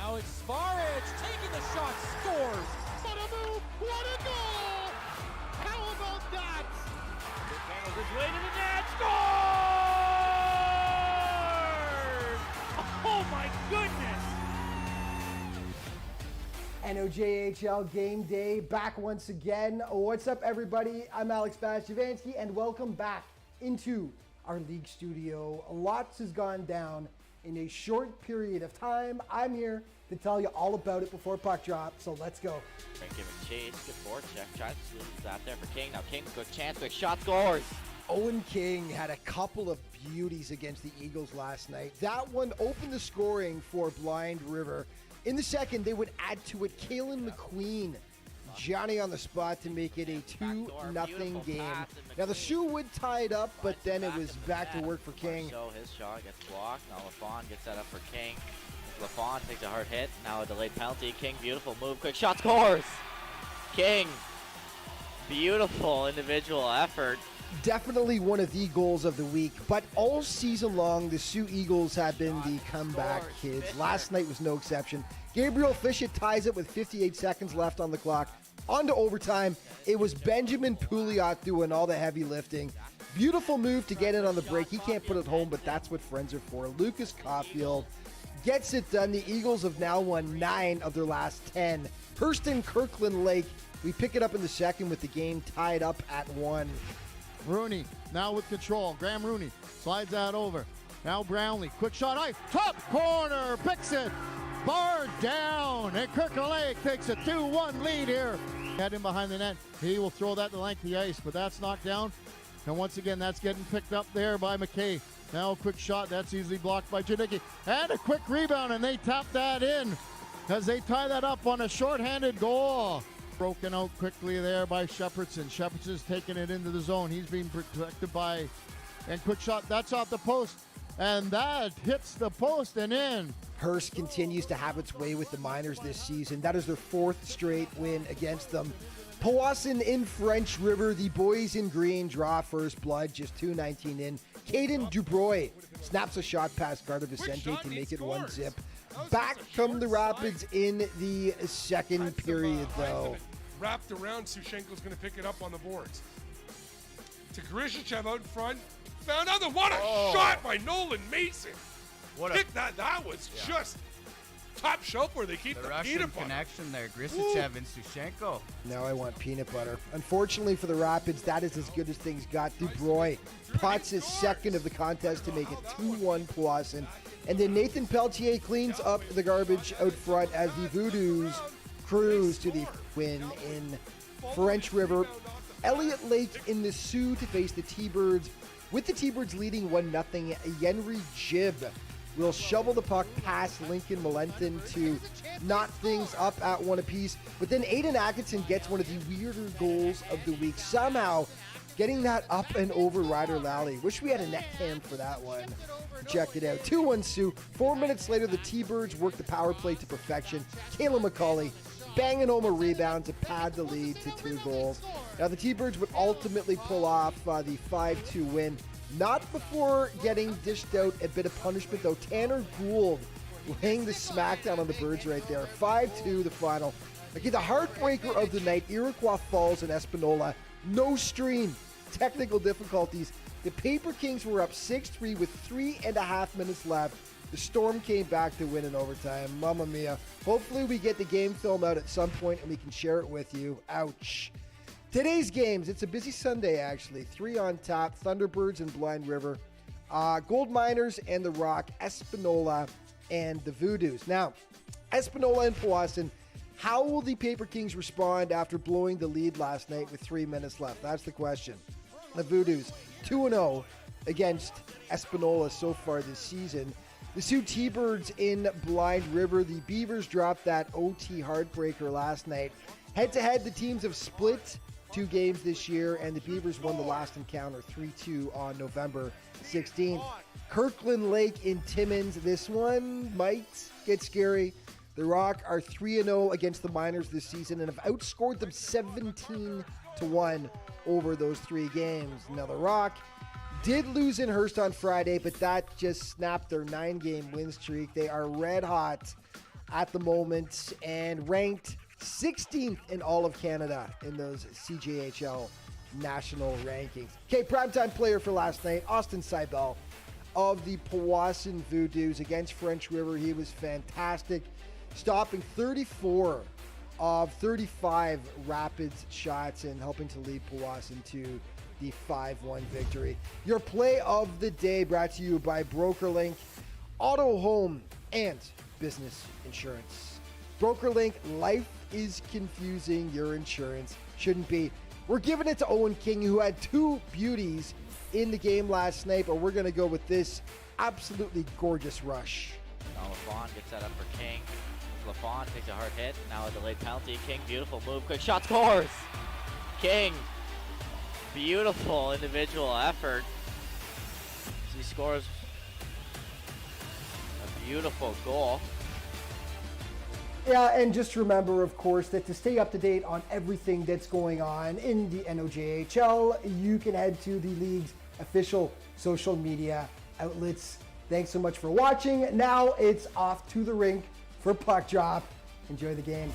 Now it's Sparage taking the shot, scores! What a move! What a goal! How about that? Handles his way to the net, scores! Oh my goodness! NOJHL Game Day back once again. What's up, everybody? I'm Alex Bastiavansky, and welcome back into our league studio. Lots has gone down in a short period of time. I'm here to tell you all about it before puck drop, so let's go. Giving chase, good forecheck, tries to lose out there for King. Now King, good chance, quick shot, scores! Owen King had a couple of beauties against the Eagles last night. That one opened the scoring for Blind River. In the second, they would add to it Kalen McQueen. Johnny on the spot to make it a 2-0 game. Now the Sioux would tie it up, but then it was back to work for King. So his shot gets blocked. Now LaFawn gets that up for King. LaFawn takes a hard hit. Now a delayed penalty. King, beautiful move, quick shot, scores! King, beautiful individual effort. Definitely one of the goals of the week, but all season long, the Sioux Eagles have been the comeback kids. Last night was no exception. Gabriel Fischett ties it with 58 seconds left on the clock. On to overtime. It was Benjamin Pouliot doing all the heavy lifting. Beautiful move to get it on the break. He can't put it home, but that's what friends are for. Lucas Caulfield gets it done. The Eagles have now won 9 of their last 10. Hurston Kirkland Lake, we pick it up in the second with the game tied up at 1. Rooney now with control. Graham Rooney slides that over. Now Brownlee, quick shot, top corner, picks it. Bar down, and Kirkland Lake takes a 2-1 lead here. Had him behind the net. He will throw that to length of the ice, but that's knocked down. And once again, that's getting picked up there by McKay. Now a quick shot, that's easily blocked by Janicki. And a quick rebound, and they tap that in as they tie that up on a shorthanded goal. Broken out quickly there by Shepherdson. Shepherdsson's taking it into the zone. He's being protected by, and quick shot, that's off the post. And that hits the post and in. Hearst continues to have its way with the Miners this season. That is their 4th straight win against them. Powassan in French River, the boys in green draw first blood, just 2:19 in. Caden Dubroy snaps a shot past Garda Vicente to make it 1-0. Back come the Rapids in the second period, though. Wrapped around, Sushenko's going to pick it up on the boards. To Grishchev out in front. Found another. What a shot by Nolan Mason. Pick that. That was just top shelf where they keep the Russian peanut butter. Connection there. Grishchev and Sushenko. Now I want peanut butter. Unfortunately for the Rapids, that is as good as things got. Dubroy pots his second of the contest to make it 2-1 Powassan. And then Nathan Pelletier cleans up the garbage out front as the Voodoos cruise to the win in French River. Elliott Lake in the Sioux to face the T-Birds. With the T-Birds leading 1-0, Yenry Jib will shovel the puck past Lincoln Melenton to knot things up at 1 apiece. But then Aiden Atkinson gets one of the weirder goals of the week. Somehow getting that up and over Ryder Lally. Wish we had a net cam for that one. Check it out. 2-1 Sioux. 4 minutes later, the T-Birds work the power play to perfection. Kayla McCauley banging home a rebound to pad the lead to 2 goals. Now the T-Birds would ultimately pull off the 5-2 win. Not before getting dished out a bit of punishment, though. Tanner Gould laying the smackdown on the Birds right there. 5-2 the final. Okay, the heartbreaker of the night, Iroquois Falls and Espanola. No stream. Technical difficulties. The Paper Kings were up 6-3 with 3.5 minutes left. The Storm came back to win in overtime. Mamma mia. Hopefully we get the game film out at some point and we can share it with you. Ouch. Today's games, it's a busy Sunday actually. 3 on top, Thunderbirds and Blind River, Gold Miners and the Rock, Espanola and the Voodoos. Now, Espanola and Powassan, how will the Paper Kings respond after blowing the lead last night with 3 minutes left? That's the question. The Voodoos, 2-0 against Espanola so far this season. The Sioux T-Birds in Blind River, the Beavers dropped that OT heartbreaker last night. Head-to-head, the teams have split 2 games this year, and the Beavers won the last encounter 3-2 on November 16th. Kirkland Lake in Timmins. This one might get scary. The Rock are 3-0 against the Miners this season and have outscored them 17-1 over those 3 games. Now, the Rock did lose in Hearst on Friday, but that just snapped their 9-game win streak. They are red hot at the moment and ranked 16th in all of Canada in those CJHL national rankings. Okay, primetime player for last night, Austin Seibel of the Powassan Voodoos against French River. He was fantastic, stopping 34 of 35 Rapids shots and helping to lead Powassan to the 5-1 victory. Your play of the day brought to you by BrokerLink, Auto, Home, and Business Insurance. BrokerLink, life is confusing. Your insurance shouldn't be. We're giving it to Owen King, who had 2 beauties in the game last night, but we're going to go with this absolutely gorgeous rush. Now LaFawn gets that up for King. LaFawn takes a hard hit. Now a delayed penalty. King, beautiful move. Quick shot, scores! King, beautiful individual effort. He scores a beautiful goal. Yeah, and just remember, of course, that to stay up to date on everything that's going on in the NOJHL, you can head to the league's official social media outlets. Thanks so much for watching. Now it's off to the rink for puck drop. Enjoy the game.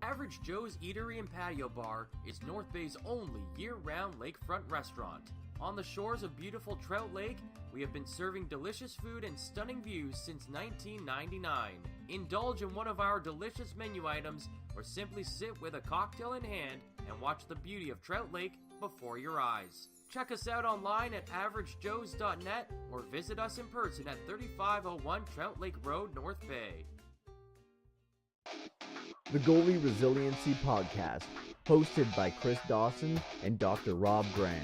Average Joe's Eatery and Patio Bar is North Bay's only year-round lakefront restaurant. On the shores of beautiful Trout Lake, we have been serving delicious food and stunning views since 1999. Indulge in one of our delicious menu items or simply sit with a cocktail in hand and watch the beauty of Trout Lake before your eyes. Check us out online at averagejoes.net or visit us in person at 3501 Trout Lake Road, North Bay. The Goalie Resiliency Podcast, hosted by Chris Dawson and Dr. Rob Graham.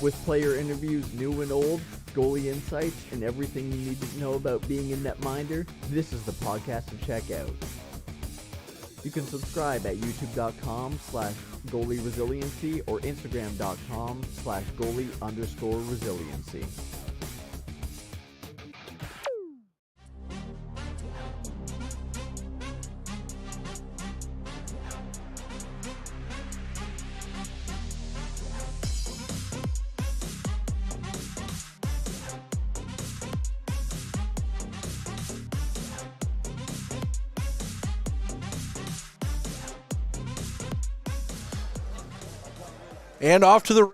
With player interviews new and old, goalie insights, and everything you need to know about being a netminder, this is the podcast to check out. You can subscribe at youtube.com/goalieresiliency or instagram.com/goalie_resiliency. And off to the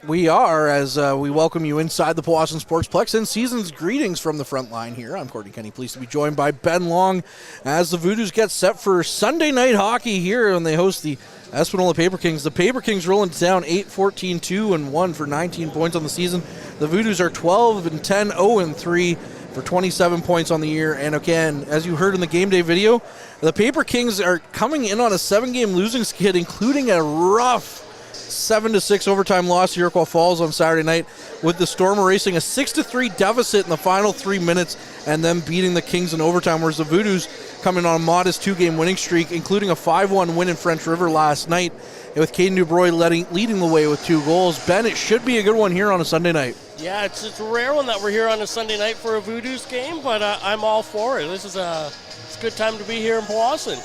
we are as we welcome you inside the Powassan Sportsplex and season's greetings from the Frontline here. I'm Courtney Kenny, pleased to be joined by Ben Long as the Voodoos get set for Sunday night hockey here when they host the Espanola Paper Kings. The Paper Kings rolling down 8-14, 2-1 for 19 points on the season. The Voodoos are 12-10, 0-3 for 27 points on the year. And again, as you heard in the game day video, the Paper Kings are coming in on a 7-game losing skid, including a rough 7-6 overtime loss to Iroquois Falls on Saturday night, with the Storm erasing a 6-3 deficit in the final 3 minutes and then beating the Kings in overtime, whereas the Voodoos coming on a modest 2-game winning streak, including a 5-1 win in French River last night, with Caden Dubroy leading the way with 2 goals. Ben, it should be a good one here on a Sunday night. Yeah, it's a rare one that we're here on a Sunday night for a Voodoos game, but I'm all for it. It's a good time to be here in Powassan.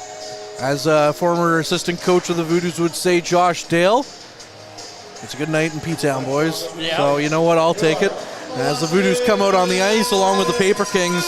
As former assistant coach of the Voodoos would say, Josh Dale, it's a good night in P-Town, boys. Yeah. So you know what, I'll take it. As the Voodoos come out on the ice along with the Paper Kings.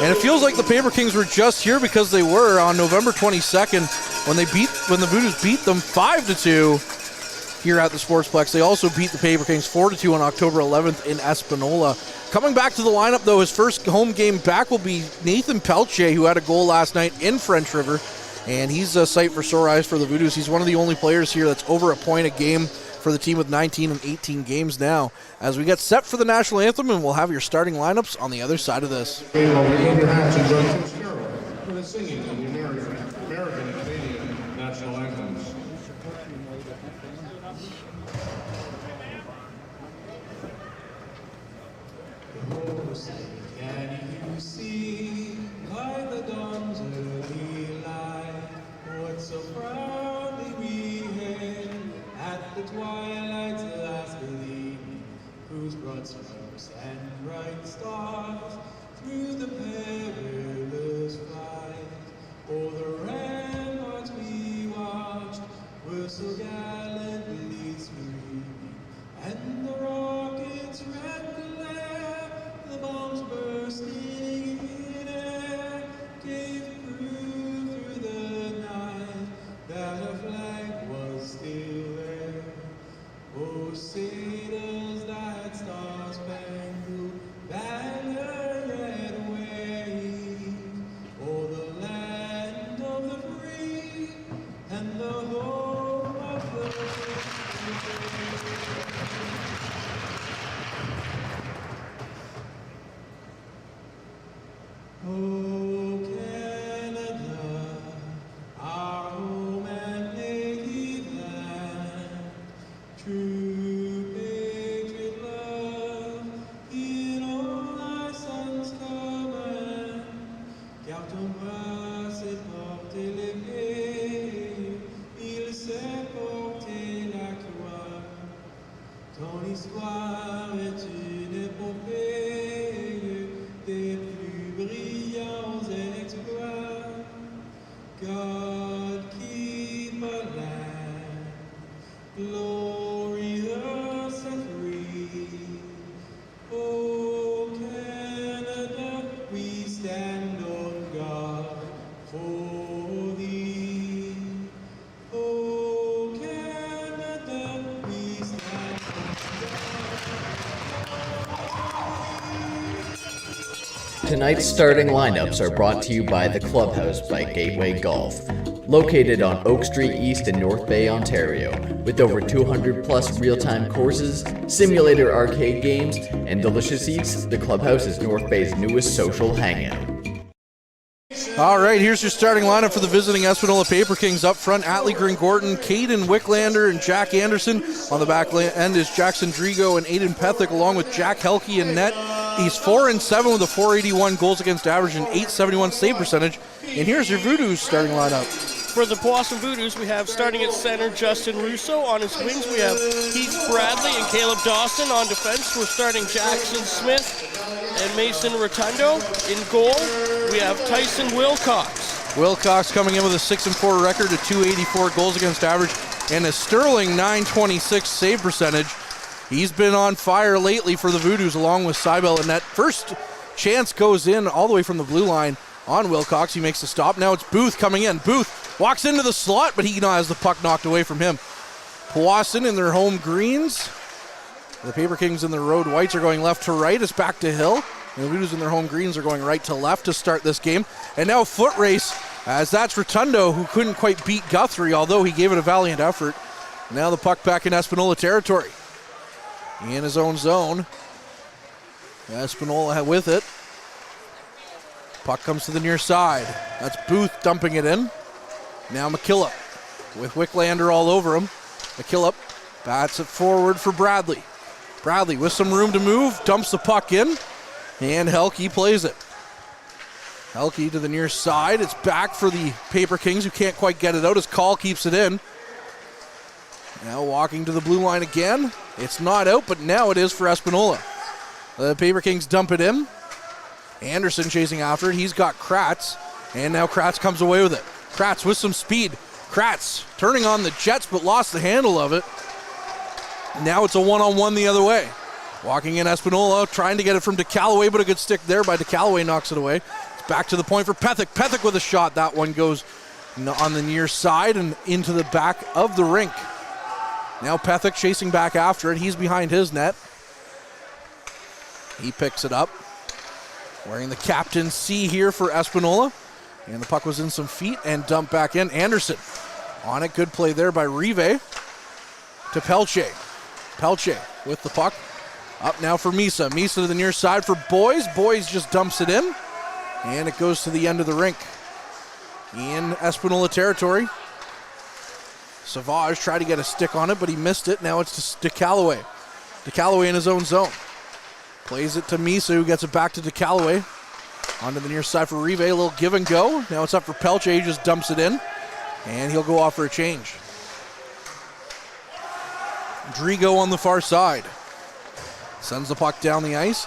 And it feels like the Paper Kings were just here because they were on November 22nd when the Voodoos beat them 5-2 here at the Sportsplex. They also beat the Paper Kings 4-2 on October 11th in Espanola. Coming back to the lineup, though, his first home game back will be Nathan Peltier, who had a goal last night in French River. And he's a sight for sore eyes for the Voodoos. He's one of the only players here that's over a point a game for the team with 19 and 18 games now. As we get set for the national anthem, and we'll have your starting lineups on the other side of this. For the singing of the American and Canadian national anthems. Can you see by the dawn's early light what so proudly we hailed at the twilight's last gleaming, whose broad stripes and bright stars through the perilous True patriot love, in all thy sons command, car ton bras s'est porté l'épée, il s'est porté la croix. Ton histoire est une épopée des plus brillants exploits. God keep our land glorious and free. Oh Canada, we stand on guard for thee. Oh Canada, we stand Tonight's starting lineups are brought to you by The Clubhouse by Gateway Golf. Located on Oak Street East in North Bay, Ontario, with over 200 plus real-time courses, simulator arcade games, and delicious eats, The Clubhouse is North Bay's newest social hangout. All right, here's your starting lineup for the visiting Espanola Paper Kings. Up front, Atlee Gringorton, Caden Wicklander, and Jack Anderson. On the back end is Jackson Drigo and Aiden Pethick, along with Jack Helke in net. He's 4-7 with a 481 goals against average and 871 save percentage. And here's your Voodoos starting lineup. For the Powassan Voodoos, we have starting at center Justin Russo. On his wings, we have Heath Bradley and Caleb Dawson. On defense, we're starting Jackson Smith and Mason Rotundo. In goal, we have Tyson Wilcox. Wilcox coming in with a 6-4 record, a 284 goals against average, and a sterling 926 save percentage. He's been on fire lately for the Voodoos, along with Seibel in net. First chance goes in all the way from the blue line on Wilcox. He makes the stop. Now it's Booth coming in. Booth walks into the slot, but he now has the puck knocked away from him. Powassan in their home greens. The Paper Kings in their road whites are going left to right. It's back to Hill. And the Voodoos in their home greens are going right to left to start this game. And now foot race, as that's Rotundo, who couldn't quite beat Guthrie, although he gave it a valiant effort. Now the puck back in Espanola territory. In his own zone. Espanola with it. Puck comes to the near side. That's Booth dumping it in. Now McKillop with Wicklander all over him. McKillop bats it forward for Bradley. Bradley with some room to move, dumps the puck in, and Helke plays it. Helke to the near side. It's back for the Paper Kings, who can't quite get it out as Call keeps it in. Now walking to the blue line again. It's not out, but now it is for Espanola. The Paper Kings dump it in. Anderson chasing after it. He's got Kratz, and now Kratz comes away with it. Kratz with some speed. Kratz turning on the Jets, but lost the handle of it. Now it's a one-on-one the other way. Walking in Espanola, trying to get it from DeCallaway, but a good stick there by DeCallaway knocks it away. It's back to the point for Pethick. Pethick with a shot. That one goes on the near side and into the back of the rink. Now Pethick chasing back after it. He's behind his net. He picks it up. Wearing the captain's C here for Espanola. And the puck was in some feet and dumped back in. Anderson on it. Good play there by Rive to Pelche. Pelche with the puck. Up now for Misa. Misa to the near side for Boys. Boys just dumps it in. And it goes to the end of the rink. In Espanola territory. Savage tried to get a stick on it, but he missed it. Now it's to DeCallaway. DeCallaway in his own zone. Plays it to Misa, who gets it back to DeCallaway. Onto the near side for Rive. A little give and go. Now it's up for Pelche. He just dumps it in. And he'll go off for a change. Drigo on the far side. Sends the puck down the ice.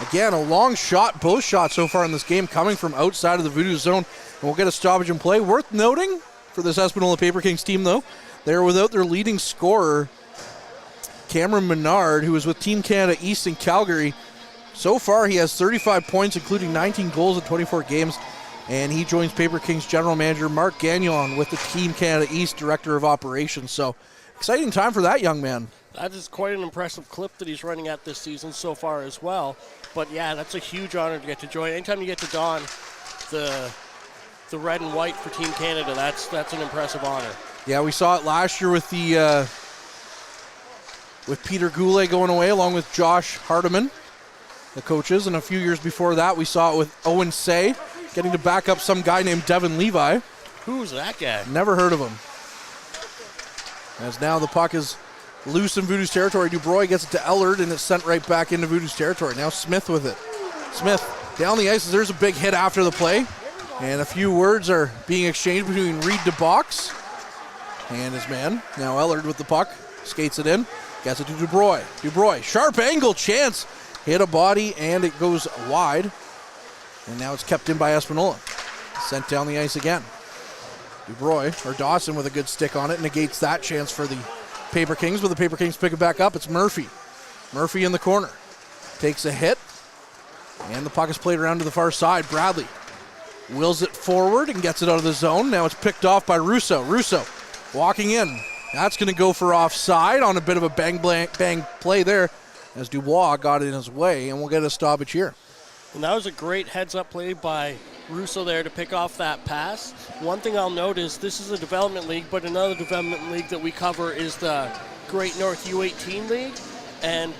Again, a long shot. Both shots so far in this game coming from outside of the Voodoos zone. And we'll get a stoppage in play. Worth noting for this Espanola Paper Kings team, though, they're without their leading scorer, Cameron Menard, who was with Team Canada East in Calgary. So far, he has 35 points, including 19 goals in 24 games. And he joins Paper Kings general manager Mark Gagnon with the Team Canada East director of operations. So, exciting time for that young man. That is quite an impressive clip that he's running at this season so far as well. But yeah, that's a huge honor to get to join. Anytime you get to don the red and white for Team Canada, that's an impressive honor. Yeah, we saw it last year with the with Peter Goulet going away, along with Josh Hardiman, the coaches, and a few years before that, we saw it with Owen Say getting to back up some guy named Devin Levi. Who's that guy? Never heard of him. As now the puck is loose in Voodoos territory. Dubroy gets it to Ellard, and it's sent right back into Voodoos territory. Now Smith with it. Smith down the ice. There's a big hit after the play. And a few words are being exchanged between Reed DeBox and his man. Now Ellard with the puck. Skates it in. Gets it to Dubroy. Dubroy, sharp angle chance. Hit a body, and it goes wide. And now it's kept in by Espanola. Sent down the ice again. Dubroy, or Dawson with a good stick on it, negates that chance for the Paper Kings, but the Paper Kings pick it back up. It's Murphy. Murphy in the corner. Takes a hit, and the puck is played around to the far side. Bradley wills it forward and gets it out of the zone. Now it's picked off by Russo. Russo walking in. That's going to go for offside on a bit of a bang play there as Dubois got it in his way, and we'll get a stoppage here. And that was a great heads-up play by Russo there to pick off that pass. One thing I'll note is this is a development league, but another development league that we cover is the Great North U18 League. And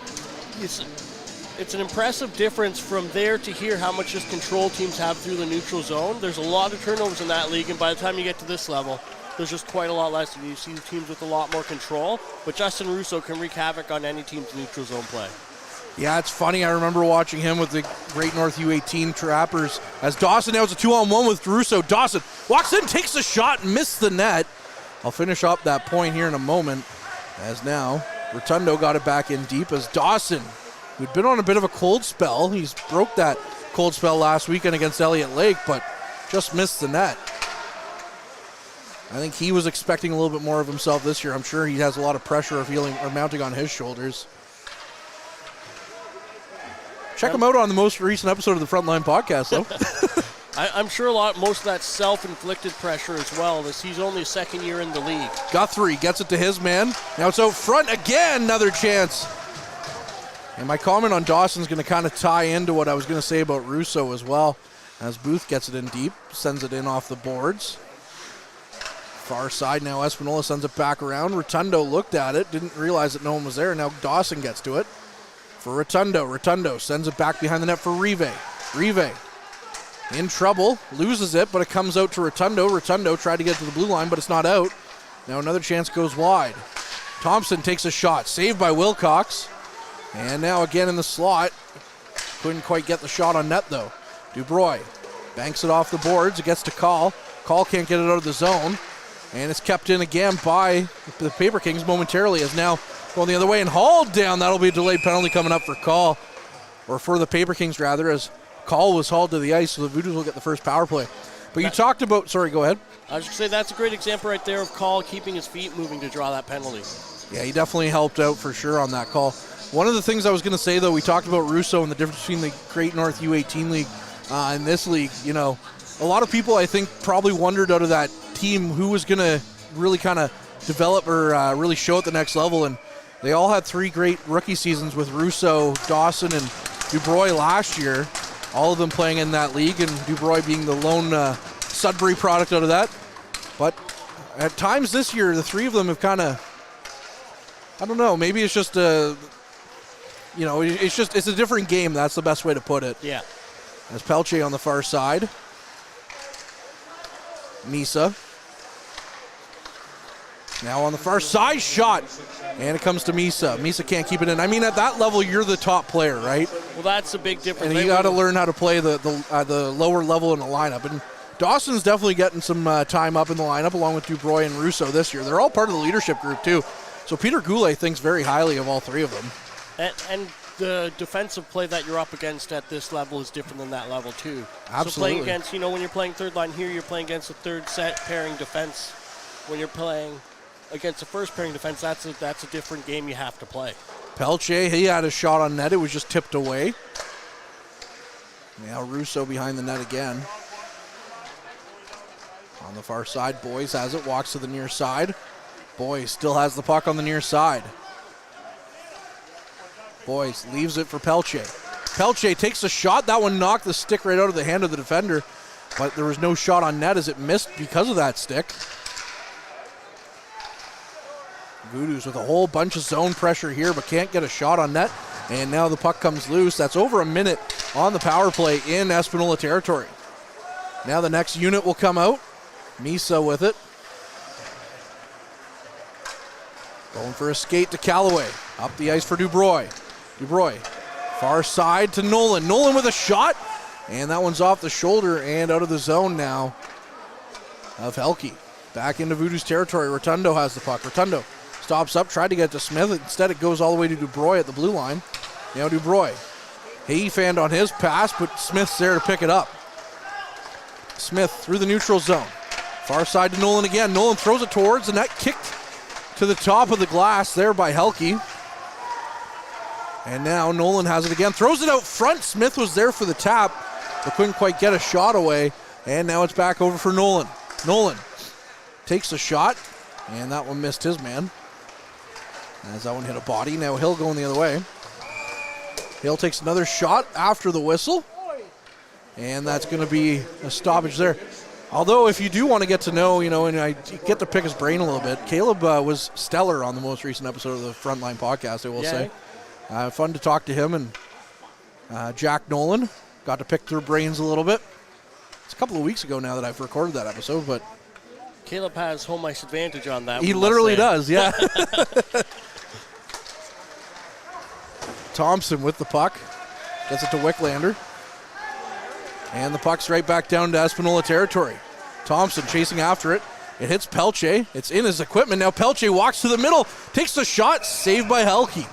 it's an impressive difference from there to here how much just control teams have through the neutral zone. There's a lot of turnovers in that league, and by the time you get to this level, there's just quite a lot less. You see teams with a lot more control, but Justin Russo can wreak havoc on any team's neutral zone play. Yeah, it's funny. I remember watching him with the Great North U18 Trappers as Dawson now it's a 2-on-1 with Russo. Dawson walks in, takes a shot, missed the net. I'll finish up that point here in a moment as now Rotundo got it back in deep as Dawson, who'd been on a bit of a cold spell. He's broke that cold spell last weekend against Elliott Lake, but just missed the net. I think he was expecting a little bit more of himself this year. I'm sure he has a lot of pressure mounting on his shoulders. Check him out on the most recent episode of the Frontline podcast, though. I'm sure most of that's self-inflicted pressure as well, as he's only second year in the league. Guthrie gets it to his man. Now it's out front again, another chance. And my comment on Dawson's going to kind of tie into what I was going to say about Russo as well, as Booth gets it in deep, sends it in off the boards. Far side now, Espanola sends it back around. Rotundo looked at it, didn't realize that no one was there. Now Dawson gets to it. For Rotundo. Rotundo sends it back behind the net for Rive. Rive in trouble, loses it, but it comes out to Rotundo. Rotundo tried to get to the blue line, but it's not out. Now another chance goes wide. Thompson takes a shot, saved by Wilcox. And now again in the slot. Couldn't quite get the shot on net though. Dubroy banks it off the boards. It gets to Call. Call can't get it out of the zone. And it's kept in again by the Paper Kings momentarily as now going the other way and hauled down. That'll be a delayed penalty coming up for Call, or for the Paper Kings rather, as Call was hauled to the ice, so the Voodoos will get the first power play. But you talked about, sorry, go ahead. I was going to say that's a great example right there of Call keeping his feet moving to draw that penalty. Yeah, he definitely helped out for sure on that call. One of the things I was going to say, though, we talked about Russo and the difference between the Great North U18 League and this league. You know, a lot of people, I think, probably wondered out of that team who was going to really kind of develop or really show at the next level, and they all had 3 great rookie seasons with Russo, Dawson, and Dubroy last year, all of them playing in that league, and Dubroy being the lone Sudbury product out of that. But at times this year, the 3 of them have kind of, I don't know, maybe it's just it's a different game. That's the best way to put it. Yeah. As Pelche on the far side. Misa. Now on the far side, shot. And it comes to Misa. Misa can't keep it in. I mean, at that level, you're the top player, right? Well, that's a big difference. And you got to learn how to play the lower level in the lineup. And Dawson's definitely getting some time up in the lineup, along with Dubroy and Russo this year. They're all part of the leadership group, too. So Peter Goulet thinks very highly of all 3 of them. And the defensive play that you're up against at this level is different than that level, too. Absolutely. So playing against, when you're playing third line here, you're playing against a third set pairing defense. When you're playing against a first pairing defense, that's a different game you have to play. Pelche, he had a shot on net. It was just tipped away. Now Russo behind the net again. On the far side, Boys has it, walks to the near side. Boys still has the puck on the near side. Boys leaves it for Pelche. Pelche takes a shot. That one knocked the stick right out of the hand of the defender, but there was no shot on net as it missed because of that stick. Voodoos with a whole bunch of zone pressure here, but can't get a shot on net. And now the puck comes loose. That's over a minute on the power play in Espanola territory. Now the next unit will come out. Misa with it. Going for a skate to Callaway. Up the ice for Dubroy. Dubroy, far side to Nolan. Nolan with a shot, and that one's off the shoulder and out of the zone now of Helke. Back into Voodoo's territory. Rotundo has the puck. Rotundo stops up, tried to get to Smith. Instead, it goes all the way to Dubroy at the blue line. Now Dubroy. He fanned on his pass, but Smith's there to pick it up. Smith through the neutral zone. Far side to Nolan again. Nolan throws it towards the net, kicked to the top of the glass there by Helke. And now Nolan has it again. Throws it out front. Smith was there for the tap, but couldn't quite get a shot away. And now it's back over for Nolan. Nolan takes a shot, and that one missed his man. As that one hit a body. Now Hill going the other way. Hill takes another shot after the whistle. And that's going to be a stoppage there. Although, if you do want to get to know, and I get to pick his brain a little bit, Caleb was stellar on the most recent episode of the Frontline podcast, I will say. Fun to talk to him and Jack Nolan. Got to pick their brains a little bit. It's a couple of weeks ago now that I've recorded that episode, but Caleb has home ice advantage on that. He literally does, yeah. Thompson with the puck. Gets it to Wicklander. And the puck's right back down to Espanola territory. Thompson chasing after it. It hits Pelche. It's in his equipment. Now Pelche walks to the middle. Takes the shot. Saved by Helke.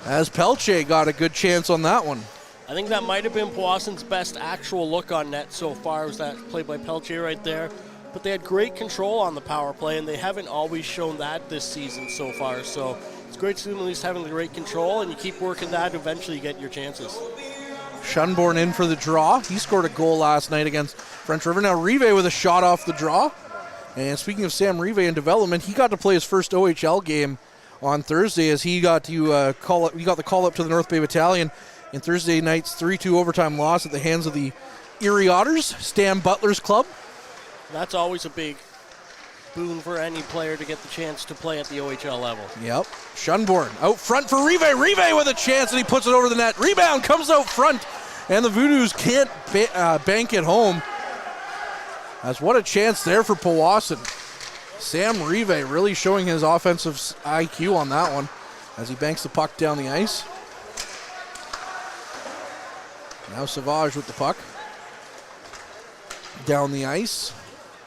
As Pelche got a good chance on that one. I think that might have been Powassan's best actual look on net so far, was that play by Pelche right there. But they had great control on the power play, and they haven't always shown that this season so far. So it's great to see them at least having the great control, and you keep working that, eventually you get your chances. Schunborn in for the draw. He scored a goal last night against French River. Now Rive with a shot off the draw. And speaking of Sam Rive in development, he got to play his first OHL game on Thursday as he got to he got the call up to the North Bay Battalion in Thursday night's 3-2 overtime loss at the hands of the Erie Otters, Stan Butler's club. That's always a big boon for any player to get the chance to play at the OHL level. Yep. Schunborn out front for Rive. Rive with a chance, and he puts it over the net. Rebound comes out front, and the Voodoos can't bank it home. That's what a chance there for Powassan. Sam Rive really showing his offensive IQ on that one as he banks the puck down the ice. Now Savage with the puck. Down the ice.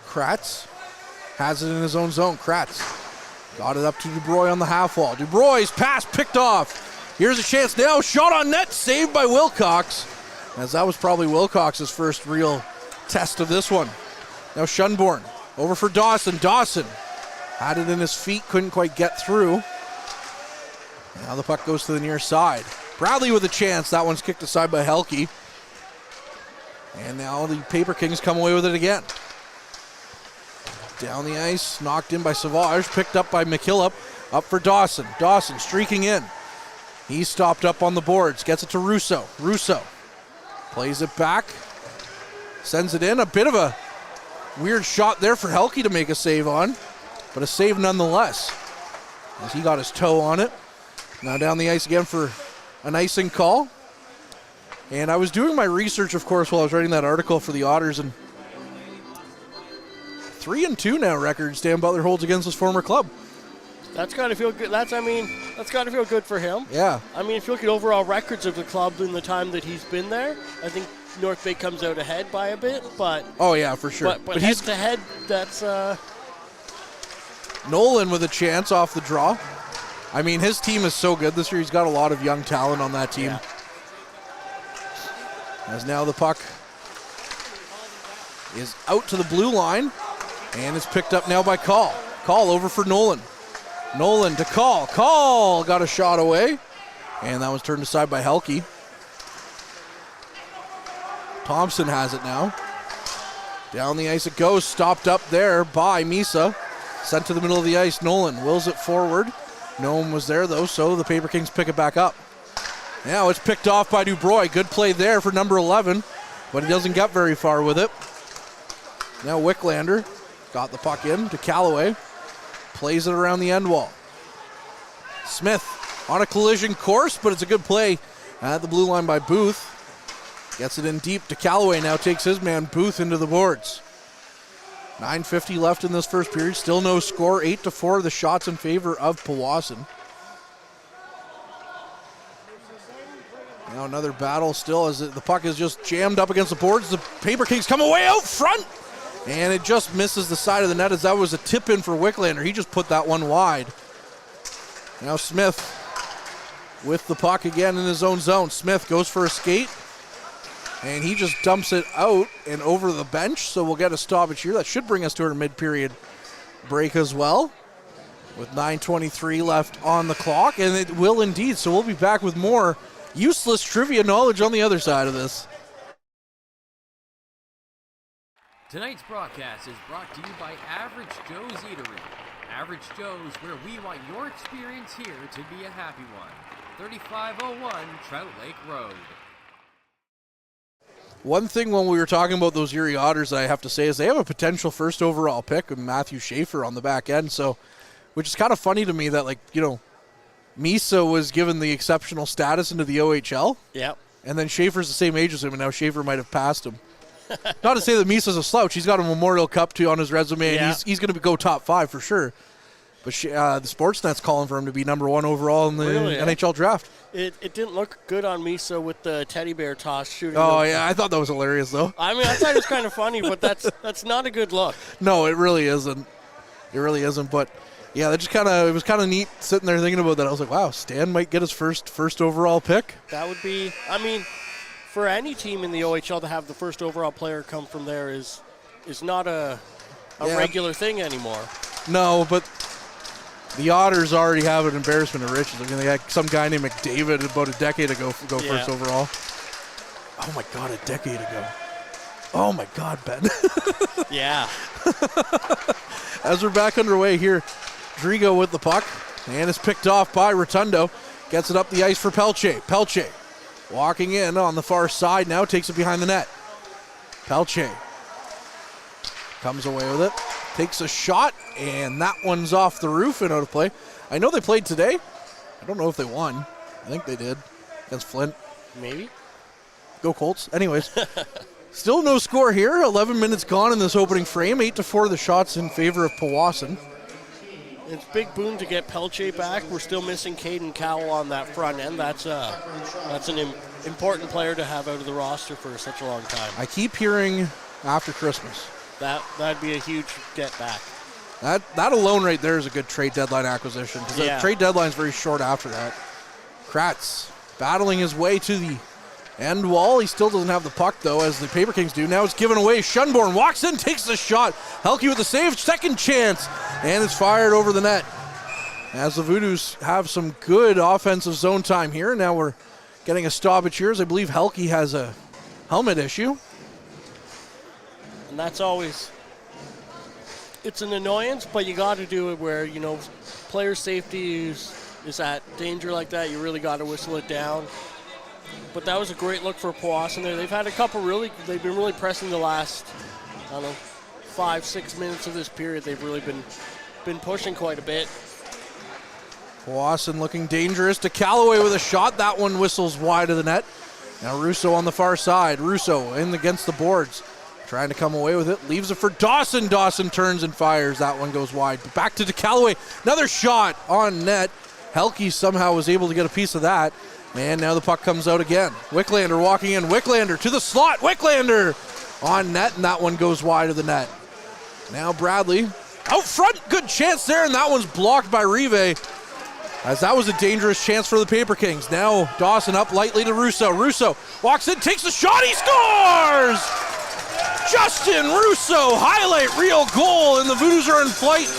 Kratz has it in his own zone. Kratz got it up to Dubroy on the half wall. Dubroy's pass picked off. Here's a chance now. Shot on net, saved by Wilcox. As that was probably Wilcox's first real test of this one. Now Schunborn over for Dawson. Dawson had it in his feet, couldn't quite get through. Now the puck goes to the near side. Bradley with a chance. That one's kicked aside by Helke. And now the Paper Kings come away with it again. Down the ice, knocked in by Savage, picked up by McKillop, up for Dawson. Dawson streaking in. He's stopped up on the boards, gets it to Russo. Russo plays it back, sends it in. A bit of a weird shot there for Helke to make a save on, but a save nonetheless, as he got his toe on it. Now down the ice again for an icing call. And I was doing my research, of course, while I was writing that article for the Otters, and 3-2 now record Stan Butler holds against his former club. That's got to feel good. That's got to feel good for him. Yeah. I mean, if you look at overall records of the club in the time that he's been there, I think North Bay comes out ahead by a bit. But oh yeah, for sure. But head to head, that's Nolan with a chance off the draw. I mean, his team is so good this year. He's got a lot of young talent on that team. Yeah. As now the puck is out to the blue line, and it's picked up now by Call. Call over for Nolan. Nolan to Call. Call got a shot away, and that was turned aside by Helke. Thompson has it now. Down the ice it goes, stopped up there by Misa. Sent to the middle of the ice. Nolan wills it forward. No one was there though, so the Paper Kings pick it back up. Now it's picked off by Dubroy. Good play there for number 11, but he doesn't get very far with it. Now Wicklander got the puck in to Callaway. Plays it around the end wall. Smith on a collision course, but it's a good play at the blue line by Booth. Gets it in deep to Callaway. Now takes his man Booth into the boards. 9:50 left in this first period. Still no score. 8-4. The shots in favor of Powassan. Now another battle still as the puck is just jammed up against the boards. The Paper Kings come away out front. And it just misses the side of the net as that was a tip in for Wicklander. He just put that one wide. Now Smith with the puck again in his own zone. Smith goes for a skate. And he just dumps it out and over the bench. So we'll get a stoppage here. That should bring us to our mid-period break as well. With 9:23 left on the clock. And it will indeed. So we'll be back with more useless trivia knowledge on the other side of this. Tonight's broadcast is brought to you by Average Joe's Eatery. Average Joe's, where we want your experience here to be a happy one. 3501 Trout Lake Road. One thing when we were talking about those Erie Otters, I have to say, is they have a potential first overall pick of Matthew Schaefer on the back end. So, which is kind of funny to me that, like, you know, Misa was given the exceptional status into the OHL. Yep. And then Schaefer's the same age as him, and now Schaefer might have passed him. Not to say that Misa's a slouch. He's got a Memorial Cup too on his resume, and he's going to go top 5 for sure. But the Sportsnet's calling for him to be number 1 overall in the NHL draft. It didn't look good on Misa with the teddy bear toss shooting. Oh, yeah, I thought that was hilarious, though. I mean, I thought it was kind of funny, but that's not a good look. No, it really isn't. It really isn't, but... Yeah, that just it was kind of neat sitting there thinking about that. I was like, wow, Stan might get his first overall pick. That would be, I mean, for any team in the OHL to have the first overall player come from there is not a regular thing anymore. No, but the Otters already have an embarrassment of riches. I mean, they had some guy named McDavid about a decade ago go first overall. Oh, my God, a decade ago. Oh, my God, Ben. Yeah. As we're back underway here, Drigo with the puck, and is picked off by Rotundo. Gets it up the ice for Pelche. Pelche walking in on the far side now, takes it behind the net. Pelche comes away with it, takes a shot, and that one's off the roof and out of play. I know they played today. I don't know if they won. I think they did against Flint. Maybe. Go Colts. Anyways, still no score here. 11 minutes gone in this opening frame. 8-4 the shots in favor of Powassan. It's big boon to get Pelche back. We're still missing Caden Cowell on that front end. That's an important player to have out of the roster for such a long time. I keep hearing after Christmas. That'd be a huge get back. That alone right there is a good trade deadline acquisition, because the trade deadline is very short after that. Kratz battling his way to the end wall. He still doesn't have the puck, though, as the Paper Kings do. Now it's given away. Schunborn walks in, takes the shot. Helke with the save, second chance, and it's fired over the net. As the Voodoos have some good offensive zone time here. Now we're getting a stoppage here, as I believe Helke has a helmet issue. And that's always, it's an annoyance, but you got to do it where, you know, player safety is at danger like that. You really got to whistle it down. But that was a great look for Powassan there. They've had a couple they've been really pressing the last, 5-6 minutes of this period. They've really been pushing quite a bit. Powassan looking dangerous to Callaway with a shot. That one whistles wide of the net. Now Russo on the far side. Russo in against the boards. Trying to come away with it. Leaves it for Dawson. Dawson turns and fires. That one goes wide. Back to Callaway. Another shot on net. Helke somehow was able to get a piece of that. And now the puck comes out again. Wicklander walking in. Wicklander to the slot. Wicklander on net, and that one goes wide of the net. Now Bradley out front. Good chance there, and that one's blocked by Rive, as that was a dangerous chance for the Paper Kings. Now Dawson up lightly to Russo. Russo walks in, takes the shot. He scores! Justin Russo, highlight reel goal, and the Voodoos are in flight.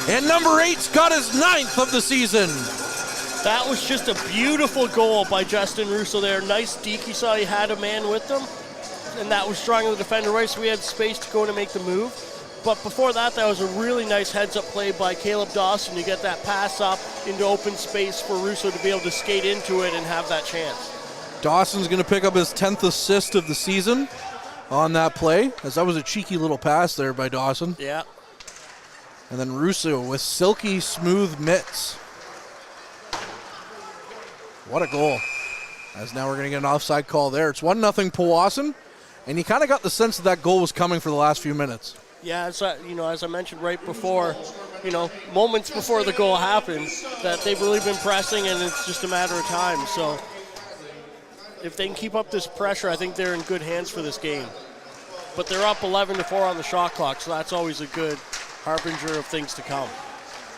And number 8's got his 9th of the season. That was just a beautiful goal by Justin Russo there. Nice deke. He saw he had a man with him, and that was strong on the defender right, so we had space to go to make the move. But before that was a really nice heads-up play by Caleb Dawson to get that pass up into open space for Russo to be able to skate into it and have that chance. Dawson's going to pick up his 10th assist of the season on that play, as that was a cheeky little pass there by Dawson. Yeah. And then Russo with silky smooth mitts. What a goal. As now we're going to get an offside call there. It's 1-0 Powassan, and you kind of got the sense that goal was coming for the last few minutes. Yeah, as I mentioned right before, moments before the goal happened, that they've really been pressing, and it's just a matter of time. So if they can keep up this pressure, I think they're in good hands for this game. But they're up 11-4 on the shot clock, so that's always a good harbinger of things to come.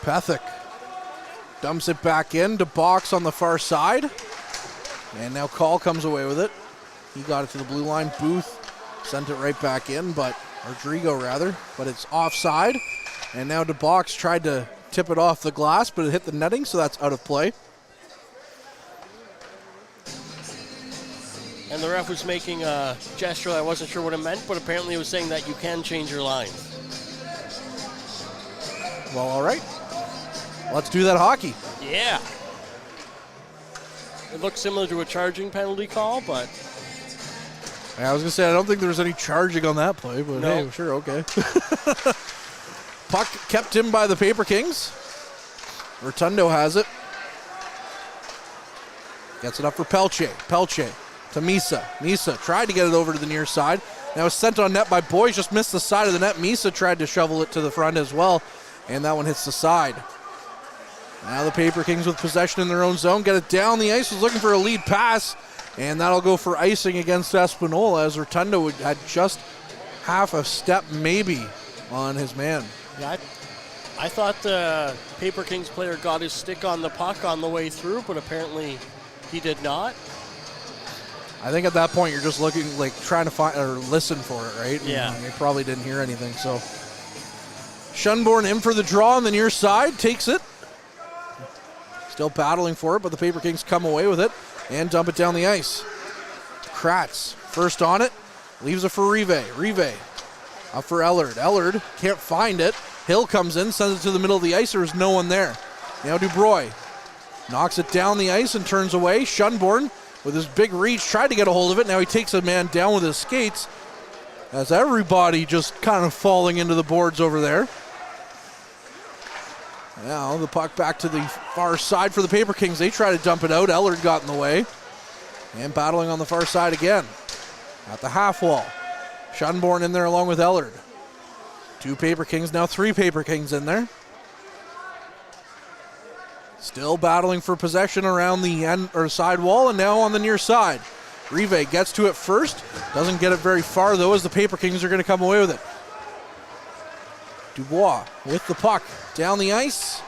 Pethick dumps it back in to box on the far side. And now Call comes away with it. He got it to the blue line. Booth sent it right back in, but it's offside. And now DeBox tried to tip it off the glass, but it hit the netting, so that's out of play. And the ref was making a gesture I wasn't sure what it meant, but apparently it was saying that you can change your line. Well, all right. Let's do that hockey. Yeah. It looks similar to a charging penalty call, but... Yeah, I was going to say, I don't think there was any charging on that play, but no. Hey, sure, okay. Puck kept in by the Paper Kings. Rotundo has it. Gets it up for Pelche. Pelche to Misa. Misa tried to get it over to the near side. Now it's sent on net by Boys, just missed the side of the net. Misa tried to shovel it to the front as well, and that one hits the side. Now the Paper Kings with possession in their own zone. Get it down the ice, was looking for a lead pass, and that'll go for icing against Espanola as Rotundo had just half a step maybe on his man. Yeah, I thought the Paper Kings player got his stick on the puck on the way through, but apparently he did not. I think at that point you're just looking, like trying to find or listen for it, right? Yeah. And they probably didn't hear anything, so. Schunborn in for the draw on the near side, takes it. Still battling for it, but the Paper Kings come away with it and dump it down the ice. Kratz, first on it, leaves it for Rive. Rive up for Ellard. Ellard can't find it. Hill comes in, sends it to the middle of the ice. There's no one there. Now Dubroy knocks it down the ice and turns away. Schunborn with his big reach tried to get a hold of it. Now he takes a man down with his skates as everybody just kind of falling into the boards over there. Now the puck back to the far side for the Paper Kings. They try to dump it out. Ellard got in the way. And battling on the far side again. At the half wall. Schunborn in there along with Ellard. 2 Paper Kings, now 3 Paper Kings in there. Still battling for possession around the end or side wall, and now on the near side. Rive gets to it first. Doesn't get it very far though, as the Paper Kings are going to come away with it. Dubois with the puck down the ice,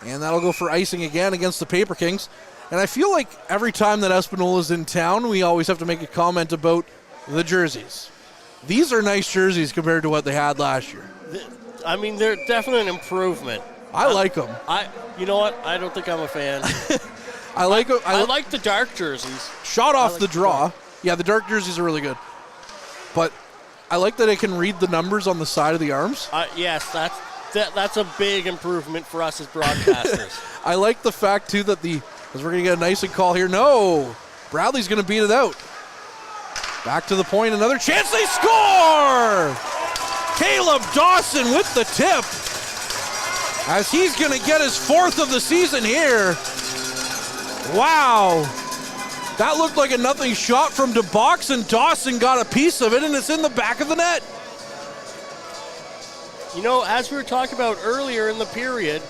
and that'll go for icing again against the Paper Kings. And I feel like every time that Espanola is in town, we always have to make a comment about the jerseys. These are nice jerseys compared to what they had last year. I mean, they're definitely an improvement. I like them. You know what? I don't think I'm a fan. I like them. I like the dark jerseys. Shot off the draw. Yeah, the dark jerseys are really good. But I like that I can read the numbers on the side of the arms. Yes, that's a big improvement for us as broadcasters. I like the fact, too, that as we're going to get a nice call here. No! Bradley's going to beat it out. Back to the point, another chance, they score! Caleb Dawson with the tip, as he's going to get his 4th of the season here. Wow. That looked like a nothing shot from DeBox, and Dawson got a piece of it, and it's in the back of the net. You know, as we were talking about earlier in the period,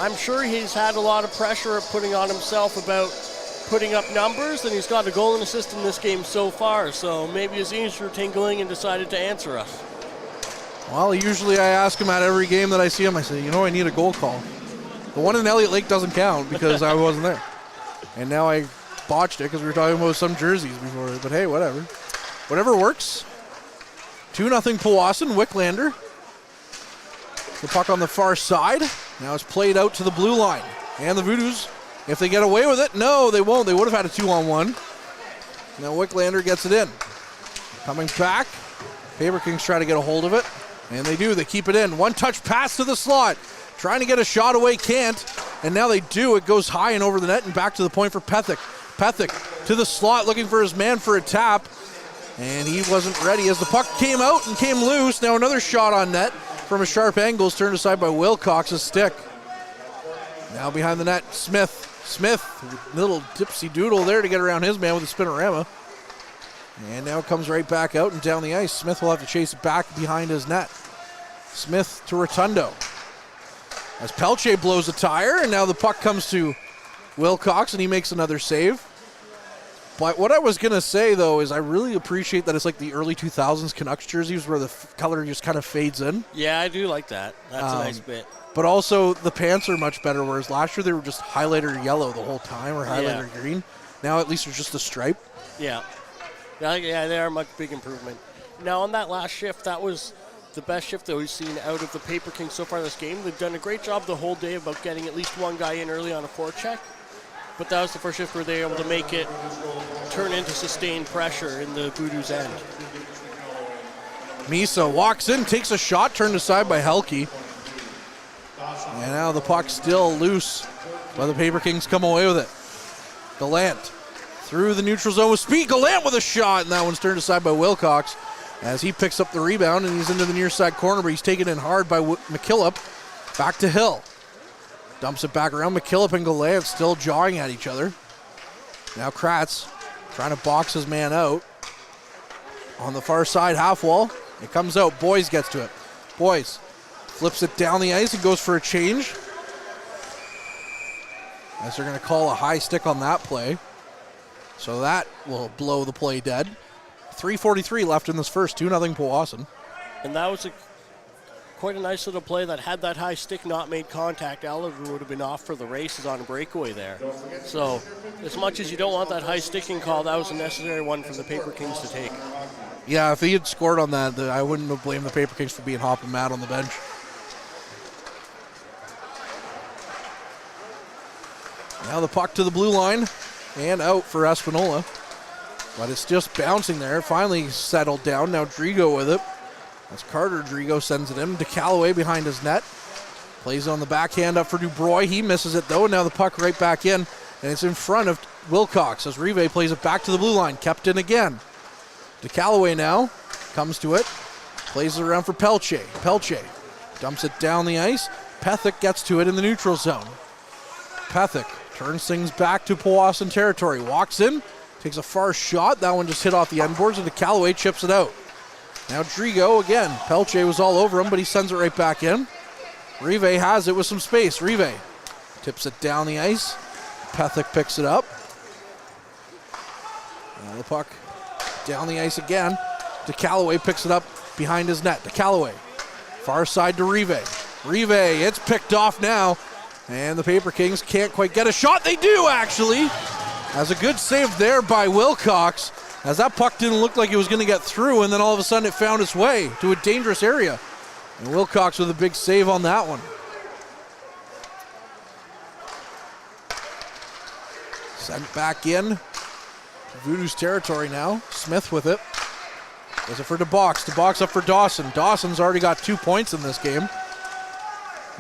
I'm sure he's had a lot of pressure putting on himself about putting up numbers, and he's got a goal and assist in this game so far, so maybe his ears were tingling and decided to answer us. Well, usually I ask him at every game that I see him, I say, I need a goal call. The one in Elliott Lake doesn't count because I wasn't there. And now I botched it because we were talking about some jerseys before, but hey, whatever. Whatever works. 2-0 Powassan, Wicklander. The puck on the far side. Now it's played out to the blue line. And the Voodoos, if they get away with it, no, they won't. They would have had a 2-on-1. Now Wicklander gets it in. Coming back. Paper Kings try to get a hold of it. And they do. They keep it in. One-touch pass to the slot. Trying to get a shot away, can't. And now they do. It goes high and over the net and back to the point for Pethick. Pethick to the slot looking for his man for a tap. And he wasn't ready as the puck came out and came loose. Now another shot on net from a sharp angle is turned aside by Wilcox's stick. Now behind the net, Smith. Smith, little dipsy doodle there to get around his man with a spinorama. And now it comes right back out and down the ice. Smith will have to chase it back behind his net. Smith to Rotundo. As Pelche blows a tire, and now the puck comes to Wilcox, and he makes another save. But what I was going to say, though, is I really appreciate that it's like the early 2000s Canucks jerseys where the color just kind of fades in. Yeah, I do like that. That's a nice bit. But also, the pants are much better, whereas last year they were just highlighter yellow the whole time, or highlighter green. Now at least there's just a stripe. Yeah, they are a much big improvement. Now, on that last shift, that was the best shift that we've seen out of the Paper Kings so far this game. They've done a great job the whole day about getting at least one guy in early on a forecheck. But that was the first shift where they were able to make it turn into sustained pressure in the Voodoos' end. Misa walks in, takes a shot, turned aside by Helke. And now the puck's still loose, but the Paper Kings come away with it. Gallant through the neutral zone with speed. Gallant with a shot, and that one's turned aside by Wilcox as he picks up the rebound, and he's into the near side corner, but he's taken in hard by McKillop. Back to Hill. Dumps it back around. McKillop and Gallant still jawing at each other. Now Kratz trying to box his man out. On the far side half wall. It comes out. Boys gets to it. Boys flips it down the ice and goes for a change. As they're going to call a high stick on that play. So that will blow the play dead. 3:43 left in this first. 2-0 Powassan. And that was quite a nice little play that had that high stick not made contact. Oliver would have been off for the races on a breakaway there. So as much as you don't want that high sticking call, that was a necessary one for the Paper Kings to take. Yeah, if he had scored on that, I wouldn't have blamed the Paper Kings for being hopping mad on the bench. Now the puck to the blue line and out for Espanola. But it's just bouncing there. Finally settled down. Now Drigo with it. As Carter Drigo sends it in to Callaway behind his net. Plays on the backhand up for Dubroy. He misses it though, and now the puck right back in. And it's in front of Wilcox as Rive plays it back to the blue line. Kept in again. To Callaway now. Comes to it. Plays it around for Pelche. Pelche dumps it down the ice. Pethick gets to it in the neutral zone. Pethick turns things back to Powassan territory. Walks in. Takes a far shot. That one just hit off the end boards, and to Callaway chips it out. Now Drigo again. Pelche was all over him, but he sends it right back in. Rive has it with some space. Rive tips it down the ice. Pethick picks it up. Now the puck down the ice again. To Callaway picks it up behind his net. To Callaway. Far side to Rive. Rive, it's picked off now. And the Paper Kings can't quite get a shot. They do, actually. As a good save there by Wilcox. As that puck didn't look like it was going to get through, and then all of a sudden it found its way to a dangerous area. And Wilcox with a big save on that one. Sent back in. Voodoos territory now. Smith with it. Does it for DeBox. DeBox up for Dawson. Dawson's already got 2 points in this game.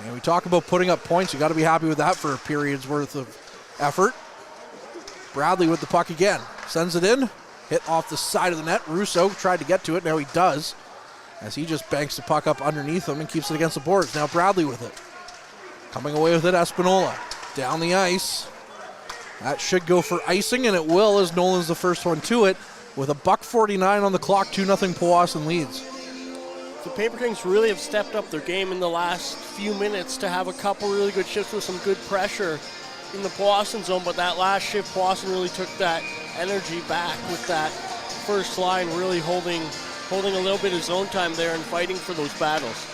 And we talk about putting up points. You got to be happy with that for a period's worth of effort. Bradley with the puck again. Sends it in. Hit off the side of the net. Russo tried to get to it. Now he does. As he just banks the puck up underneath him and keeps it against the boards. Now Bradley with it. Coming away with it, Espanola. Down the ice. That should go for icing, and it will as Nolan's the first one to it. With a $1:49 on the clock, 2-0 Powassan leads. The Paper Kings really have stepped up their game in the last few minutes to have a couple really good shifts with some good pressure in the Powassan zone, but that last shift, Powassan really took that energy back with that first line really holding a little bit of zone time there and fighting for those battles.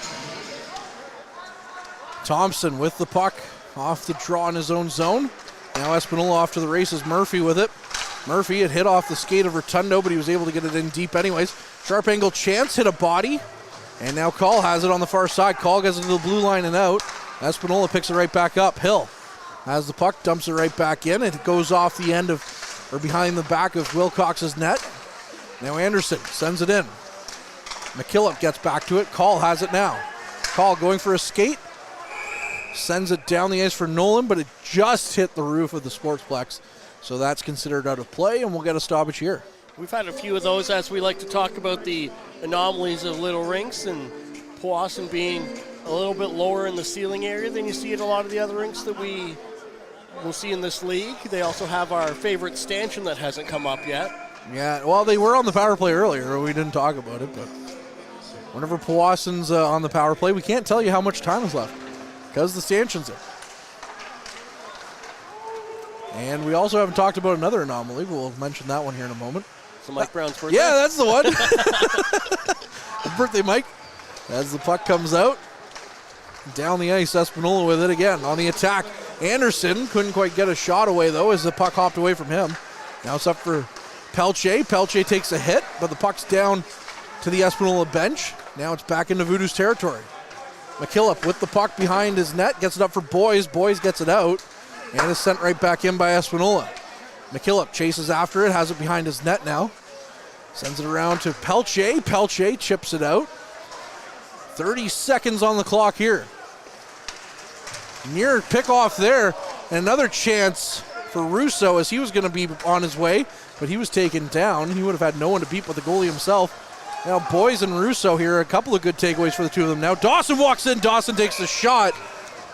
Thompson with the puck off the draw in his own zone. Now Espanola off to the races. Murphy with it. Murphy had hit off the skate of Rotundo, but he was able to get it in deep anyways. Sharp angle chance, hit a body. And now Call has it on the far side. Call gets it to the blue line and out. Espanola picks it right back up. Hill has the puck, dumps it right back in. It goes off the end of, or behind the back of Wilcox's net. Now Anderson sends it in. McKillop gets back to it. Call has it now. Call going for a skate. Sends it down the ice for Nolan, but it just hit the roof of the Sportsplex. So that's considered out of play, and we'll get a stoppage here. We've had a few of those as we like to talk about the anomalies of little rinks, and Powassan being a little bit lower in the ceiling area than you see at a lot of the other rinks that we will see in this league. They also have our favorite stanchion that hasn't come up yet. Yeah, well, they were on the power play earlier. We didn't talk about it, but Whenever Powassan's on the power play, we can't tell you how much time is left because the stanchions are. And we also haven't talked about another anomaly. We'll mention that one here in a moment. So Mike Brown's birthday? Yeah, that's the one. Birthday, Mike. As the puck comes out. Down the ice, Espanola with it again on the attack. Anderson couldn't quite get a shot away, though, as the puck hopped away from him. Now it's up for Pelche. Pelche takes a hit, but the puck's down to the Espanola bench. Now it's back into Voodoos territory. McKillop with the puck behind his net, gets it up for Boys. Boys gets it out, and is sent right back in by Espanola. McKillop chases after it, has it behind his net now. Sends it around to Pelche. Pelche chips it out. 30 seconds on the clock here. Near pick-off there. And another chance for Russo as he was going to be on his way, but he was taken down. He would have had no one to beat but the goalie himself. Now Boys and Russo here, a couple of good takeaways for the two of them. Now Dawson walks in. Dawson takes the shot.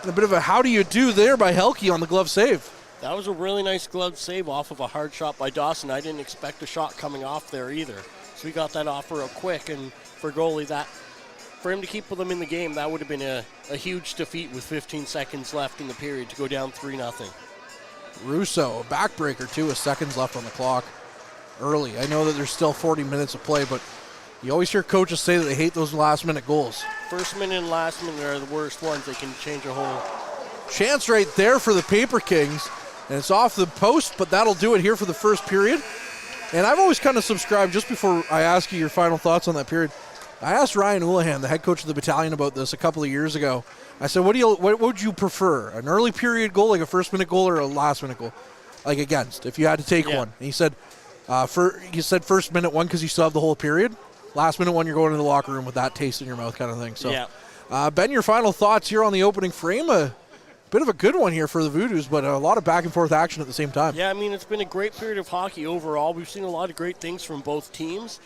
And a bit of a how do you do there by Helke on the glove save. That was a really nice glove save off of a hard shot by Dawson. I didn't expect a shot coming off there either. So he got that off real quick, and for goalie, for him to keep them in the game, that would have been a huge defeat with 15 seconds left in the period to go down 3-0. Russo, a backbreaker too, with seconds left on the clock early. I know that there's still 40 minutes of play, but you always hear coaches say that they hate those last-minute goals. First minute and last minute are the worst ones. They can change a whole... Chance right there for the Paper Kings, and it's off the post, but that'll do it here for the first period. And I've always kind of subscribed, just before I ask you your final thoughts on that period, I asked Ryan Houlihan, the head coach of the battalion, about this a couple of years ago. I said, what would you prefer, an early period goal, like a first-minute goal, or a last-minute goal, like against, if you had to take one? And he said, first-minute one because you still have the whole period. Last-minute one, you're going to the locker room with that taste in your mouth kind of thing. So, yeah. Ben, your final thoughts here on the opening frame. A bit of a good one here for the Voodoos, but a lot of back-and-forth action at the same time. Yeah, I mean, it's been a great period of hockey overall. We've seen a lot of great things from both teams.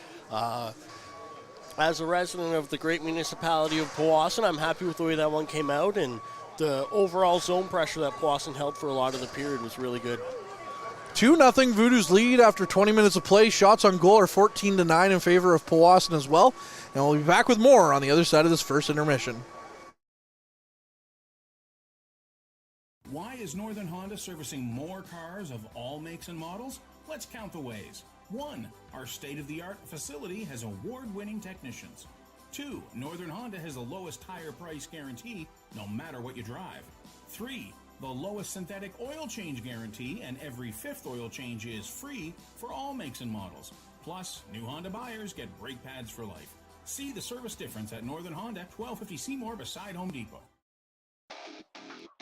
As a resident of the great municipality of Powassan, I'm happy with the way that one came out, and the overall zone pressure that Powassan held for a lot of the period was really good. 2-0 Voodoos lead after 20 minutes of play. Shots on goal are 14-9 in favor of Powassan as well. And we'll be back with more on the other side of this first intermission. Why is Northern Honda servicing more cars of all makes and models? Let's count the ways. 1. Our state-of-the-art facility has award-winning technicians. 2. Northern Honda has the lowest tire price guarantee, no matter what you drive. 3. The lowest synthetic oil change guarantee, and every 5th oil change is free for all makes and models. Plus, new Honda buyers get brake pads for life. See the service difference at Northern Honda, 1250 Seymour beside Home Depot.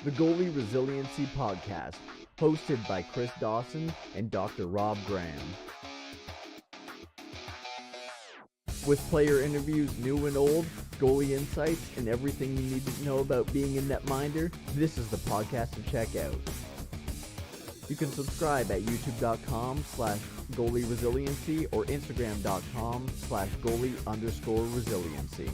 The Goalie Resiliency Podcast, hosted by Chris Dawson and Dr. Rob Graham. With player interviews new and old, goalie insights, and everything you need to know about being a netminder, this is the podcast to check out. You can subscribe at youtube.com/goalie-resiliency or instagram.com/goalie_resiliency.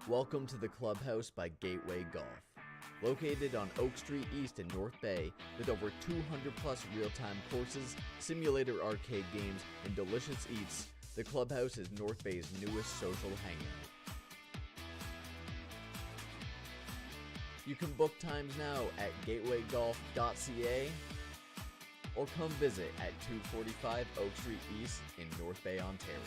Welcome to the Clubhouse by Gateway Golf. Located on Oak Street East in North Bay, with over 200 plus real-time courses, simulator arcade games, and delicious eats, the Clubhouse is North Bay's newest social hangout. You can book times now at gatewaygolf.ca or come visit at 245 Oak Street East in North Bay, Ontario.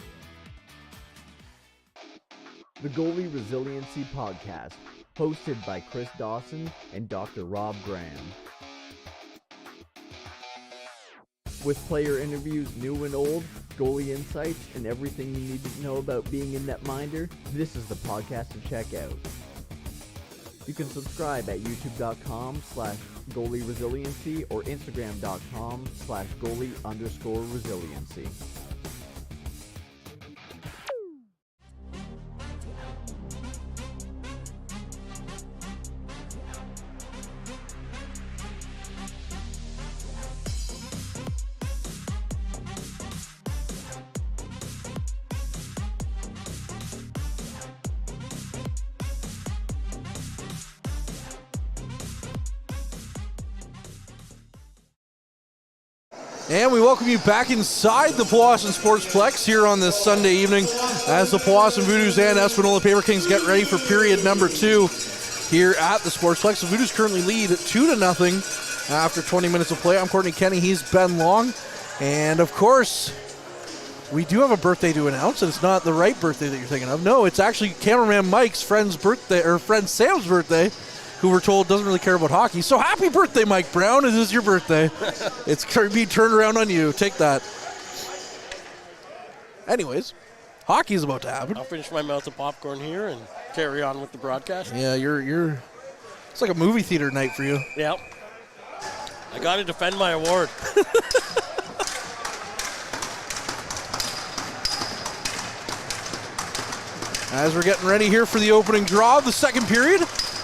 The Goalie Resiliency Podcast, hosted by Chris Dawson and Dr. Rob Graham. With player interviews new and old, goalie insights, and everything you need to know about being a netminder, this is the podcast to check out. You can subscribe at youtube.com/goalie-resiliency or instagram.com/goalie_resiliency. And we welcome you back inside the Powassan Sportsplex here on this Sunday evening as the Powassan Voodoos and Espanola Paper Kings get ready for period number 2 here at the Sportsplex. The Voodoos currently lead 2-0 after 20 minutes of play. I'm Courtney Kenny, he's Ben Long. And of course, we do have a birthday to announce, and it's not the right birthday that you're thinking of. No, it's actually cameraman Mike's friend's birthday, or friend Sam's birthday, who we're told doesn't really care about hockey. So happy birthday, Mike Brown. It is your birthday. It's being turned around on you. Take that. Anyways, hockey's about to happen. I'll finish my mouth of popcorn here and carry on with the broadcast. Yeah, you're it's like a movie theater night for you. Yep. I got to defend my award. As we're getting ready here for the opening draw of the second period,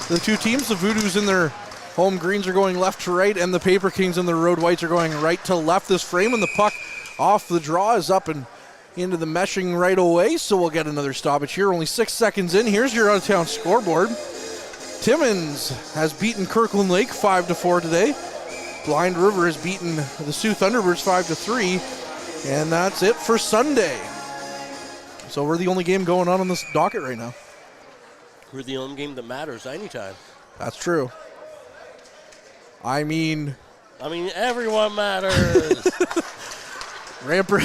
the two teams, the Voodoos in their home greens are going left to right, and the Paper Kings in their road whites are going right to left. This frame and the puck off the draw is up and into the meshing right away, so we'll get another stoppage here. Only 6 seconds in. Here's your out-of-town scoreboard. Timmins has beaten Kirkland Lake 5-4 today. Blind River has beaten the Sioux Thunderbirds 5-3, and that's it for Sunday. So we're the only game going on this docket right now. We're the only game that matters anytime. That's true. I mean, everyone matters. Ramper.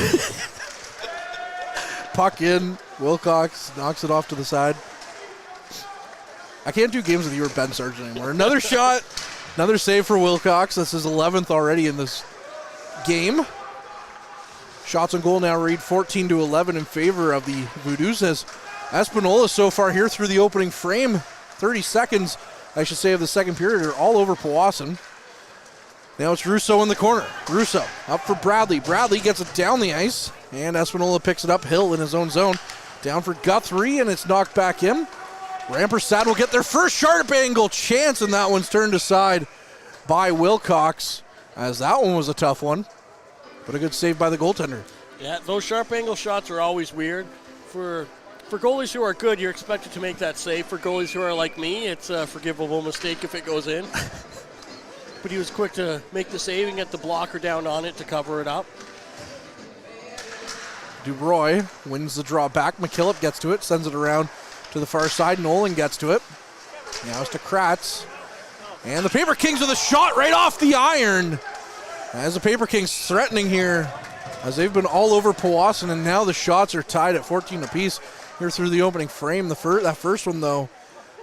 Puck in. Wilcox knocks it off to the side. I can't do games with you or Ben Sargent anymore. Another shot. Another save for Wilcox. That's his 11th already in this game. Shots on goal now read 14-11 in favor of the Voodoos, as Espanola so far here through the opening frame, 30 seconds, I should say, of the second period, are all over Powassan. Now it's Russo in the corner. Russo up for Bradley. Bradley gets it down the ice, and Espanola picks it up. Hill in his own zone. Down for Guthrie, and it's knocked back in. Rampersad will get their first sharp angle chance, and that one's turned aside by Wilcox, as that one was a tough one, but a good save by the goaltender. Yeah, those sharp angle shots are always weird. For goalies who are good, you're expected to make that save. For goalies who are like me, it's a forgivable mistake if it goes in. But he was quick to make the save and get the blocker down on it to cover it up. Dubroy wins the draw back. McKillop gets to it, sends it around to the far side. Nolan gets to it. Now it's to Kratz. And the Paper Kings with a shot right off the iron. As the Paper Kings threatening here, as they've been all over Powassan, and now the shots are tied at 14 apiece here through the opening frame. That first one, though,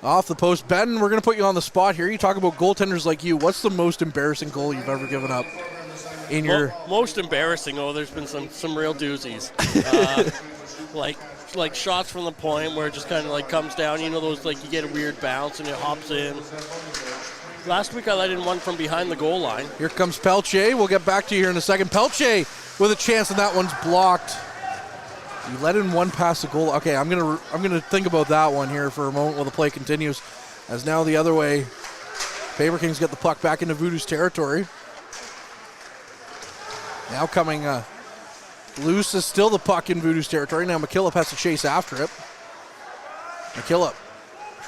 off the post. Ben, we're going to put you on the spot here. You talk about goaltenders like you. What's the most embarrassing goal you've ever given up in your... Most embarrassing? Oh, there's been some real doozies. Like shots from the point where it just kind of like comes down. You know, those like you get a weird bounce and it hops in. Last week I let in one from behind the goal line. Here comes Pelche. We'll get back to you here in a second. Pelche with a chance, and that one's blocked. You let in one past the goal. Okay, I'm gonna think about that one here for a moment while the play continues. As now the other way, Paper Kings get the puck back into Voodoos territory. Now coming loose is still the puck in Voodoos territory. Now McKillop has to chase after it. McKillop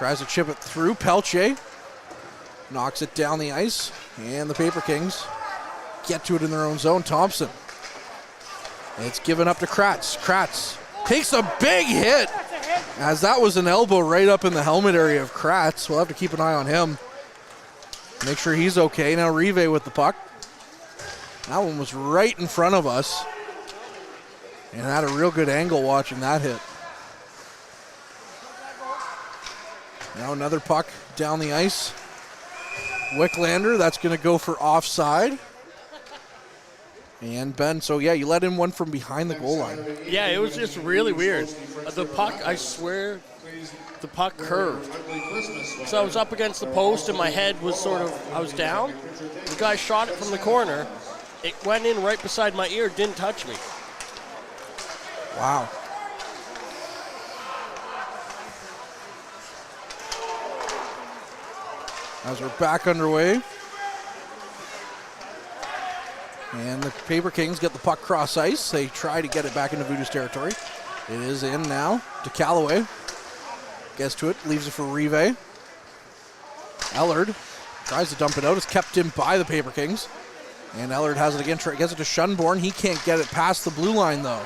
Tries to chip it through. Pelche knocks it down the ice. And the Paper Kings get to it in their own zone. Thompson. It's given up to Kratz. Kratz takes a big hit, as that was an elbow right up in the helmet area of Kratz. We'll have to keep an eye on him. Make sure he's okay. Now Rive with the puck. That one was right in front of us. And had a real good angle watching that hit. Now another puck down the ice. Wicklander, that's going to go for offside. And Ben, so yeah, you let in one from behind the goal line. Yeah, it was just really weird. The puck, I swear, the puck curved. So I was up against the post and my head was I was down. The guy shot it from the corner. It went in right beside my ear, didn't touch me. Wow. As we're back underway. And the Paper Kings get the puck cross ice. They try to get it back into Voodoos territory. It is in now to Callaway. Gets to it, leaves it for Rive. Ellard tries to dump it out. It's kept in by the Paper Kings. And Ellard has it again, gets it to Schunborn. He can't get it past the blue line though.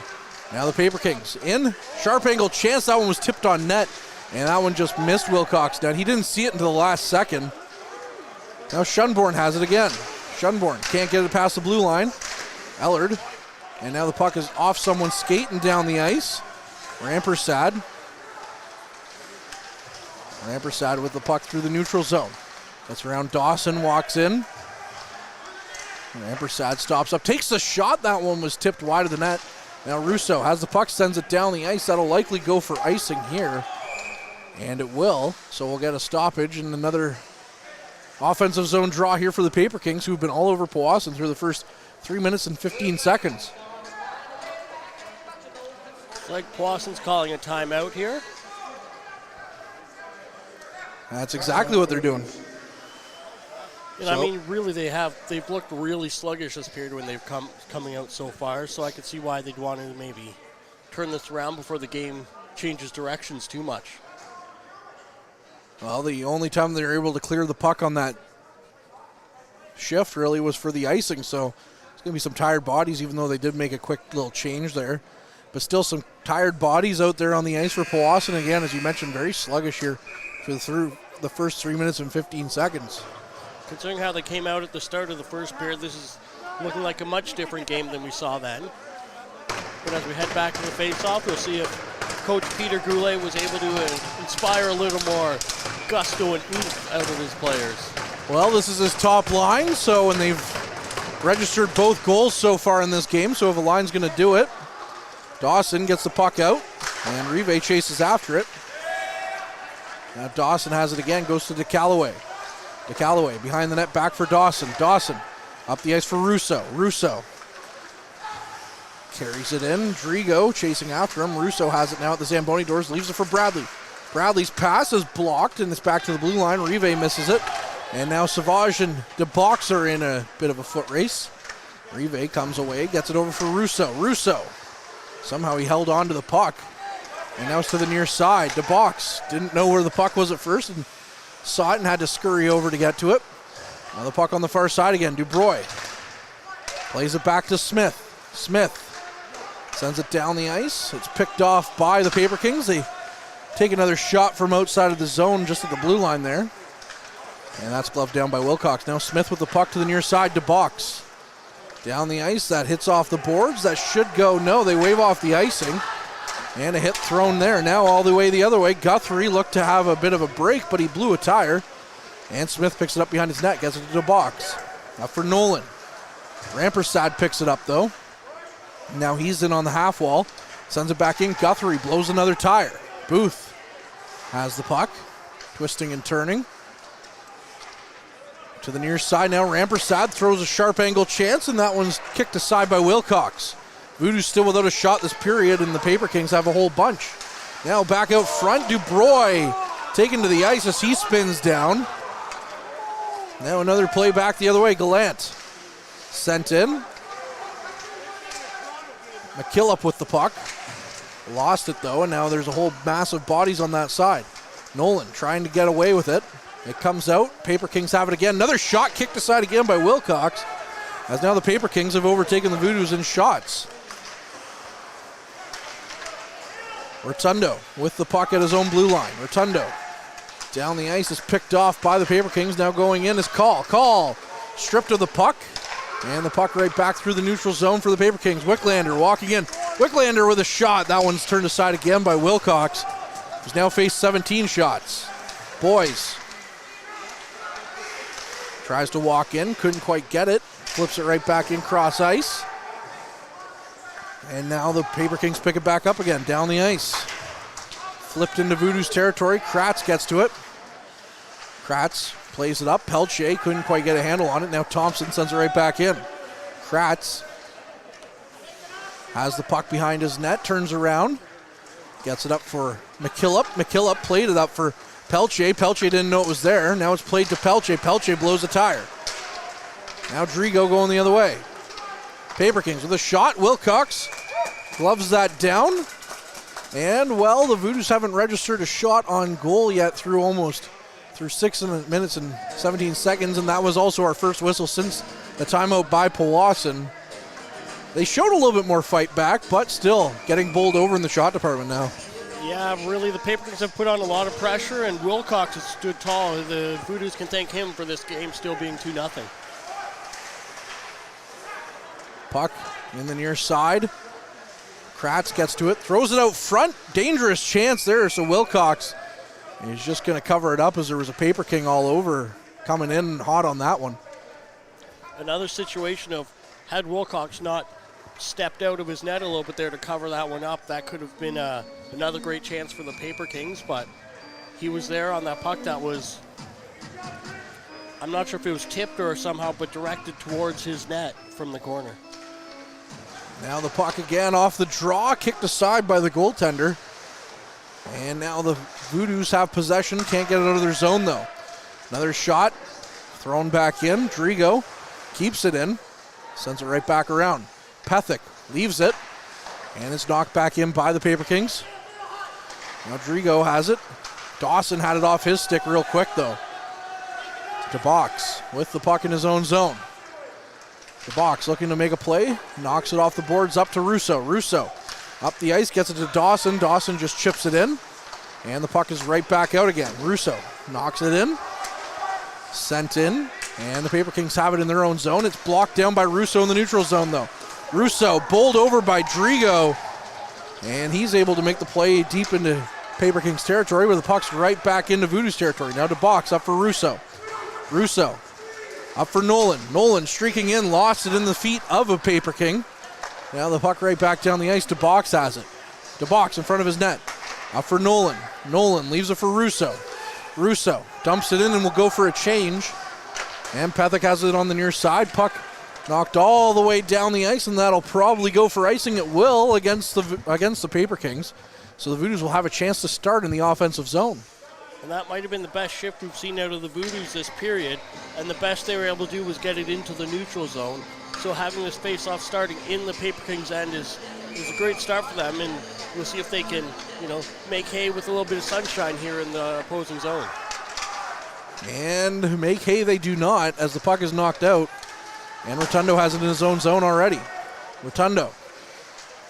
Now the Paper Kings in. Sharp angle chance. That one was tipped on net. And that one just missed Wilcox net. He didn't see it until the last second. Now Schunborn has it again. Schunborn can't get it past the blue line. Ellard. And now the puck is off someone skating down the ice. Rampersad. Rampersad with the puck through the neutral zone. Gets around Dawson, walks in. Rampersad stops up, takes the shot. That one was tipped wide of the net. Now Russo has the puck, sends it down the ice. That'll likely go for icing here. And it will. So we'll get a stoppage and another offensive zone draw here for the Paper Kings, who've been all over Powassan through the first 3 minutes and 15 seconds. It's like Powassan's calling a timeout here. That's exactly what they're doing. And I mean, really, they've looked really sluggish this period when they've coming out so far. So I could see why they'd want to maybe turn this around before the game changes directions too much. Well, the only time they were able to clear the puck on that shift really was for the icing. So it's going to be some tired bodies, even though they did make a quick little change there. But still some tired bodies out there on the ice for Powassan. Again, as you mentioned, very sluggish here through the first 3 minutes and 15 seconds. Considering how they came out at the start of the first period, this is looking like a much different game than we saw then. But as we head back to the face-off, we'll see if Coach Peter Goulet was able to inspire a little more gusto and oomph out of his players. Well, this is his top line, and they've registered both goals so far in this game, so if a line's going to do it, Dawson gets the puck out, and Rive chases after it. Now Dawson has it again, goes to DeCallaway. DeCallaway behind the net, back for Dawson. Dawson up the ice for Russo. Russo carries it in. Drigo chasing after him. Russo has it now at the Zamboni doors, leaves it for Bradley. Bradley's pass is blocked, and it's back to the blue line. Rive misses it. And now Savage and DeBox are in a bit of a foot race. Rive comes away, gets it over for Russo. Russo, somehow he held on to the puck. And now it's to the near side. DeBox didn't know where the puck was at first and saw it and had to scurry over to get to it. Now the puck on the far side again. Dubroy plays it back to Smith. Smith sends it down the ice. It's picked off by the Paper Kings. They take another shot from outside of the zone just at the blue line there. And that's gloved down by Wilcox. Now Smith with the puck to the near side. DeBox down the ice. That hits off the boards. That should go. No, they wave off the icing. And a hit thrown there. Now all the way the other way. Guthrie looked to have a bit of a break, but he blew a tire. And Smith picks it up behind his net. Gets it to the box. Up for Nolan. Rampersad picks it up, though. Now he's in on the half wall. Sends it back in. Guthrie blows another tire. Booth has the puck. Twisting and turning. To the near side now. Rampersad throws a sharp angle chance, and that one's kicked aside by Wilcox. Voodoos still without a shot this period, and the Paper Kings have a whole bunch. Now back out front, Dubroy taken to the ice as he spins down. Now another play back the other way. Gallant sent in. McKillop with the puck. Lost it though, and now there's a whole mass of bodies on that side. Nolan trying to get away with it. It comes out. Paper Kings have it again. Another shot kicked aside again by Wilcox, as now the Paper Kings have overtaken the Voodoos in shots. Rotundo with the puck at his own blue line. Rotundo down the ice is picked off by the Paper Kings. Now going in is Call stripped of the puck, and the puck right back through the neutral zone for the Paper Kings. Wicklander walking in. Wicklander with a shot. That one's turned aside again by Wilcox, who's now faced 17 shots. Boys tries to walk in, couldn't quite get it. Flips it right back in cross ice. And now the Paper Kings pick it back up again, down the ice. Flipped into Voodoos territory. Kratz gets to it. Kratz plays it up. Pelche couldn't quite get a handle on it. Now Thompson sends it right back in. Kratz has the puck behind his net, turns around, gets it up for McKillop. McKillop played it up for Pelche. Pelche didn't know it was there. Now it's played to Pelche. Pelche blows a tire. Now Drigo going the other way. Paper Kings with a shot. Wilcox gloves that down. And, well, the Voodoos haven't registered a shot on goal yet through 6 minutes and 17 seconds, and that was also our first whistle since the timeout by Powassan. They showed a little bit more fight back, but still getting bowled over in the shot department now. Yeah, really, the Paper Kings have put on a lot of pressure, and Wilcox has stood tall. The Voodoos can thank him for this game still being 2-0. Puck in the near side. Kratz gets to it, throws it out front. Dangerous chance there, so Wilcox is just going to cover it up as there was a Paper King all over coming in hot on that one. Another situation of, had Wilcox not stepped out of his net a little bit there to cover that one up, that could have been another great chance for the Paper Kings, but he was there on that puck that was, I'm not sure if it was tipped or somehow, but directed towards his net from the corner. Now the puck again off the draw, kicked aside by the goaltender. And now the Voodoos have possession, can't get it out of their zone though. Another shot, thrown back in. Drigo keeps it in, sends it right back around. Pethick leaves it, and it's knocked back in by the Paper Kings. Now Drigo has it. Dawson had it off his stick real quick though. DeBox with the puck in his own zone. DeBox looking to make a play, knocks it off the boards up to Russo. Russo up the ice, gets it to Dawson. Dawson just chips it in, and the puck is right back out again. Russo knocks it in, sent in, and the Paper Kings have it in their own zone. It's blocked down by Russo in the neutral zone though. Russo bowled over by Drigo, and he's able to make the play deep into Paper Kings territory where the puck's right back into Voodoos territory. Now DeBox up for Russo. Russo up for Nolan. Nolan streaking in, lost it in the feet of a Paper King. Now the puck right back down the ice. DeBox has it. DeBox in front of his net. Up for Nolan. Nolan leaves it for Russo. Russo dumps it in and will go for a change. And Pethick has it on the near side. Puck knocked all the way down the ice, and that'll probably go for icing. It will against the Paper Kings. So the Voodoos will have a chance to start in the offensive zone. And that might have been the best shift we've seen out of the Voodoos this period. And the best they were able to do was get it into the neutral zone. So having this face-off starting in the Paper Kings' end is a great start for them. And we'll see if they can, make hay with a little bit of sunshine here in the opposing zone. And make hay they do not, as the puck is knocked out. And Rotundo has it in his own zone already. Rotundo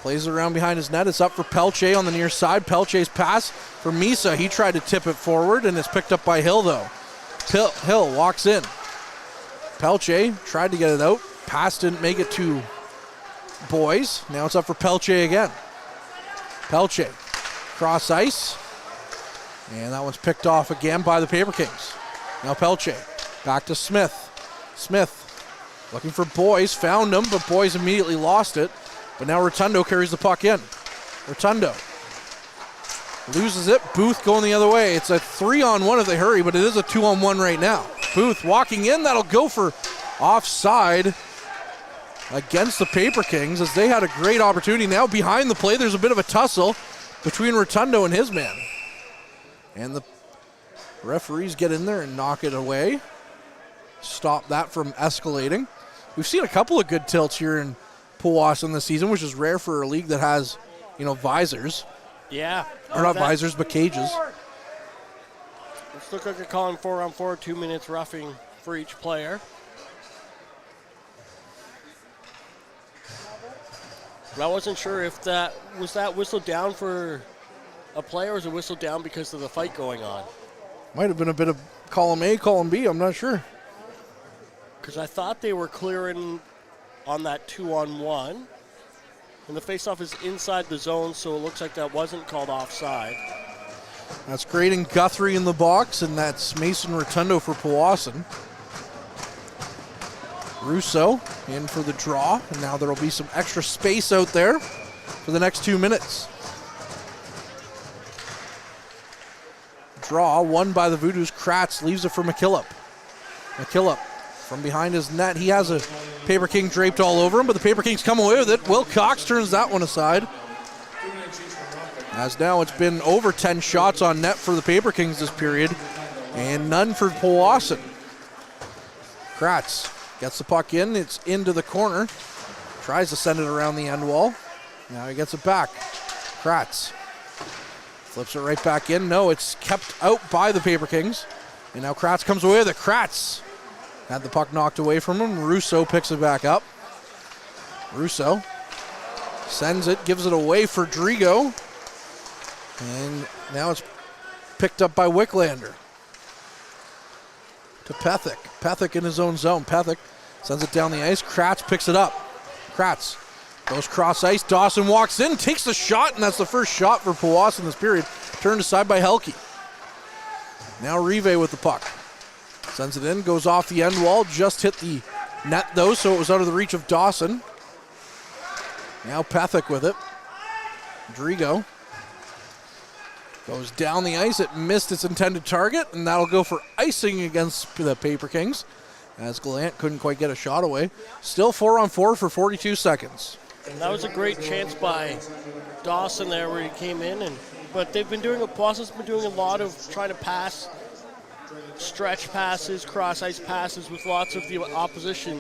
plays it around behind his net. It's up for Pelche on the near side. Pelche's pass for Misa. He tried to tip it forward, and it's picked up by Hill, though. Hill walks in. Pelche tried to get it out. Pass didn't make it to Boys. Now it's up for Pelche again. Pelche cross ice. And that one's picked off again by the Paper Kings. Now Pelche back to Smith. Smith looking for Boys. Found him, but Boys immediately lost it. But now Rotundo carries the puck in. Rotundo loses it. Booth going the other way. It's a 3-on-1 if they hurry, but it is a 2-on-1 right now. Booth walking in. That'll go for offside against the Paper Kings, as they had a great opportunity. Now behind the play, there's a bit of a tussle between Rotundo and his man. And the referees get in there and knock it away. Stop that from escalating. We've seen a couple of good tilts here in Powassan this season, which is rare for a league that has, visors. Yeah. Or not visors, but cages. Let's look like they're calling 4-on-4, 2 minutes roughing for each player. And I wasn't sure if that whistle down for a player or was it whistle down because of the fight going on? Might have been a bit of column A, column B, I'm not sure. Because I thought they were clearing on that 2-on-1. And the faceoff is inside the zone, so it looks like that wasn't called offside. That's Graydon Guthrie in the box, and that's Mason Rotundo for Powassan. Russo in for the draw, and now there will be some extra space out there for the next 2 minutes. Draw won by the Voodoos. Kratz leaves it for McKillop. McKillop from behind his net. He has a Paper King draped all over him, but the Paper Kings come away with it. Will Cox turns that one aside. As now it's been over 10 shots on net for the Paper Kings this period, and none for Powassan. Kratz gets the puck in. It's into the corner. Tries to send it around the end wall. Now he gets it back. Kratz flips it right back in. No, it's kept out by the Paper Kings. And now Kratz comes away with it. Kratz had the puck knocked away from him. Russo picks it back up. Russo sends it, gives it away for Drigo. And now it's picked up by Wicklander. To Pethick. Pethick in his own zone. Pethick sends it down the ice. Kratz picks it up. Kratz goes cross ice. Dawson walks in, takes the shot, and that's the first shot for Powassan this period. Turned aside by Helke. Now Rive with the puck. Sends it in, goes off the end wall. Just hit the net though, so it was out of the reach of Dawson. Now Pethick with it. Drigo goes down the ice. It missed its intended target, and that'll go for icing against the Paper Kings, as Gallant couldn't quite get a shot away. Still 4-on-4 for 42 seconds. And that was a great chance by Dawson there where he came in. But they've been doing, Powassan's been doing a lot of trying to pass, stretch passes, cross ice passes with lots of the opposition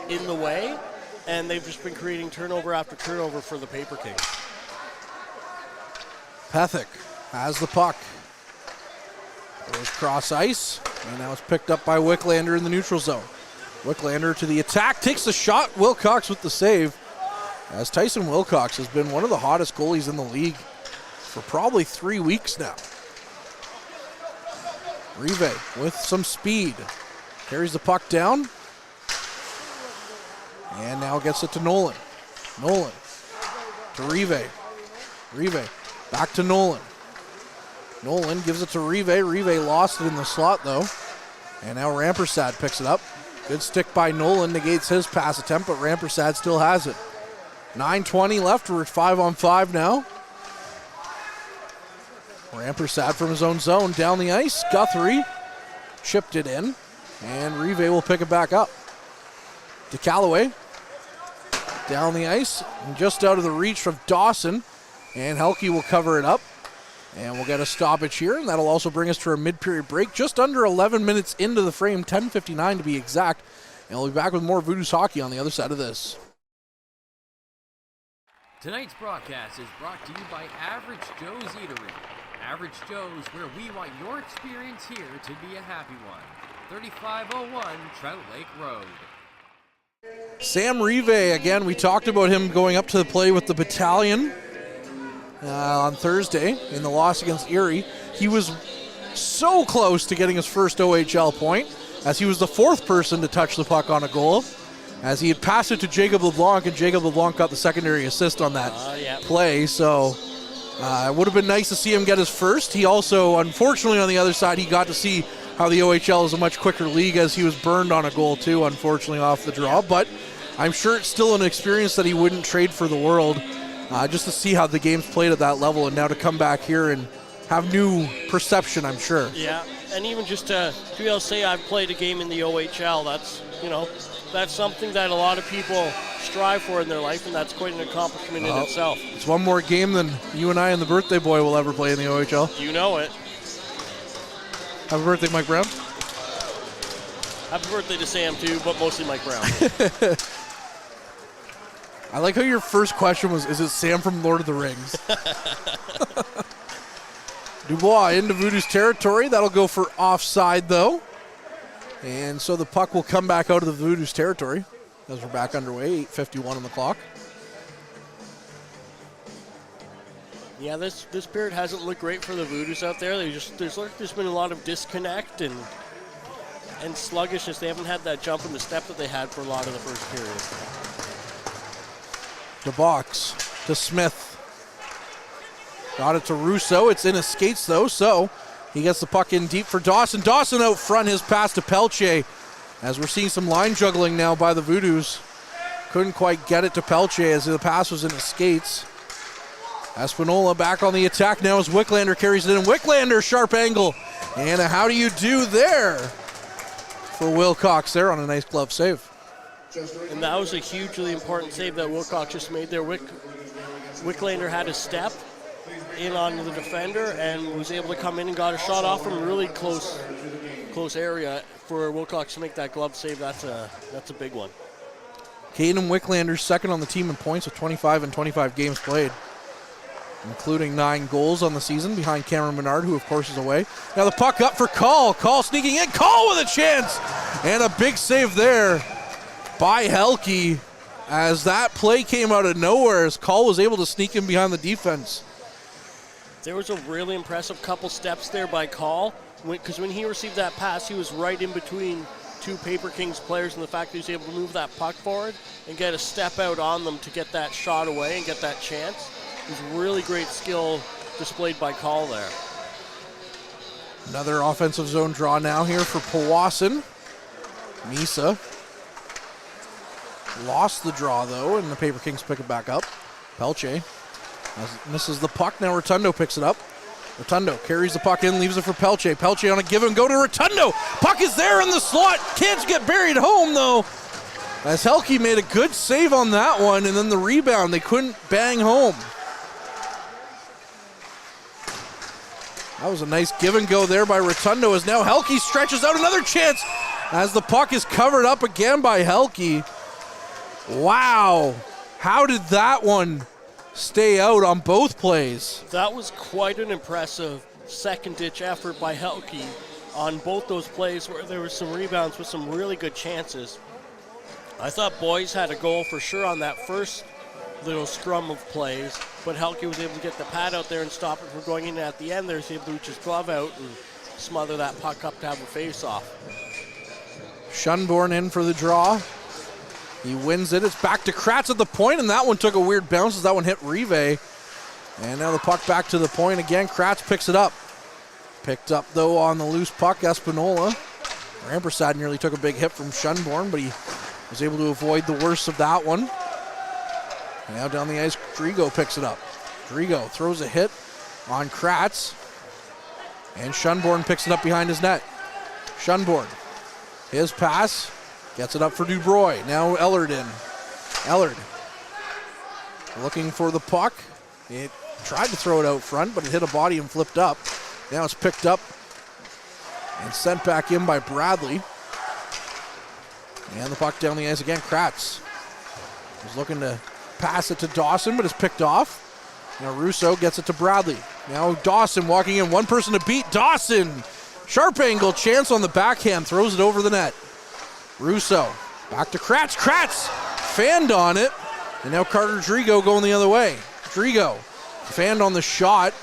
in the way. And they've just been creating turnover after turnover for the Paper Kings. Pethick has the puck. Goes cross ice, and now it's picked up by Wicklander in the neutral zone. Wicklander to the attack, takes the shot. Wilcox with the save, as Tyson Wilcox has been one of the hottest goalies in the league for probably 3 weeks now. Rive with some speed. Carries the puck down, and now gets it to Nolan. Nolan to Rive. Rive back to Nolan. Nolan gives it to Rive. Rive lost it in the slot, though. And now Rampersad picks it up. Good stick by Nolan, negates his pass attempt, but Rampersad still has it. 9:20 left. We're 5-on-5 now. Rampersad from his own zone down the ice. Guthrie chipped it in, and Rive will pick it back up. To Callaway. Down the ice, and just out of the reach of Dawson, and Helke will cover it up. And we'll get a stoppage here, and that'll also bring us to our mid-period break. Just under 11 minutes into the frame, 10:59 to be exact. And we'll be back with more Voodoos hockey on the other side of this. Tonight's broadcast is brought to you by Average Joe's Eatery. Average Joe's, where we want your experience here to be a happy one. 3501 Trout Lake Road. Sam Rive, again, we talked about him going up to the play with the battalion on Thursday in the loss against Erie. He was so close to getting his first OHL point, as he was the fourth person to touch the puck on a goal, as he had passed it to Jacob LeBlanc, and Jacob LeBlanc got the secondary assist on that play. So it would have been nice to see him get his first. He also, unfortunately, on the other side, he got to see how the OHL is a much quicker league, as he was burned on a goal too, unfortunately, off the draw. But I'm sure it's still an experience that he wouldn't trade for the world, just to see how the game's played at that level, and now to come back here and have new perception, I'm sure. Yeah, and even just to be able to say I've played a game in the OHL, that's something that a lot of people strive for in their life, and that's quite an accomplishment in itself. It's one more game than you and I and the birthday boy will ever play in the OHL. You know it. Happy birthday, Mike Brown. Happy birthday to Sam, too, but mostly Mike Brown. I like how your first question was, is it Sam from Lord of the Rings? Dubois into Voodoos territory. That'll go for offside, though. And so the puck will come back out of the Voodoos territory as we're back underway, 8:51 on the clock. Yeah, this period hasn't looked great for the Voodoos out there. There's been a lot of disconnect and sluggishness. They haven't had that jump in the step that they had for a lot of the first period. DeBox to Smith. Got it to Russo. It's in his skates, though, so he gets the puck in deep for Dawson. Dawson out front, his pass to Pelche. As we're seeing some line juggling now by the Voodoos. Couldn't quite get it to Pelche as the pass was in his skates. Espanola back on the attack now as Wicklander carries it in. Wicklander, sharp angle. And a how do you do there for Wilcox there on a nice glove save. And that was a hugely important save that Wilcox just made there. Wicklander had a step in on the defender and was able to come in and got a shot off from a really close area for Wilcox to make that glove save. That's a big one. Caden Wicklander second on the team in points with 25 and 25 games played, including 9 goals on the season behind Cameron Menard, who of course is away. Now the puck up for Call. Call sneaking in. Call with a chance. And a big save there by Helke as that play came out of nowhere as Call was able to sneak in behind the defense. There was a really impressive couple steps there by Call because when he received that pass, he was right in between 2 Paper Kings players, and the fact that he was able to move that puck forward and get a step out on them to get that shot away and get that chance. It was really great skill displayed by Call there. Another offensive zone draw now here for Powassan. Misa lost the draw, though, and the Paper Kings pick it back up. Pelche misses the puck. Now Rotundo picks it up. Rotundo carries the puck in, leaves it for Pelche. Pelche on a give and go to Rotundo. Puck is there in the slot. Can't get buried home, though, as Helke made a good save on that one, and then the rebound, they couldn't bang home. That was a nice give and go there by Rotundo as now Helke stretches out another chance as the puck is covered up again by Helke. Wow. How did that one stay out on both plays? That was quite an impressive second-ditch effort by Helke on both those plays where there were some rebounds with some really good chances. I thought Boys had a goal for sure on that first little scrum of plays, but Helke was able to get the pad out there and stop it from going in at the end there. He was able to reach his glove out and smother that puck up to have a face-off. Schunborn in for the draw. He wins it. It's back to Kratz at the point, and that one took a weird bounce as that one hit Rive. And now the puck back to the point again. Kratz picks it up. Picked up, though, on the loose puck, Espanola. Rampersad nearly took a big hit from Schunborn, but he was able to avoid the worst of that one. And now down the ice, Drigo picks it up. Drigo throws a hit on Kratz. And Schunborn picks it up behind his net. Schunborn, his pass, gets it up for Dubroy. Now Ellard in. Ellard looking for the puck. It tried to throw it out front, but it hit a body and flipped up. Now it's picked up and sent back in by Bradley. And the puck down the ice again. Kratz was looking to pass it to Dawson, but it's picked off. Now Russo gets it to Bradley. Now Dawson walking in, one person to beat. Dawson, sharp angle, chance on the backhand, throws it over the net. Russo, back to Kratz. Kratz fanned on it, and now Carter Drigo going the other way. Drigo fanned on the shot,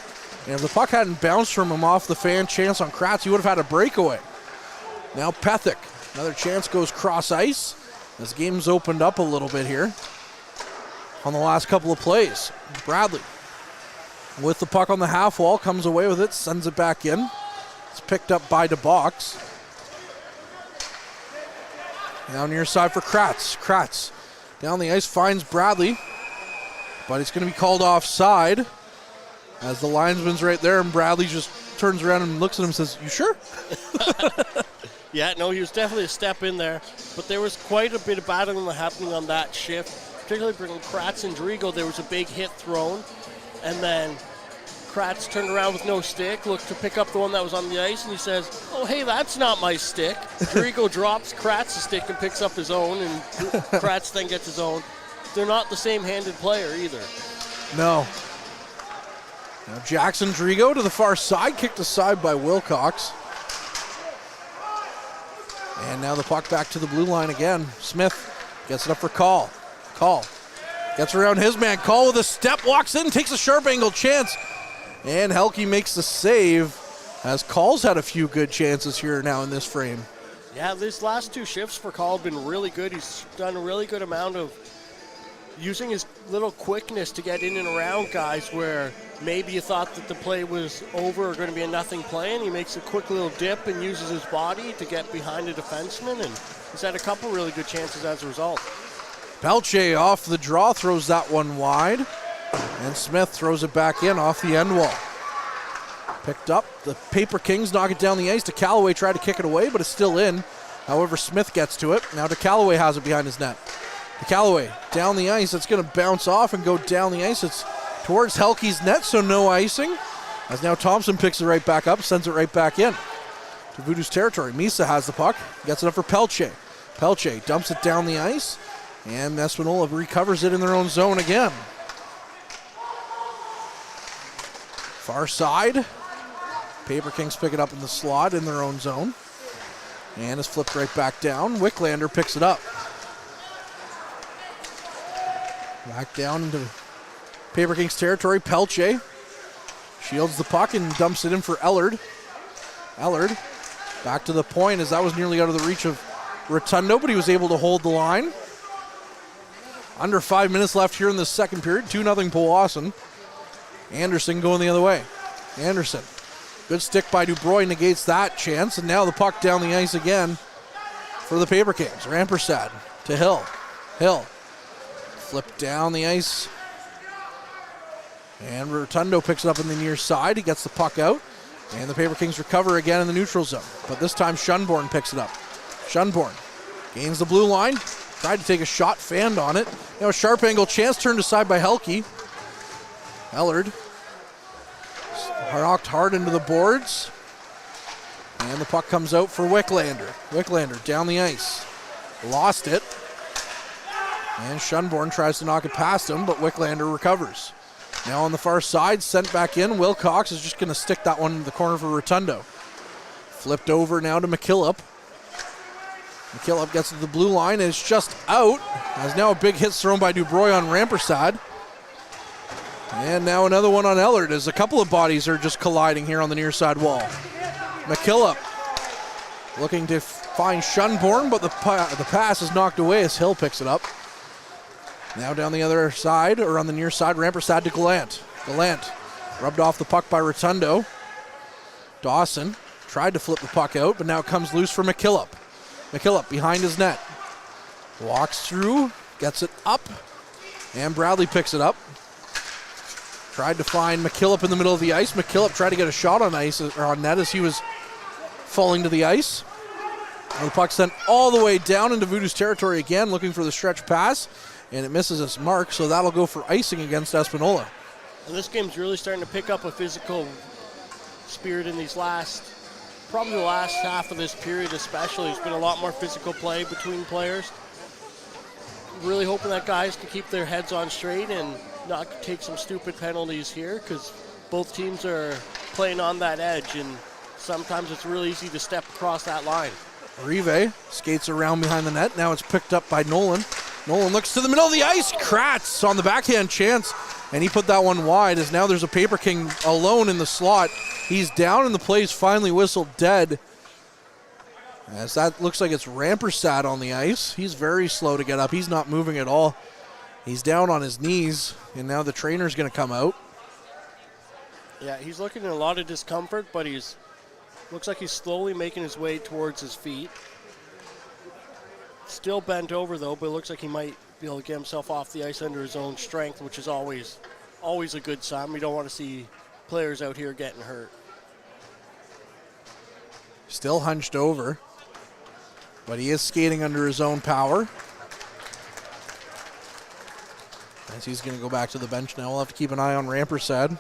and if the puck hadn't bounced from him off the fan chance on Kratz, he would have had a breakaway. Now Pethick, another chance goes cross ice. This game's opened up a little bit here on the last couple of plays. Bradley with the puck on the half wall, comes away with it, sends it back in. It's picked up by DeBox. Now near side for Kratz. Kratz down the ice finds Bradley, but it's going to be called offside as the linesman's right there, and Bradley just turns around and looks at him and says, "You sure?" Yeah, no, he was definitely a step in there, but there was quite a bit of battling happening on that shift, particularly between Kratz and Drigo. There was a big hit thrown, and then Kratz turned around with no stick, looked to pick up the one that was on the ice, and he says, "Oh, hey, that's not my stick." Drigo drops Kratz's stick and picks up his own, and Kratz then gets his own. They're not the same-handed player either. No. Now Jackson Drigo to the far side, kicked aside by Wilcox. And now the puck back to the blue line again. Smith gets it up for Call. Call gets around his man. Call with a step, walks in, takes a sharp angle chance. And Helke makes the save as Call's had a few good chances here now in this frame. Yeah, these last two shifts for Call have been really good. He's done a really good amount of using his little quickness to get in and around guys where maybe you thought that the play was over or going to be a nothing play, and he makes a quick little dip and uses his body to get behind a defenseman, and he's had a couple really good chances as a result. Pelche off the draw, throws that one wide, and Smith throws it back in off the end wall. Picked up, the Paper Kings knock it down the ice. To Callaway, try to kick it away, but it's still in. However, Smith gets to it. Now to Callaway has it behind his net. To Callaway, down the ice. It's going to bounce off and go down the ice. It's towards Helke's net, so no icing. As now Thompson picks it right back up, sends it right back in to Voodoos territory. Misa has the puck, gets it up for Pelche. Pelche dumps it down the ice, and Espanola recovers it in their own zone again. Far side. Paper Kings pick it up in the slot in their own zone. And it's flipped right back down. Wicklander picks it up. Back down into Paper Kings territory. Pelche shields the puck and dumps it in for Ellard. Ellard back to the point as that was nearly out of the reach of Rotundo, but he was able to hold the line. Under 5 minutes left here in the second period. 2-0 Powassan. Anderson going the other way. Anderson. Good stick by Dubroy negates that chance, and now the puck down the ice again for the Paper Kings. Rampersad to Hill. Hill flipped down the ice, and Rotundo picks it up in the near side. He gets the puck out, and the Paper Kings recover again in the neutral zone. But this time Schunborn picks it up. Schunborn gains the blue line, tried to take a shot, fanned on it. Now a sharp angle chance turned aside by Helke. Ellard knocked hard into the boards. And the puck comes out for Wicklander. Wicklander down the ice. Lost it. And Schunborn tries to knock it past him, but Wicklander recovers. Now on the far side, sent back in. Wilcox is just going to stick that one in the corner for Rotundo. Flipped over now to McKillop. McKillop gets to the blue line and it's just out. As now a big hit thrown by Dubroy on Rampersad. And now another one on Ellard as a couple of bodies are just colliding here on the near side wall. McKillop looking to find Schunborn, but the pass is knocked away as Hill picks it up. Now down the other side, or on the near side, Rampersad to Gallant. Gallant rubbed off the puck by Rotundo. Dawson tried to flip the puck out, but now it comes loose for McKillop. McKillop behind his net. Walks through, gets it up, and Bradley picks it up. Tried to find McKillop in the middle of the ice. McKillop tried to get a shot on ice or on net as he was falling to the ice. And the puck sent all the way down into Voodoos territory again, looking for the stretch pass, and it misses its mark, so that'll go for icing against Espanola. And this game's really starting to pick up a physical spirit in these probably the last half of this period especially. There's been a lot more physical play between players. Really hoping that guys can keep their heads on straight and not take some stupid penalties here, because both teams are playing on that edge, and sometimes it's really easy to step across that line. Rive skates around behind the net. Now it's picked up by Nolan. Nolan looks to the middle of the ice. Kratz on the backhand chance, and he put that one wide as now there's a Paper King alone in the slot. He's down and the play's finally whistled dead. As that looks like it's Rampersad on the ice. He's very slow to get up. He's not moving at all. He's down on his knees, and now the trainer's going to come out. Yeah, he's looking in a lot of discomfort, but looks like he's slowly making his way towards his feet. Still bent over, though, but it looks like he might be able to get himself off the ice under his own strength, which is always a good sign. We don't want to see players out here getting hurt. Still hunched over, but he is skating under his own power. As he's going to go back to the bench now. We'll have to keep an eye on Rampersad.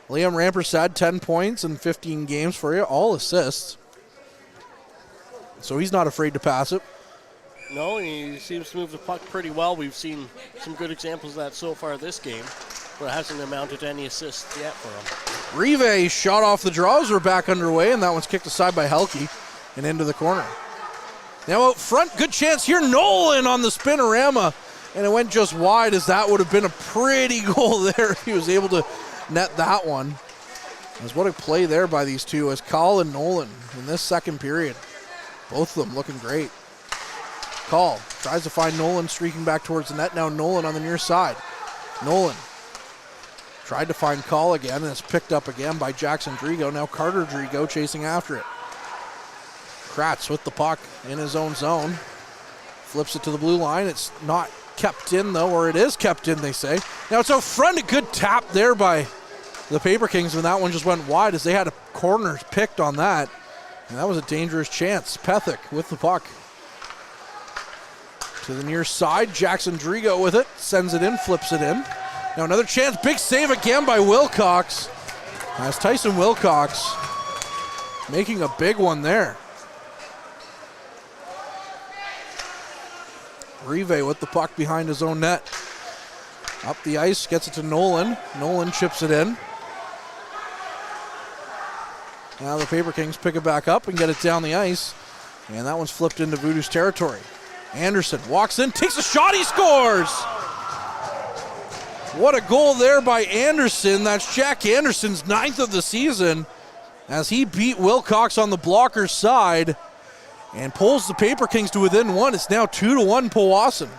Liam Rampersad, 10 points in 15 games for you, all assists. So he's not afraid to pass it. No, he seems to move the puck pretty well. We've seen some good examples of that so far this game. but it hasn't amounted to any assists yet for him. Rive shot off the draws. We're back underway, and that one's kicked aside by Helke and into the corner. Now out front, good chance here. Nolan on the spinorama, and it went just wide, as that would have been a pretty goal there if he was able to net that one. As what a play there by these two, as Call and Nolan in this second period. Both of them looking great. Call tries to find Nolan streaking back towards the net. Now Nolan on the near side. Nolan tried to find Call again, and it's picked up again by Jackson Drigo. Now Carter Drigo chasing after it. Kratz with the puck in his own zone. Flips it to the blue line. It's not kept in, though, or it is kept in, they say. Now it's out front. A good tap there by the Paper Kings when that one just went wide, as they had a corner picked on that. And that was a dangerous chance. Pethick with the puck. To the near side. Jackson Drigo with it. Sends it in, flips it in. Now another chance. Big save again by Wilcox. That's Tyson Wilcox making a big one there. Rive with the puck behind his own net. Up the ice, gets it to Nolan. Nolan chips it in. Now the Paper Kings pick it back up and get it down the ice. And that one's flipped into Voodoos territory. Anderson walks in, takes a shot, he scores! What a goal there by Anderson. That's Jack Anderson's 9th of the season, as he beat Wilcox on the blocker's side and pulls the Paper Kings to within one. It's now 2-1 Powassan.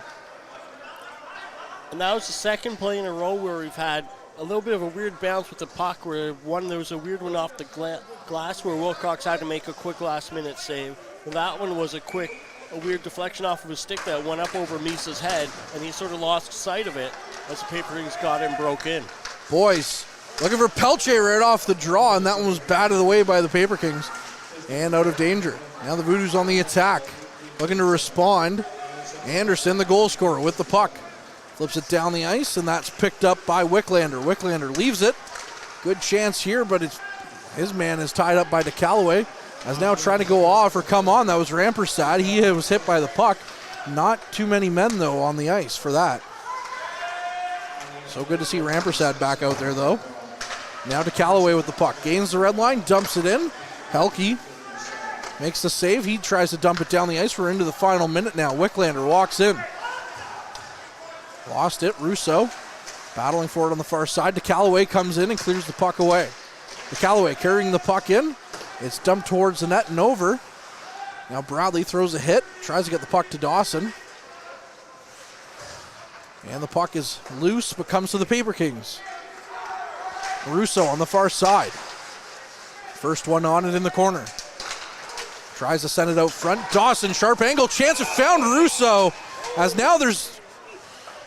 And that was the second play in a row where we've had a little bit of a weird bounce with the puck, where there was a weird one off the glass where Wilcox had to make a quick last-minute save. And that one was a weird deflection off of his stick that went up over Misa's head, and he sort of lost sight of it as the Paper Kings got in, broke in. Boys, looking for Pelche right off the draw, and that one was batted away by the Paper Kings and out of danger. Now the Voodoos on the attack, looking to respond. Anderson, the goal scorer, with the puck. Flips it down the ice, and that's picked up by Wicklander. Wicklander leaves it. Good chance here, but his man is tied up by DeCalloway. As now trying to go off or come on. That was Rampersad. He was hit by the puck. Not too many men, though, on the ice for that. So good to see Rampersad back out there, though. Now DeCalloway with the puck. Gains the red line, dumps it in. Helke makes the save. He tries to dump it down the ice. We're into the final minute now. Wicklander walks in. Lost it. Russo battling for it on the far side. DeCalloway comes in and clears the puck away. DeCalloway carrying the puck in. It's dumped towards the net and over. Now Bradley throws a hit, tries to get the puck to Dawson. And the puck is loose, but comes to the Paper Kings. Russo on the far side. First one on it in the corner. Tries to send it out front. Dawson, sharp angle, chance, found Russo. As now there's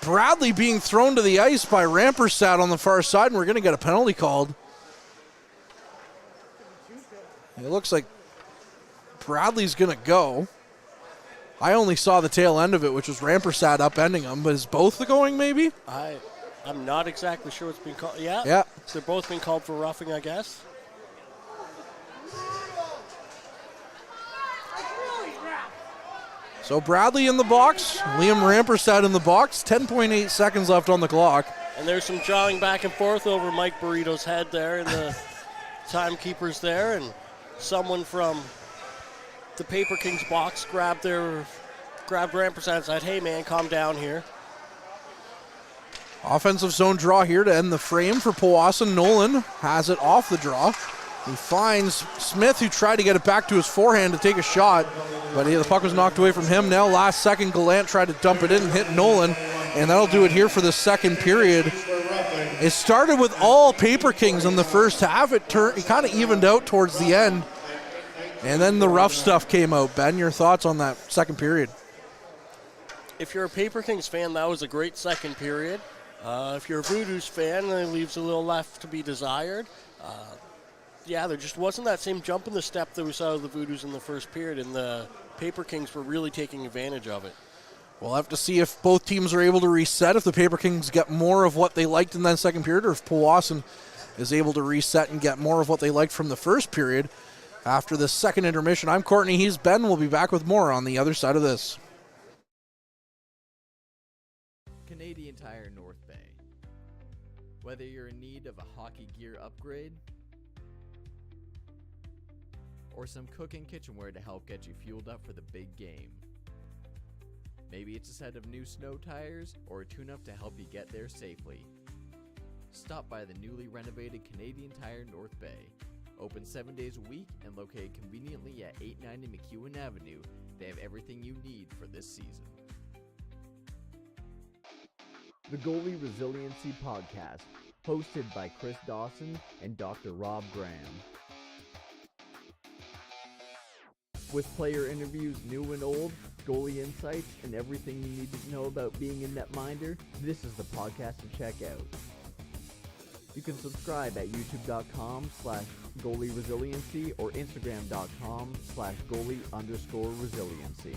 Bradley being thrown to the ice by Rampersad on the far side, and we're going to get a penalty called. It looks like Bradley's going to go. I only saw the tail end of it, which was Rampersad upending him, but is both going maybe? I'm not exactly sure what's being called. Yeah. Yeah. So they're both being called for roughing, I guess. So Bradley in the box, Liam Rampersad in the box, 10.8 seconds left on the clock. And there's some jawing back and forth over Mike Burrito's head there, and the timekeeper's there, and someone from the Paper Kings box grabbed Rampersad and said, hey man, calm down here. Offensive zone draw here to end the frame for Powassan. Nolan has it off the draw. He finds Smith, who tried to get it back to his forehand to take a shot, but the puck was knocked away from him. Now last second, Gallant tried to dump it in and hit Nolan, and that'll do it here for the second period. It started with all Paper Kings in the first half. It kind of evened out towards the end, and then the rough stuff came out. Ben, your thoughts on that second period? If you're a Paper Kings fan, that was a great second period. If you're a Voodoos fan, it leaves a little left to be desired. Yeah, there just wasn't that same jump in the step that we saw of the Voodoos in the first period, and the Paper Kings were really taking advantage of it. We'll have to see if both teams are able to reset, if the Paper Kings get more of what they liked in that second period, or if Powassan is able to reset and get more of what they liked from the first period. After the second intermission, I'm Courtney, he's Ben. We'll be back with more on the other side of this. Canadian Tire North Bay. Whether you're in need of a hockey gear upgrade, or some cooking kitchenware to help get you fueled up for the big game. Maybe it's a set of new snow tires or a tune-up to help you get there safely. Stop by the newly renovated Canadian Tire North Bay. Open 7 days a week and located conveniently at 890 McEwen Avenue. They have everything you need for this season. The Goalie Resiliency Podcast, hosted by Chris Dawson and Dr. Rob Graham. With player interviews new and old, goalie insights, and everything you need to know about being a netminder, this is the podcast to check out. You can subscribe at youtube.com/goalieresiliency or instagram.com/goalie_resiliency.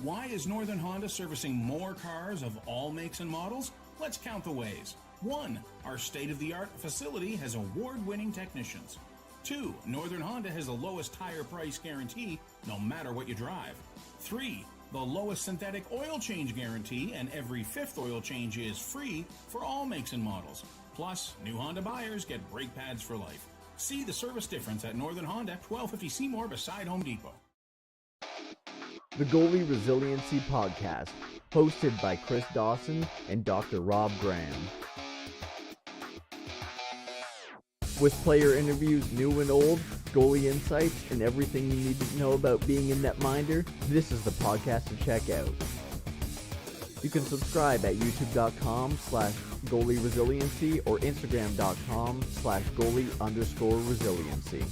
Why is Northern Honda servicing more cars of all makes and models? Let's count the ways. 1. Our state-of-the-art facility has award-winning technicians. 2. Northern Honda has the lowest tire price guarantee, no matter what you drive. 3. The lowest synthetic oil change guarantee, and every 5th oil change is free for all makes and models. Plus, new Honda buyers get brake pads for life. See the service difference at Northern Honda, 1250 Seymour beside Home Depot. The Goalie Resiliency Podcast, hosted by Chris Dawson and Dr. Rob Graham. With player interviews new and old, goalie insights, and everything you need to know about being a netminder, this is the podcast to check out. You can subscribe at youtube.com/goalie-resiliency or instagram.com/goalie_resiliency.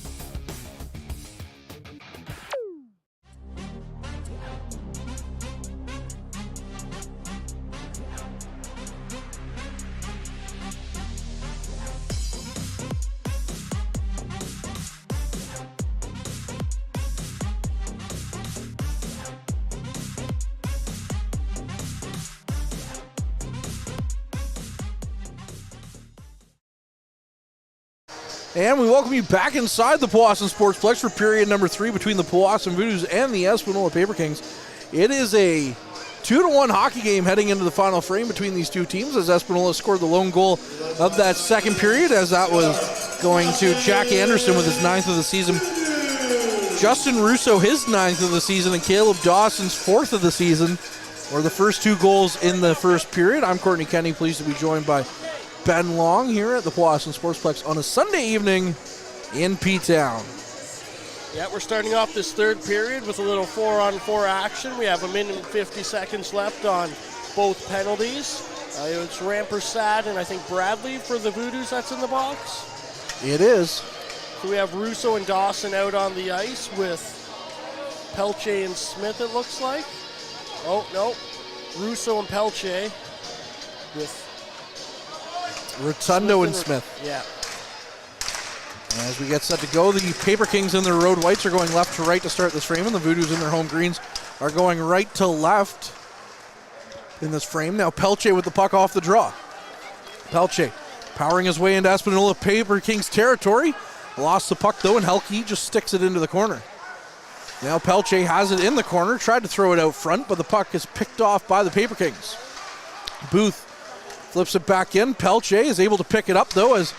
And we welcome you back inside the Powassan Sportsplex for period number 3 between the Powassan Voodoos and the Espanola Paper Kings. It is a 2-1 hockey game heading into the final frame between these two teams as Espanola scored the lone goal of that second period, as that was going to Jack Anderson with his 9th of the season. Justin Russo, his 9th of the season, and Caleb Dawson's 4th of the season were the first 2 goals in the first period. I'm Courtney Kenny, pleased to be joined by Ben Long here at the Powassan Sportsplex on a Sunday evening in P-Town. Yeah, we're starting off this third period with a little 4-on-4 action. We have a minute and 50 seconds left on both penalties. It's Rampersad and I think Bradley for the Voodoos that's in the box. It is. So we have Russo and Dawson out on the ice with Pelche and Smith, it looks like. Oh, no. Russo and Pelche with Rotundo and Smith. Yeah. As we get set to go, the Paper Kings in their road whites are going left to right to start this frame, and the Voodoos in their home greens are going right to left in this frame. Now Pelche with the puck off the draw. Pelche powering his way into Espanola Paper Kings territory. Lost the puck though, and Helke just sticks it into the corner. Now Pelche has it in the corner, tried to throw it out front, but the puck is picked off by the Paper Kings. Booth flips it back in. Pelche is able to pick it up though, and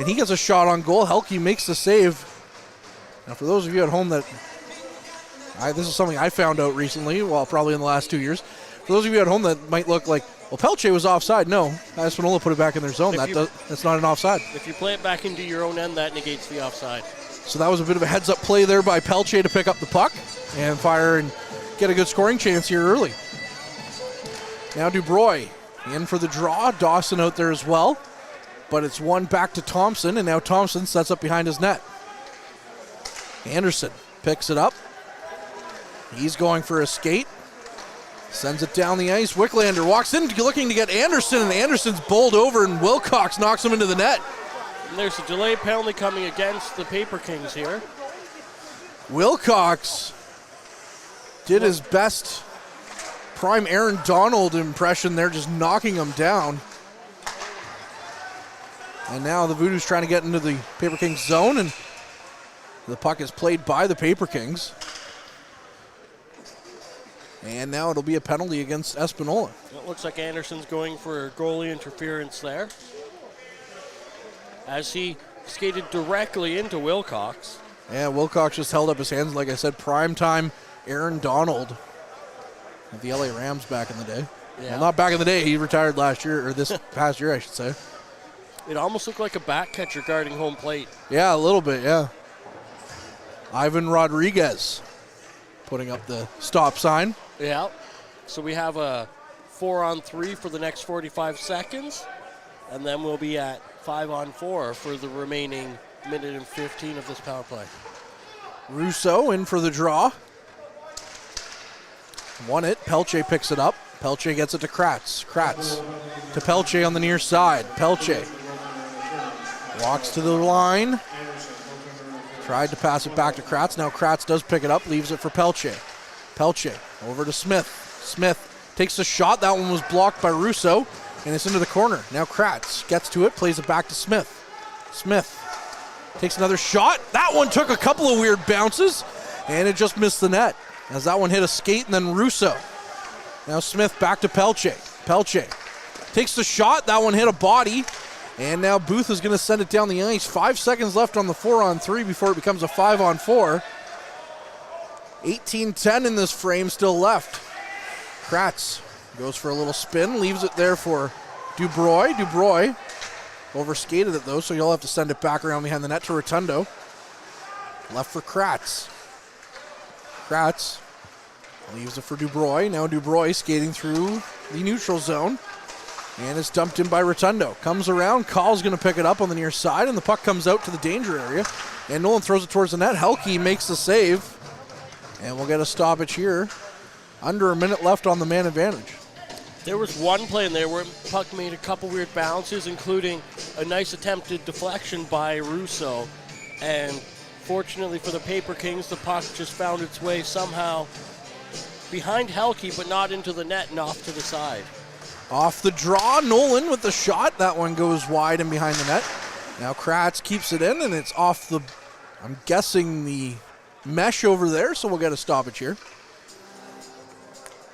he gets a shot on goal. Helke makes the save. Now for those of you at home that, this is something I found out recently, well probably in the last 2 years. For those of you at home that might look like, well, Pelche was offside. No, Espanola put it back in their zone. That's not an offside. If you play it back into your own end, that negates the offside. So that was a bit of a heads-up play there by Pelche to pick up the puck and fire and get a good scoring chance here early. Now Dubroy in for the draw. Dawson out there as well. But it's one back to Thompson, and now Thompson sets up behind his net. Anderson picks it up. He's going for a skate. Sends it down the ice. Wicklander walks in looking to get Anderson, and Anderson's bowled over, and Wilcox knocks him into the net. And there's a delay penalty coming against the Paper Kings here. Wilcox did his best prime Aaron Donald impression there, just knocking him down. And now the Voodoos trying to get into the Paper Kings zone, and the puck is played by the Paper Kings. And now it'll be a penalty against Espanola. It looks like Anderson's going for goalie interference there, as he skated directly into Wilcox. Yeah, Wilcox just held up his hands. Like I said, primetime Aaron Donald of the LA Rams back in the day. Yeah. Well, not back in the day. He retired last year, or this past year, I should say. It almost looked like a back catcher guarding home plate. Yeah, a little bit, yeah. Ivan Rodriguez putting up the stop sign. Yeah. So we have a 4-on-3 for the next 45 seconds, and then we'll be at 5-on-4 for the remaining minute and 15 of this power play. Russo in for the draw. Won it. Pelche picks it up. Pelche gets it to Kratz. Kratz to Pelche on the near side. Pelche walks to the line. Tried to pass it back to Kratz. Now Kratz does pick it up, leaves it for Pelche. Pelche over to Smith. Smith takes a shot. That one was blocked by Russo, and it's into the corner. Now Kratz gets to it, plays it back to Smith. Smith takes another shot. That one took a couple of weird bounces, and it just missed the net as that one hit a skate and then Russo. Now Smith back to Pelche. Pelche takes the shot. That one hit a body, and now Booth is going to send it down the ice. 5 seconds left on the 4-on-3 before it becomes a 5-on-4. 18-10 in this frame still left. Kratz goes for a little spin, leaves it there for Dubroy. Dubroy overskated it though, so you'll have to send it back around behind the net to Rotundo. Left for Kratz. Kratz leaves it for Dubroy. Now Dubroy skating through the neutral zone. And it's dumped in by Rotundo. Comes around, Call's going to pick it up on the near side, and the puck comes out to the danger area. And Nolan throws it towards the net. Helke makes the save. And we'll get a stoppage here. Under a minute left on the man advantage. There was one play in there where puck made a couple weird bounces, including a nice attempted deflection by Russo. And fortunately for the Paper Kings, the puck just found its way somehow behind Helke, but not into the net and off to the side. Off the draw, Nolan with the shot. That one goes wide and behind the net. Now Kratz keeps it in, and it's off the, I'm guessing, the mesh over there, so we'll get a stoppage here.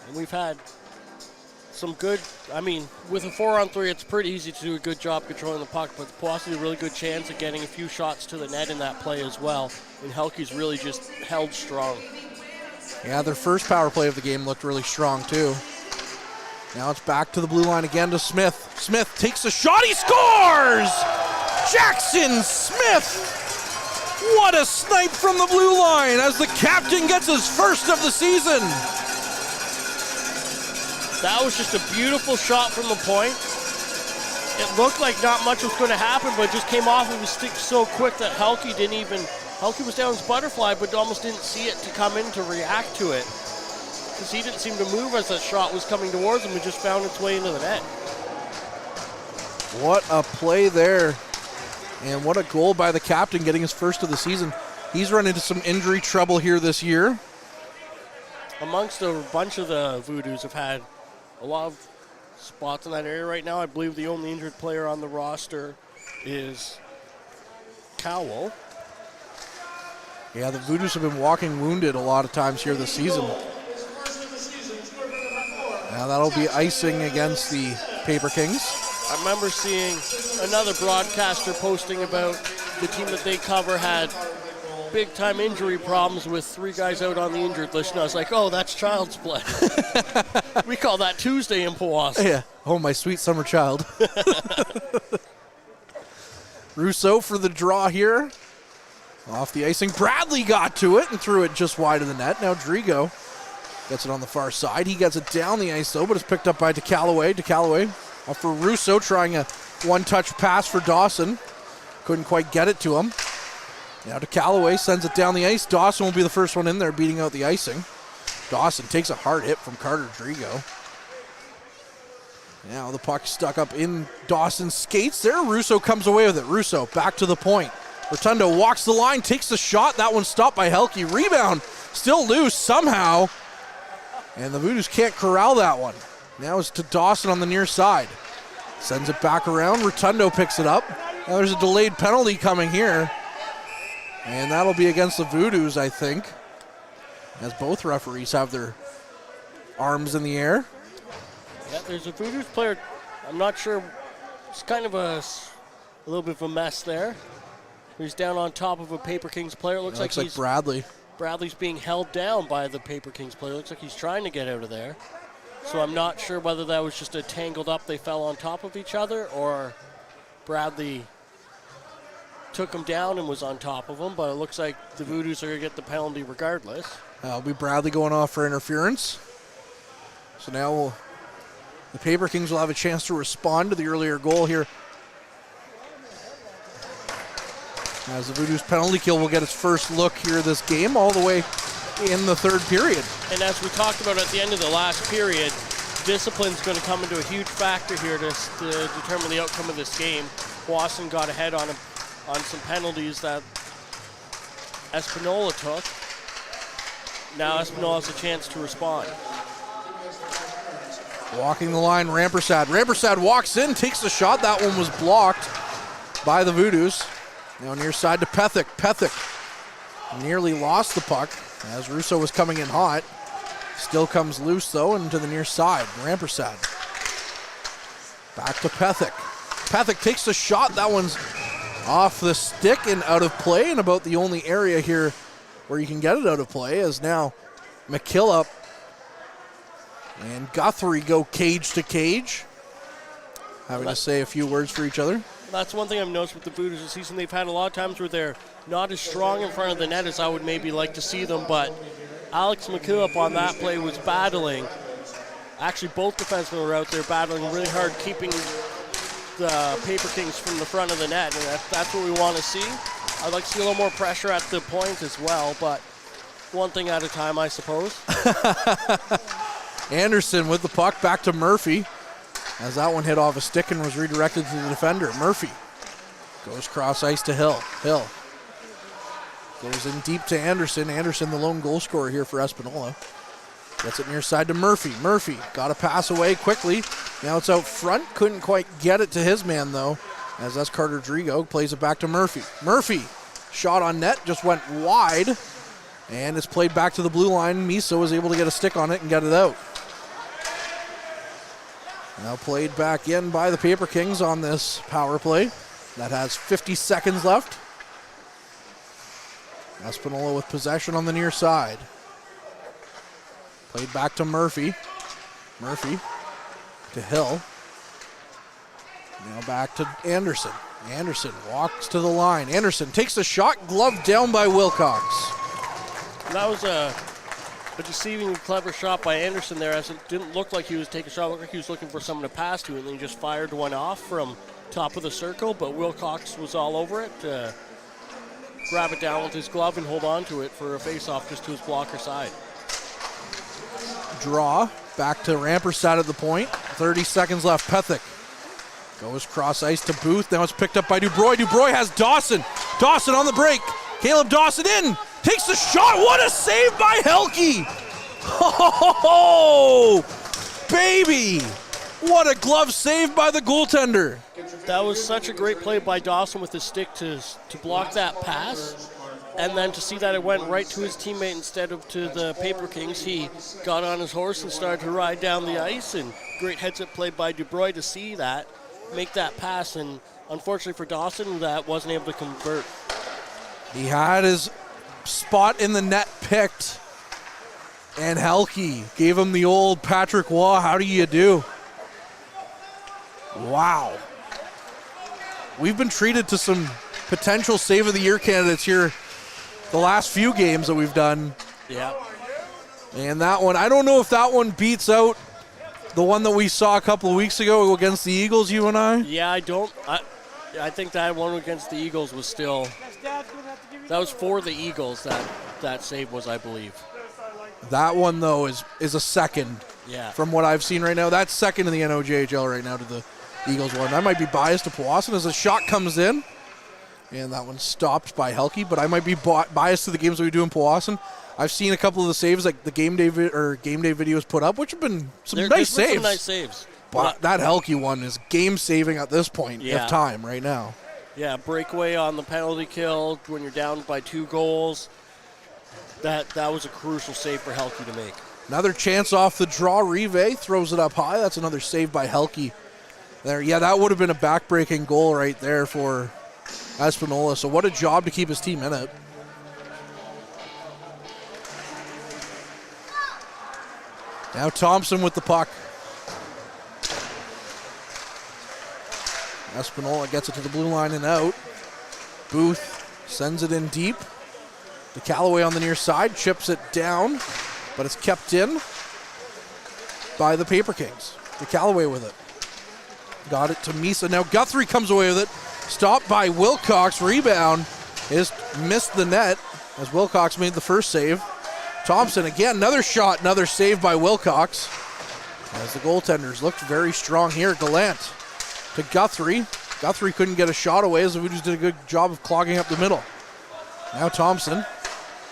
And we've had some good, I mean, with a 4-on-3, it's pretty easy to do a good job controlling the puck, but possibly a really good chance of getting a few shots to the net in that play as well. And Helke's really just held strong. Yeah, their first power play of the game looked really strong, too. Now it's back to the blue line again to Smith. Smith takes a shot, he scores! Jackson Smith! What a snipe from the blue line as the captain gets his first of the season. That was just a beautiful shot from the point. It looked like not much was going to happen, but it just came off of his stick so quick that Helke didn't even, Helke was down his butterfly, but almost didn't see it to come in to react to it. Because he didn't seem to move as that shot was coming towards him. It just found its way into the net. What a play there. And what a goal by the captain getting his first of the season. He's run into some injury trouble here this year. Amongst a bunch of the Voodoos have had a lot of spots in that area right now. I believe the only injured player on the roster is Cowell. Yeah, the Voodoos have been walking wounded a lot of times here this season. Now that'll be icing against the Paper Kings. I remember seeing another broadcaster posting about the team that they cover had big-time injury problems with 3 guys out on the injured list, and I was like, oh, that's child's play. We call that Tuesday in Powassan. Yeah. Oh, my sweet summer child. Russo for the draw here. Off the icing. Bradley got to it and threw it just wide of the net. Now Drigo gets it on the far side. He gets it down the ice, though, but it's picked up by DeCallaway. DeCallaway off for Russo, trying a one-touch pass for Dawson. Couldn't quite get it to him. Now DeCallaway sends it down the ice. Dawson will be the first one in there, beating out the icing. Dawson takes a hard hit from Carter Drigo. Now the puck stuck up in Dawson's skates there. Russo comes away with it. Russo back to the point. Rotundo walks the line, takes the shot. That one stopped by Helke. Rebound still loose somehow. And the Voodoos can't corral that one. Now it's to Dawson on the near side. Sends it back around. Rotundo picks it up. Now there's a delayed penalty coming here. And that'll be against the Voodoos, I think, as both referees have their arms in the air. Yeah, there's a Voodoos player. I'm not sure. It's kind of a little bit of a mess there. He's down on top of a Paper Kings player. It looks like Bradley. Bradley's being held down by the Paper Kings player. It looks like he's trying to get out of there. So I'm not sure whether that was just a tangled up, they fell on top of each other, or Bradley took him down and was on top of him, but it looks like the Voodoos are going to get the penalty regardless. That'll be Bradley going off for interference. So now the Paper Kings will have a chance to respond to the earlier goal here. As the Voodoos penalty kill will get its first look here this game all the way in the third period. And as we talked about at the end of the last period, discipline is going to come into a huge factor here to determine the outcome of this game. Powassan got ahead on some penalties that Espanola took. now Espanola has a chance to respond. Walking the line, Rampersad. Rampersad walks in, takes the shot. That one was blocked by the Voodoos. Now near side to Pethick. Pethick nearly lost the puck as Russo was coming in hot. Still comes loose though into the near side. Rampersad. Back to Pethick. Pethick takes the shot. That one's off the stick and out of play, and about the only area here where you can get it out of play is now McKillop and Guthrie go cage to cage, having to say a few words for each other. That's one thing I've noticed with the Voodoos this season. They've had a lot of times where they're not as strong in front of the net as I would maybe like to see them, but Alex McKillop on that play was battling. Actually, both defensemen were out there battling really hard, keeping the Paper Kings from the front of the net, and that's what we want to see. I'd like to see a little more pressure at the point as well, but one thing at a time, I suppose. Anderson with the puck, back to Murphy, as that one hit off a stick and was redirected to the defender. Murphy goes cross ice to Hill. Hill goes in deep to Anderson. Anderson, the lone goal scorer here for Espanola. Gets it near side to Murphy. Murphy got a pass away quickly. Now it's out front. Couldn't quite get it to his man, though, as that's Carter Drigo. Plays it back to Murphy. Murphy, shot on net, just went wide, and it's played back to the blue line. Miso was able to get a stick on it and get it out. Now played back in by the Paper Kings on this power play. That has 50 seconds left. Espanola with possession on the near side. Played back to Murphy. Murphy to Hill. Now back to Anderson. Anderson walks to the line. Anderson takes a shot, gloved down by Wilcox. That was a deceiving, clever shot by Anderson there, as it didn't look like he was taking a shot. It looked like he was looking for someone to pass to, and then he just fired one off from top of the circle, but Wilcox was all over it. Grab it down with his glove and hold on to it for a face-off just to his blocker side. Draw back to Rampersad at the point. 30 seconds left. Pethick goes cross ice to Booth. Now it's picked up by Dubroy. Dubroy has Dawson. Dawson on the break. Caleb Dawson in. Takes the shot. What a save by Helke. Oh, baby. What a glove save by the goaltender. That was such a great play by Dawson with his stick to block that pass. And then to see that it went right to his teammate instead of to the Paper Kings, he got on his horse and started to ride down the ice. And great heads-up play by Dubroy to see that, make that pass. And unfortunately for Dawson, that wasn't able to convert. He had his spot in the net picked, and Helke gave him the old Patrick Waugh, how do you do? Wow. We've been treated to some potential Save of the Year candidates here the last few games that we've done. Yeah. And that one, I don't know if that one beats out the one that we saw a couple of weeks ago against the Eagles, you and I. Yeah, I think that one against the Eagles was still, that was for the Eagles that save was, I believe. That one, though, is a second from what I've seen right now. That's second in the NOJHL right now to the Eagles one. I might be biased to Powassan as a shot comes in. And that one's stopped by Helke, but I might be biased to the games that we do in Powassan. I've seen a couple of the saves, like the game day videos put up, which have been some nice saves. Some nice saves. But that Helke one is game saving at this point of time right now. Yeah, breakaway on the penalty kill when you're down by 2 goals. That was a crucial save for Helke to make. Another chance off the draw. Rive throws it up high. That's another save by Helke there. Yeah, that would have been a back-breaking goal right there for Espanola. So what a job to keep his team in it. Now Thompson with the puck. Espanola gets it to the blue line and out. Booth sends it in deep. To Callaway on the near side, chips it down, but it's kept in by the Paper Kings. To Callaway with it. Got it to Misa. Now Guthrie comes away with it. Stopped by Wilcox. Rebound is missed the net as Wilcox made the first save. Thompson again, another shot, another save by Wilcox. As the goaltenders looked very strong here. Gallant to Guthrie. Guthrie couldn't get a shot away as the Voodoos did a good job of clogging up the middle. Now Thompson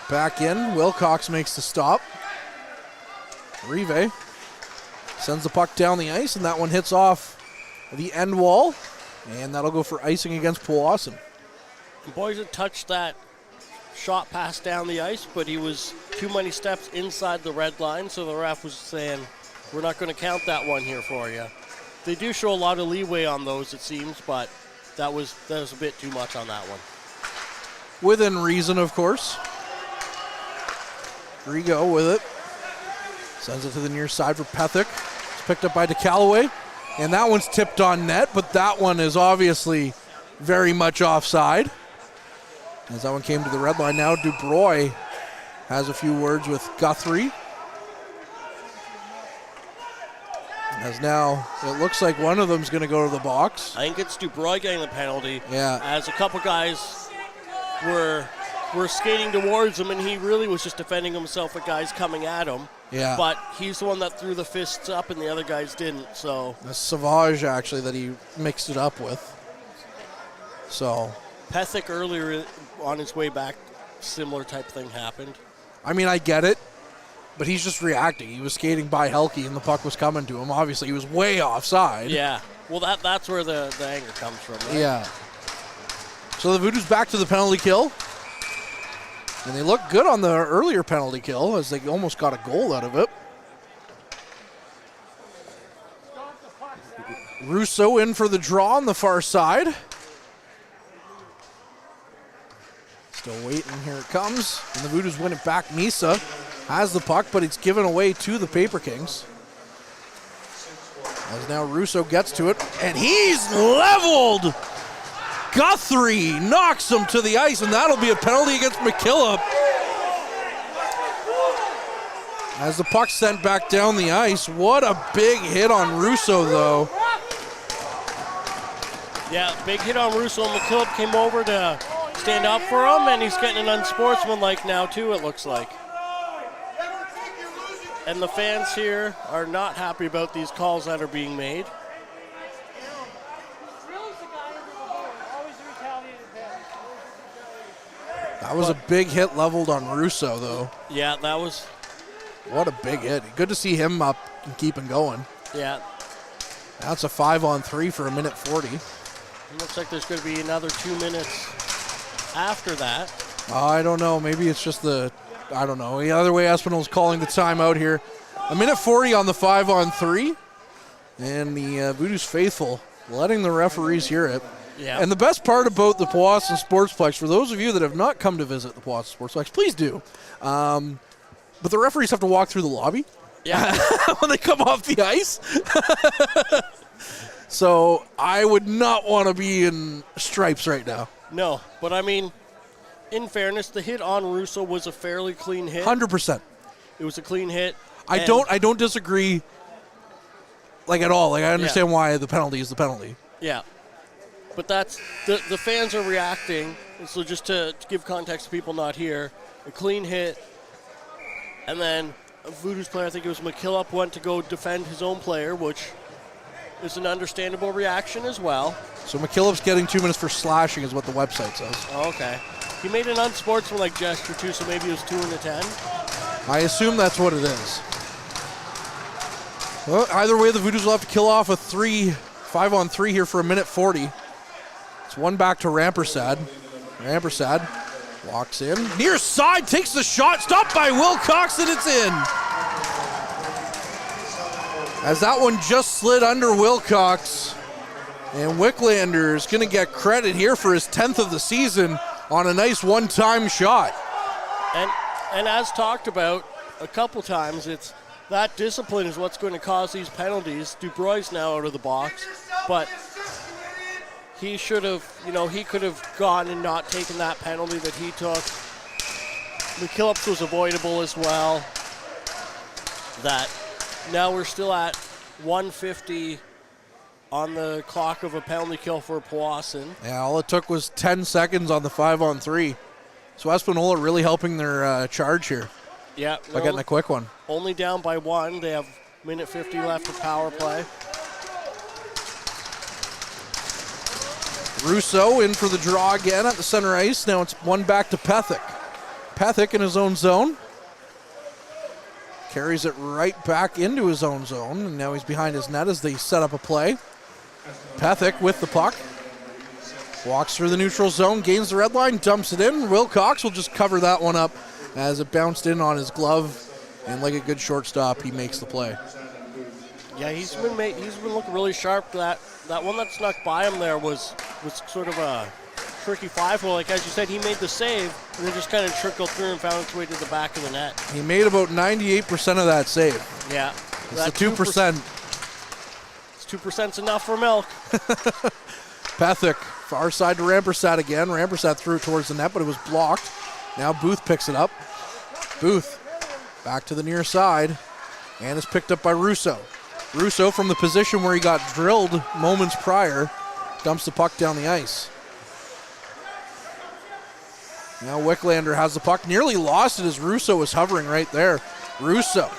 Back in. Wilcox makes the stop. Rive sends the puck down the ice, and that one hits off the end wall. And that'll go for icing against Powassan. Boys had touched that shot pass down the ice, but he was too many steps inside the red line, so the ref was saying, we're not going to count that one here for you. They do show a lot of leeway on those, it seems, but that was a bit too much on that one. Within reason, of course. Rigo with it. Sends it to the near side for Pethick. It's picked up by DeCallaway. And that one's tipped on net, but that one is obviously very much offside. As that one came to the red line now, Dubroy has a few words with Guthrie. As now, it looks like one of them's going to go to the box. I think it's Dubroy getting the penalty. Yeah. As a couple guys were skating towards him, and he really was just defending himself with guys coming at him. Yeah. But he's the one that threw the fists up, and the other guys didn't, so. That's Savage, actually, that he mixed it up with. So. Pethick earlier on his way back, similar type thing happened. I mean, I get it, but he's just reacting. He was skating by Helke, and the puck was coming to him. Obviously, he was way offside. Yeah. Well, that's where the anger comes from, right? Yeah. So the Voodoos back to the penalty kill. And they look good on the earlier penalty kill as they almost got a goal out of it. Russo in for the draw on the far side. Still waiting, here it comes. And the Voodoos win it back. Misa has the puck, but it's given away to the Paper Kings. As now Russo gets to it, and he's leveled! Guthrie knocks him to the ice, and that'll be a penalty against McKillop. As the puck sent back down the ice, what a big hit on Russo, though. Yeah, big hit on Russo, and McKillop came over to stand up for him, and he's getting an unsportsmanlike now, too, it looks like. And the fans here are not happy about these calls that are being made. That was a big hit leveled on Russo, though. Yeah, that was. What a big hit. Good to see him up and keeping going. Yeah. That's a 5-on-3 for a minute 40. It looks like there's going to be another 2 minutes after that. I don't know. Maybe it's just I don't know. The other way, Espinol's calling the timeout here. A minute 40 on the 5-on-3. And the Voodoos faithful letting the referees hear it. Yeah. And the best part about the Powassan Sportsplex, for those of you that have not come to visit the Powassan Sportsplex, please do. But the referees have to walk through the lobby. Yeah. When they come off the ice. So I would not want to be in stripes right now. No, but I mean, in fairness, the hit on Russo was a fairly clean hit. 100%. It was a clean hit. I don't disagree, like, at all. Like, I understand why the penalty is the penalty. Yeah. But that's the fans are reacting. And so just to give context to people not here, a clean hit, and then a Voodoos player, I think it was McKillop, went to go defend his own player, which is an understandable reaction as well. So McKillop's getting 2 minutes for slashing is what the website says. Okay. He made an unsportsmanlike gesture too, so maybe it was 2 and a 10. I assume that's what it is. Well, either way, the Voodoos will have to kill off a 5-on-3 here for a minute 40. It's one back to Rampersad. Rampersad walks in. Near side, takes the shot. Stopped by Wilcox, and it's in. As that one just slid under Wilcox. And Wicklander is going to get credit here for his 10th of the season on a nice one-time shot. And as talked about a couple times, it's that discipline is what's going to cause these penalties. Dubroy's now out of the box, but he should have, he could have gone and not taken that penalty that he took. McKillop's was avoidable as well. That now we're still at 150 on the clock of a penalty kill for Powassan. Yeah, all it took was 10 seconds on the 5-on-3. So Espanola really helping their charge here. Yeah. By getting a quick one. Only down by 1. They have minute 50 left for power play. Russo in for the draw again at the center ice. Now it's one back to Pethick. Pethick in his own zone. Carries it right back into his own zone, and now he's behind his net as they set up a play. Pethick with the puck. Walks through the neutral zone, gains the red line, dumps it in. Wilcox will just cover that one up as it bounced in on his glove, and like a good shortstop, he makes the play. Yeah, he's been looking really sharp. That one that snuck by him there was sort of a tricky 5-hole. Like as you said, he made the save, and then just kind of trickled through and found its way to the back of the net. He made about 98% of that save. Yeah. It's the 2%. 2%'s enough for milk. Pethick, far side to Rampersad again. Rampersad threw it towards the net, but it was blocked. Now Booth picks it up. Booth back to the near side, and is picked up by Russo. Russo, from the position where he got drilled moments prior, dumps the puck down the ice. Now Wicklander has the puck, nearly lost it as Russo was hovering right there. Russo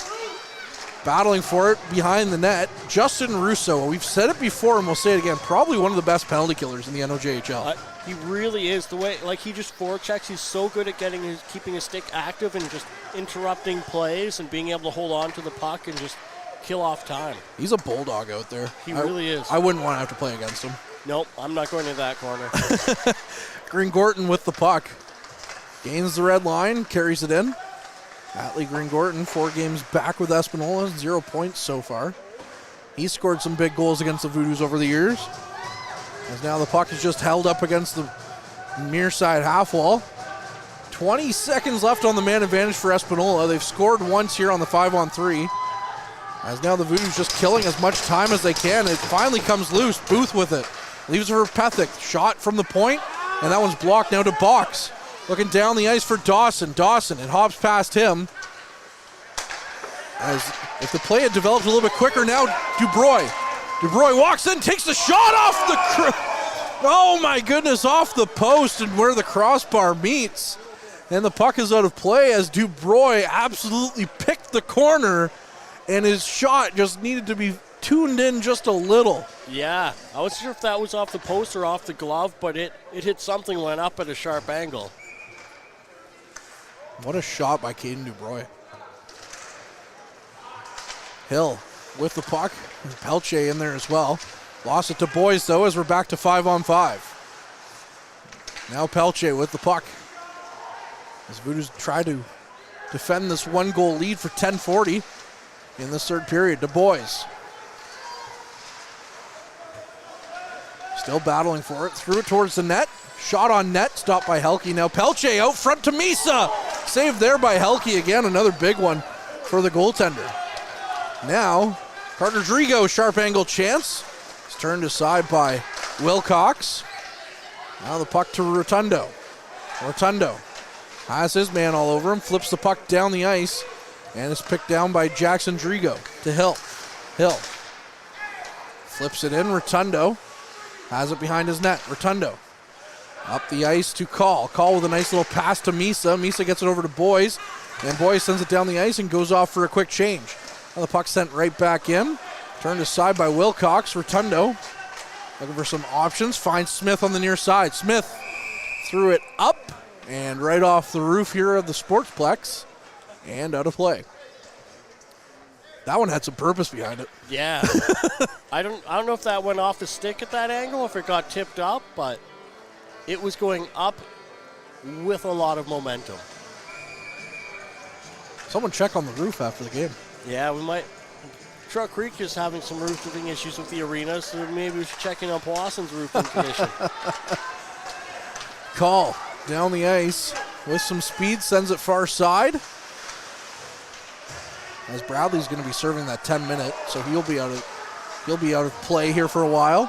battling for it behind the net. Justin Russo, we've said it before and we'll say it again, probably one of the best penalty killers in the NOJHL. He really is. The way, like, he just forechecks. He's so good at keeping his stick active and just interrupting plays and being able to hold on to the puck and just kill off time. He's a bulldog out there. He really is. I wouldn't want to have to play against him. Nope, I'm not going to that corner. Green Gorton with the puck. Gains the red line, carries it in. Atlee Green Gorton, 4 games back with Espanola, 0 points so far. He's scored some big goals against the Voodoos over the years. As now the puck is just held up against the near side half wall. 20 seconds left on the man advantage for Espanola. They've scored once here on the 5-on-3. As now the Voodoos just killing as much time as they can. It finally comes loose. Booth with it. Leaves it for Pethick. Shot from the point, and that one's blocked now to Box. Looking down the ice for Dawson. Dawson, it hops past him. As if the play had developed a little bit quicker now, Dubroy. Dubroy walks in, takes the shot off the... Oh my goodness, off the post and where the crossbar meets. And the puck is out of play as Dubroy absolutely picked the corner, and his shot just needed to be tuned in just a little. Yeah, I wasn't sure if that was off the post or off the glove, but it hit something, went up at a sharp angle. What a shot by Caden Dubroy. Hill with the puck. Pelche in there as well. Lost it to Boys, though, as we're back to 5-on-5. Now Pelche with the puck. As Voodoos try to defend this 1-goal lead for 10:40 in this third period. To Boys. Still battling for it. Threw it towards the net. Shot on net. Stopped by Helke. Now Pelche out front to Misa. Saved there by Helke again. Another big one for the goaltender. Now, Carter Drigo, sharp angle chance. It's turned aside by Wilcox. Now the puck to Rotundo. Rotundo has his man all over him. Flips the puck down the ice. And it's picked down by Jackson Drigo to Hill. Hill flips it in. Rotundo has it behind his net. Rotundo up the ice to Call. Call with a nice little pass to Misa. Misa gets it over to Boys. And Boys sends it down the ice and goes off for a quick change. Now the puck sent right back in. Turned aside by Wilcox. Rotundo looking for some options. Finds Smith on the near side. Smith threw it up and right off the roof here of the Sportsplex and out of play. That one had some purpose behind it. Yeah. I don't know if that went off the stick at that angle, if it got tipped up, but it was going up with a lot of momentum. Someone check on the roof after the game. Yeah, we might. Truck Creek is having some roofing issues with the arena, so maybe we should check in on Powassan's roofing condition. Call down the ice with some speed, sends it far side. As Bradley's going to be serving that 10-minute, so he'll be out of play here for a while.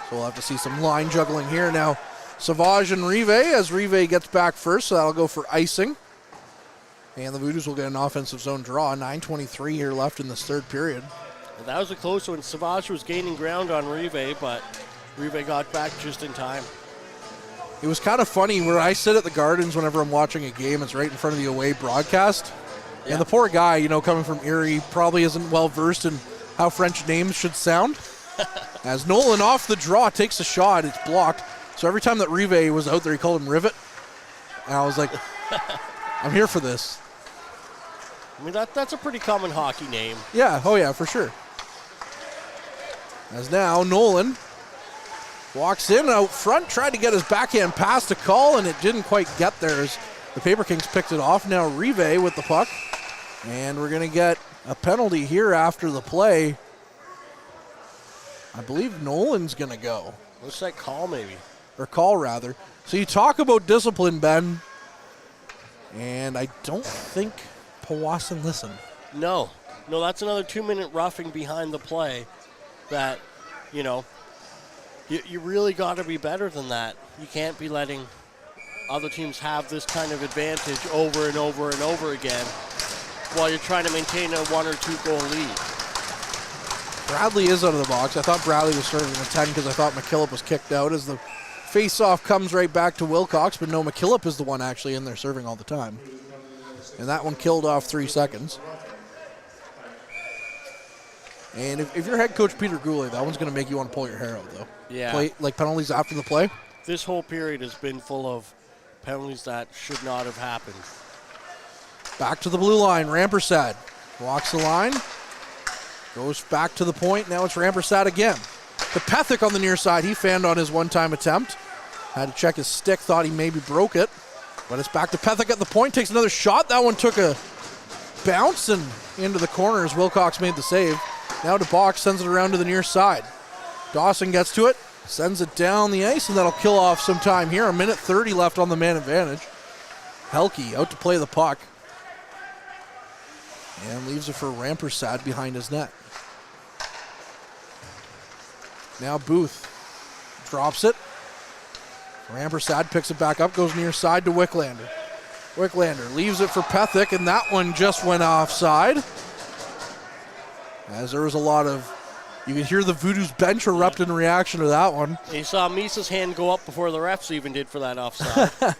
So we'll have to see some line juggling here now. Savage and Rive, as Rive gets back first, so that'll go for icing. And the Voodoos will get an offensive zone draw. 9:23 here left in this third period. Well, that was a close one. Savage was gaining ground on Rive, but Rive got back just in time. It was kind of funny where I sit at the Gardens whenever I'm watching a game. It's right in front of the away broadcast. Yeah. And the poor guy, coming from Erie, probably isn't well versed in how French names should sound. As Nolan off the draw takes a shot, it's blocked. So every time that Rive was out there, he called him Rivet. And I was like, I'm here for this. I mean, that's a pretty common hockey name. Yeah, oh yeah, for sure. As now Nolan walks in out front, tried to get his backhand pass to Call, and it didn't quite get there as the Paper Kings picked it off. Now Rive with the puck, and we're going to get a penalty here after the play. I believe Nolan's going to go. Looks like Call maybe. Or Call, rather. So you talk about discipline, Ben, and I don't think Powassan listened. No, that's another 2-minute roughing behind the play that, you really got to be better than that. You can't be letting other teams have this kind of advantage over and over and over again while you're trying to maintain a 1 or 2 goal lead. Bradley is out of the box. I thought Bradley was serving a 10 because I thought McKillop was kicked out as the face-off comes right back to Wilcox, but no, McKillop is the one actually in there serving all the time. And that one killed off 3 seconds. And if you're head coach Peter Goulet, that one's going to make you want to pull your hair out, though. Yeah. Play, like penalties after the play. This whole period has been full of penalties that should not have happened. Back to the blue line, Rampersad walks the line, goes back to the point. Now it's Rampersad again. To Pethick on the near side. He fanned on his one-time attempt. Had to check his stick, thought he maybe broke it. But it's back to Pethick at the point, takes another shot. That one took a bounce and into the corner as Wilcox made the save. Now DeBox sends it around to the near side. Dawson gets to it, sends it down the ice, and that'll kill off some time here. 1:30 left on the man advantage. Helke out to play the puck. And leaves it for Rampersad behind his net. Now Booth drops it. Rampersad picks it back up, goes near side to Wicklander. Wicklander leaves it for Pethick, and that one just went offside. As there was a lot of, you could hear the Voodoos bench erupt in reaction to that one. You saw Misa's hand go up before the refs even did for that offside.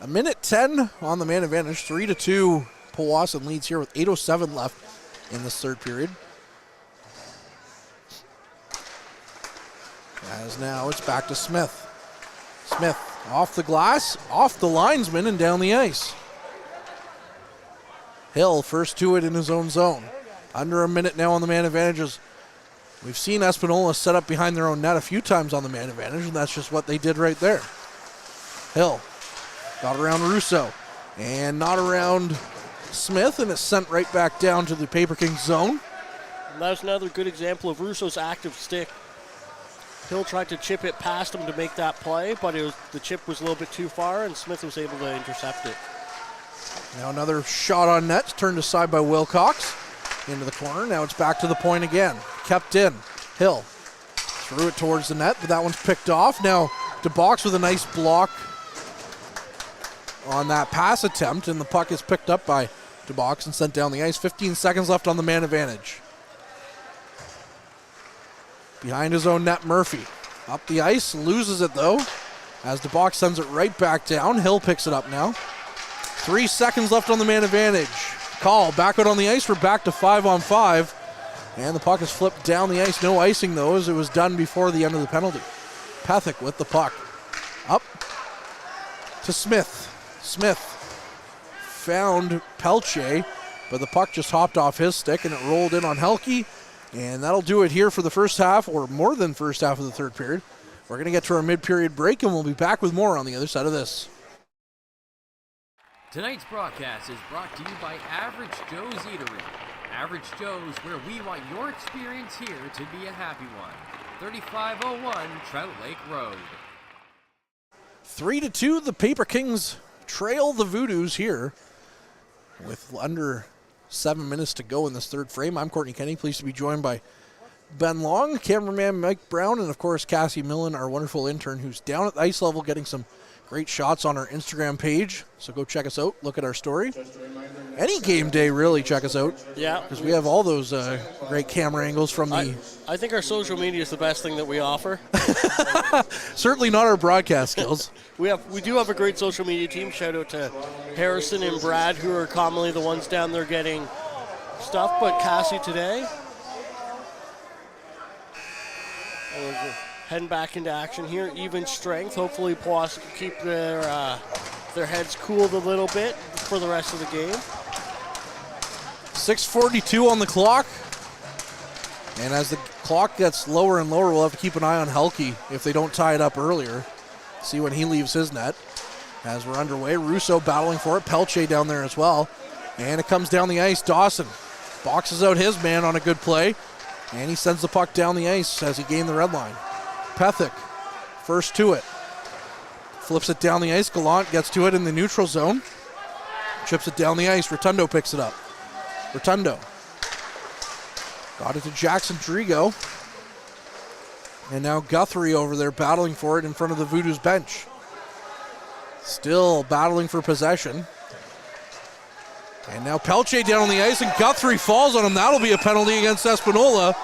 1:10 on the man advantage, 3-2. Powassan leads here with 8:07 left in this third period. As now it's back to Smith. Smith off the glass, off the linesman, and down the ice. Hill first to it in his own zone. Under a minute now on the man advantages. We've seen Espanola set up behind their own net a few times on the man advantage, and that's just what they did right there. Hill got around Russo and not around Smith, and it's sent right back down to the Paper Kings zone. And that was another good example of Russo's active stick. Hill tried to chip it past him to make that play, but the chip was a little bit too far, and Smith was able to intercept it. Now another shot on net, turned aside by Wilcox. Into the corner, now it's back to the point again. Kept in, Hill threw it towards the net, but that one's picked off. Now DeBox with a nice block on that pass attempt, and the puck is picked up by DeBox and sent down the ice. 15 seconds left on the man advantage. Behind his own net, Murphy. Up the ice, loses it though, as DeBox sends it right back down. Hill picks it up now. 3 seconds left on the man advantage. Call back out on the ice. We're back to 5-on-5. And the puck is flipped down the ice. No icing though, as it was done before the end of the penalty. Pethick with the puck. Up to Smith. Smith found Pelche, but the puck just hopped off his stick and it rolled in on Helke. And that'll do it here for the first half, or more than first half of the third period. We're going to get to our mid-period break, and we'll be back with more on the other side of this. Tonight's broadcast is brought to you by Average Joe's Eatery. Average Joe's, where we want your experience here to be a happy one. 3501 Trout Lake Road. 3-2, the Paper Kings trail the Voodoos here with under 7 minutes to go in this third frame. I'm Courtney Kenny, pleased to be joined by Ben Long, cameraman Mike Brown, and of course Cassie Millen, our wonderful intern, who's down at the ice level getting some great shots on our Instagram page. So go check us out, look at our story. Any game day, really, check us out. Yeah. Because we have all those great camera angles from the... I think our social media is the best thing that we offer. Certainly not our broadcast skills. We do have a great social media team. Shout out to Harrison and Brad, who are commonly the ones down there getting stuff. But Cassie today, heading back into action here. Even strength. Hopefully Powassan can keep their their heads cooled a little bit for the rest of the game. 6:42 on the clock. And as the clock gets lower and lower, we'll have to keep an eye on Helke if they don't tie it up earlier. See when he leaves his net. As we're underway, Russo battling for it. Pelche down there as well. And it comes down the ice. Dawson boxes out his man on a good play. And he sends the puck down the ice as he gained the red line. Pethick, first to it. Flips it down the ice. Gallant gets to it in the neutral zone. Chips it down the ice. Rotundo picks it up. Rotundo got it to Jackson Drigo. And now Guthrie over there battling for it in front of the Voodoos bench. Still battling for possession. And now Pelche down on the ice, and Guthrie falls on him. That'll be a penalty against Espanola.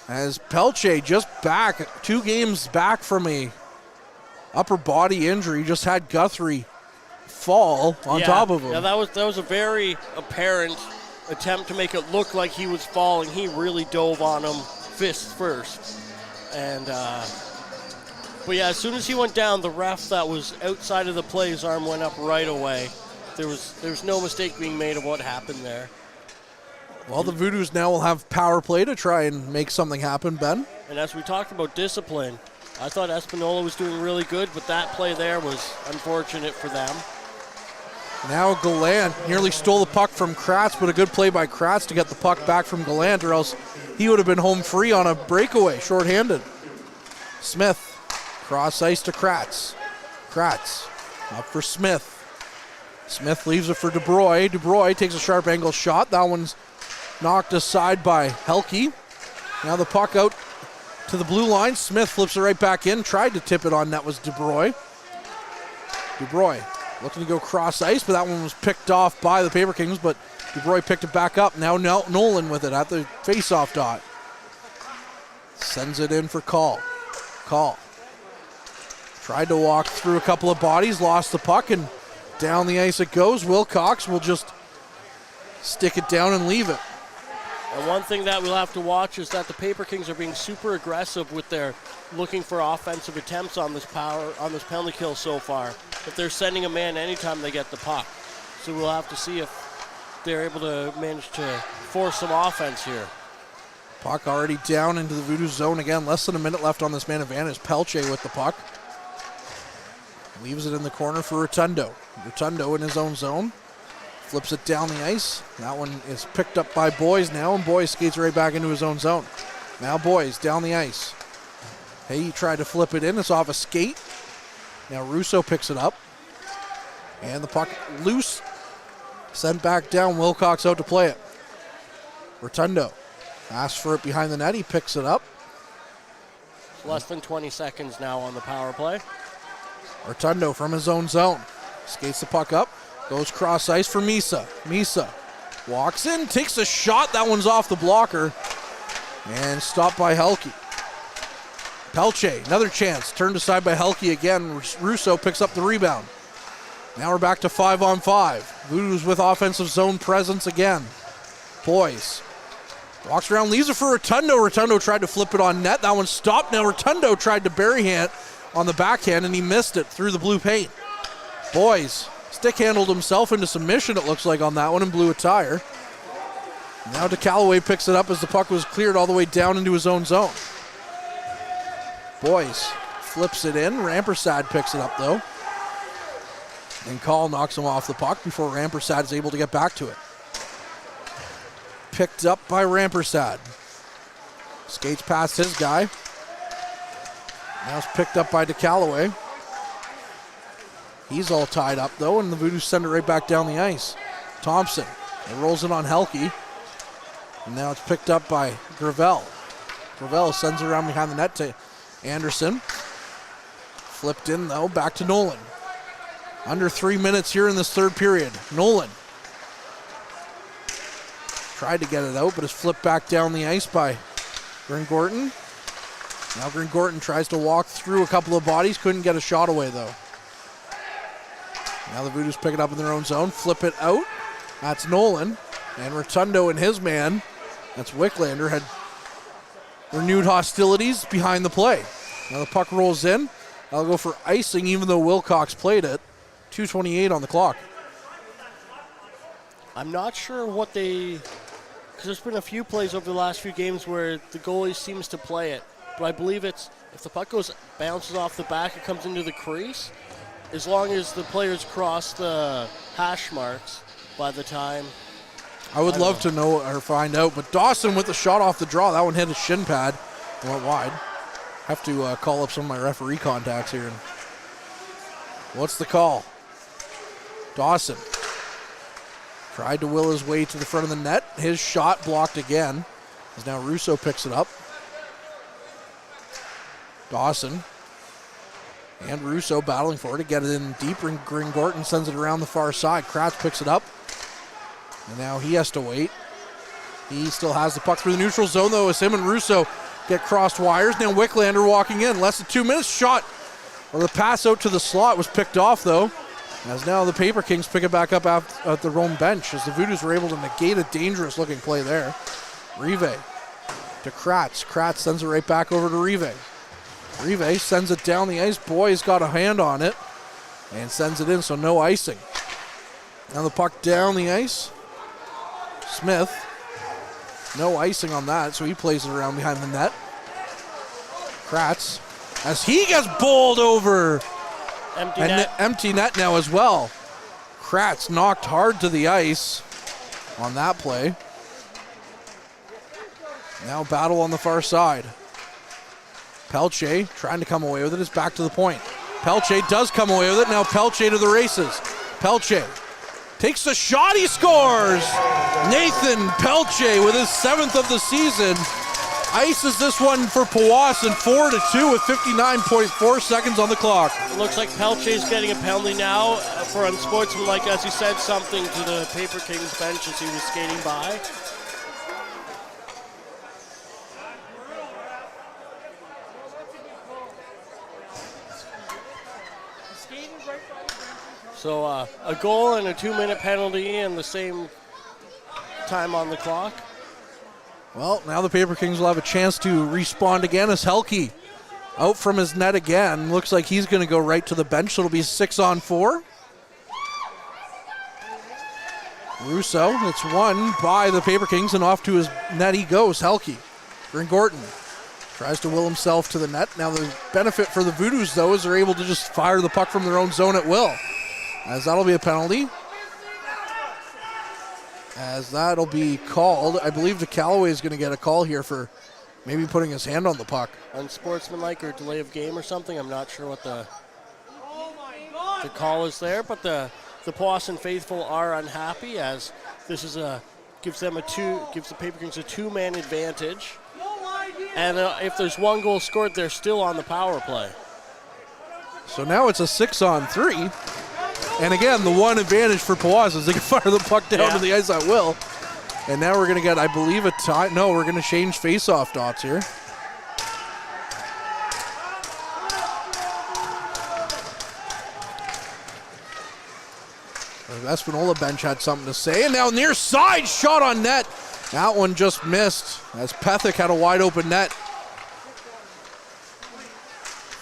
As Pelche just back, 2 games back from a upper body injury, just had Guthrie fall on top of him. Yeah, that was a very apparent attempt to make it look like he was falling. He really dove on him fist first. And but yeah, as soon as he went down, the ref that was outside of the play, his arm went up right away. There was no mistake being made of what happened there. Well, the Voodoos now will have power play to try and make something happen, Ben. And as we talked about discipline, I thought Espanola was doing really good, but that play there was unfortunate for them. Now Gallant nearly stole the puck from Kratz, but a good play by Kratz to get the puck back from Gallant, or else he would have been home free on a breakaway, shorthanded. Smith, cross ice to Kratz. Kratz up for Smith. Smith leaves it for DeBroy. DeBroy takes a sharp angle shot. That one's knocked aside by Helke. Now the puck out to the blue line. Smith flips it right back in. Tried to tip it on net was DeBroy. DeBroy looking to go cross ice, but that one was picked off by the Paper Kings, but DeBroy picked it back up. Now Nolan with it at the face-off dot. Sends it in for Call. Call tried to walk through a couple of bodies, lost the puck, and down the ice it goes. Wilcox will just stick it down and leave it. And one thing that we'll have to watch is that the Paper Kings are being super aggressive with their looking for offensive attempts on this penalty kill so far. If they're sending a man anytime they get the puck. So we'll have to see if they're able to manage to force some offense here. Puck already down into the Voodoo zone again. Less than a minute left on this man advantage. Pelche with the puck. Leaves it in the corner for Rotundo. Rotundo in his own zone. Flips it down the ice. That one is picked up by Boys now, and Boys skates right back into his own zone. Now Boys down the ice. He tried to flip it in. It's off a skate. Now Russo picks it up. And the puck loose. Sent back down. Wilcox out to play it. Rotundo asks for it behind the net. He picks it up. Less than 20 seconds now on the power play. Rotundo from his own zone. Skates the puck up. Goes cross ice for Misa. Misa walks in, takes a shot. That one's off the blocker. And stopped by Helke. Pelche, another chance. Turned aside by Helke again. Russo picks up the rebound. Now we're back to 5-on-5. Voodoos with offensive zone presence again. Boys. Walks around, leaves it for Rotundo. Rotundo tried to flip it on net. That one stopped. Now Rotundo tried to bury hand on the backhand, and he missed it through the blue paint. Boys stick-handled himself into submission, it looks like, on that one, and blew a tire. Now DeCallaway picks it up as the puck was cleared all the way down into his own zone. Boys flips it in. Rampersad picks it up, though. And Call knocks him off the puck before Rampersad is able to get back to it. Picked up by Rampersad. Skates past his guy. Now it's picked up by DeCallaway. He's all tied up, though, and the Voodoos send it right back down the ice. Thompson. It rolls it on Helke. And now it's picked up by Gravel. Gravel sends it around behind the net to Anderson. Flipped in, though, back to Nolan. Under 3 minutes here in this third period. Nolan tried to get it out, but is flipped back down the ice by Grin-Gorton. Now Grin-Gorton tries to walk through a couple of bodies. Couldn't get a shot away, though. Now the Voodoos pick it up in their own zone. Flip it out. That's Nolan. And Rotundo and his man, that's Wicklander, had renewed hostilities behind the play. Now the puck rolls in. I'll go for icing even though Wilcox played it. 2:28 on the clock. I'm not sure what because there's been a few plays over the last few games where the goalie seems to play it. But I believe it's, if the puck bounces off the back, it comes into the crease. As long as the players cross the hash marks by the time. I would love to know or find out, but Dawson with the shot off the draw. That one hit his shin pad and went wide. Have to call up some of my referee contacts here. What's the call? Dawson tried to will his way to the front of the net. His shot blocked again. As now Russo picks it up. Dawson and Russo battling for it to get it in deep. Green Gorton sends it around the far side. Kratz picks it up. And now he has to wait. He still has the puck through the neutral zone, though, as him and Russo get crossed wires. Now Wicklander walking in. Less than 2 minutes. Shot, or the pass out to the slot was picked off, though. As now the Paper Kings pick it back up at their own bench, as the Voodoos were able to negate a dangerous-looking play there. Rive to Kratz. Kratz sends it right back over to Rive. Rive sends it down the ice. Boy's got a hand on it and sends it in, so no icing. Now the puck down the ice. Smith, no icing on that, so he plays it around behind the net. Kratz, as he gets bowled over. Empty net now as well. Kratz knocked hard to the ice on that play. Now battle on the far side. Pelche trying to come away with it. It's back to the point. Pelche does come away with it. Now Pelche to the races. Pelche takes a shot. He scores. Nathan Pelche with his 7th of the season ices this one for Powassan 4-2 with 59.4 seconds on the clock. It looks like Pelche's getting a penalty now for unsportsmanlike, as he said something to the Paper Kings bench as he was skating by. So a goal and a 2-minute penalty and the same time on the clock. Well, now the Paper Kings will have a chance to respawn again as Helke out from his net again. Looks like he's going to go right to the bench, so it'll be 6-on-4. Russo, it's won by the Paper Kings, and off to his net he goes. Helke. Green Gorton tries to will himself to the net. Now the benefit for the Voodoos, though, is they're able to just fire the puck from their own zone at will. As that'll be a penalty. As that'll be called. I believe the Callaway is going to get a call here for maybe putting his hand on the puck. Unsportsmanlike or delay of game or something. I'm not sure what the call is there, but the Powassan faithful are unhappy as this is gives the Paper Kings a 2-man advantage. And if there's one goal scored, they're still on the power play. So now it's a 6-on-3. And again, the one advantage for Powassan is they can fire the puck down to the ice at will. And now we're going to get, I believe, a tie. No, we're going to change face-off dots here. The Espanola bench had something to say. And now near side shot on net. That one just missed as Pethick had a wide open net.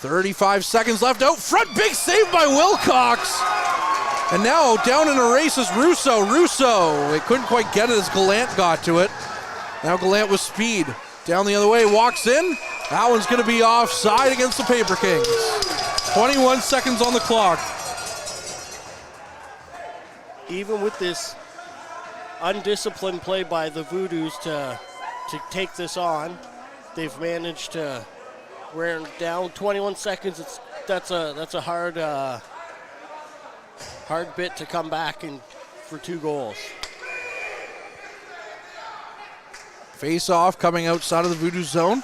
35 seconds left out front. Big save by Wilcox. And now down in a race is Russo. It couldn't quite get it as Gallant got to it. Now Gallant with speed. Down the other way, walks in. That one's going to be offside against the Paper Kings. 21 seconds on the clock. Even with this undisciplined play by the Voodoos to take this on, they've managed to wear down 21 seconds. That's a hard bit to come back for 2 goals. Face off coming outside of the Voodoo zone.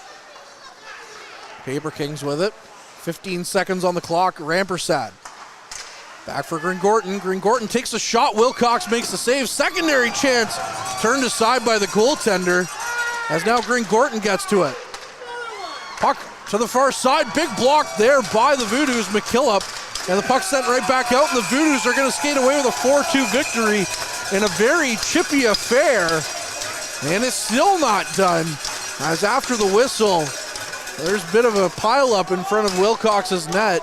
Paper Kings with it. 15 seconds on the clock. Rampersad. Back for Green Gorton. Green Gorton takes a shot. Wilcox makes the save. Secondary chance turned aside by the goaltender as now Green Gorton gets to it. Puck to the far side. Big block there by the Voodoos. McKillop. And the puck sent right back out, and the Voodoos are going to skate away with a 4-2 victory in a very chippy affair. And it's still not done, as after the whistle, There's a bit of a pile-up in front of Wilcox's net.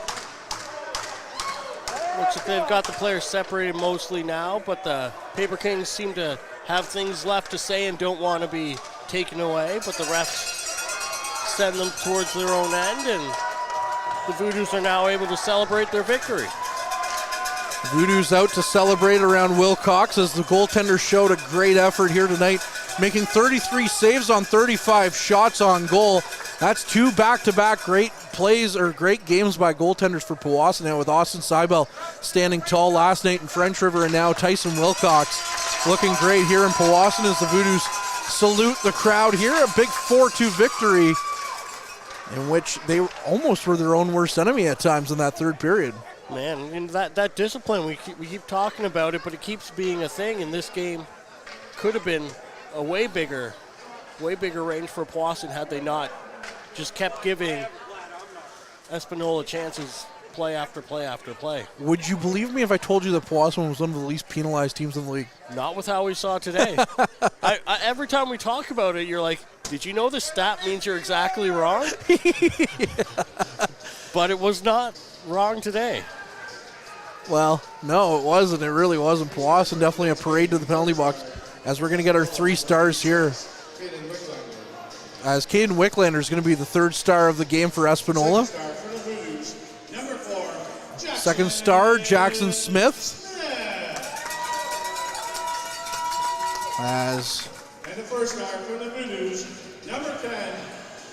Looks like they've got the players separated mostly now, but the Paper Kings seem to have things left to say and don't want to be taken away, but the refs send them towards their own end, and the Voodoos are now able to celebrate their victory. Voodoos out to celebrate around Wilcox as the goaltender showed a great effort here tonight, making 33 saves on 35 shots on goal. That's 2 back-to-back great plays or great games by goaltenders for Powassan now, with Austin Seibel standing tall last night in French River, and now Tyson Wilcox looking great here in Powassan as the Voodoos salute the crowd here. A big 4-2 victory in which they almost were their own worst enemy at times in that third period. Man, and that discipline, we keep talking about it, but it keeps being a thing, and this game could have been a way bigger range for Powassan had they not just kept giving Espanola chances play after play after play. Would you believe me if I told you that Powassan was one of the least penalized teams in the league? Not with how we saw today. I every time we talk about it, you're like, did you know this stat means you're exactly wrong? But it was not wrong today. Well, no, it wasn't. It really wasn't. Powassan definitely a parade to the penalty box, as we're going to get our 3 stars here. As Caden Wicklander is going to be the 3rd star of the game for Espanola. Second star, Jackson Smith. As And the first star for the Voodoos, number 10,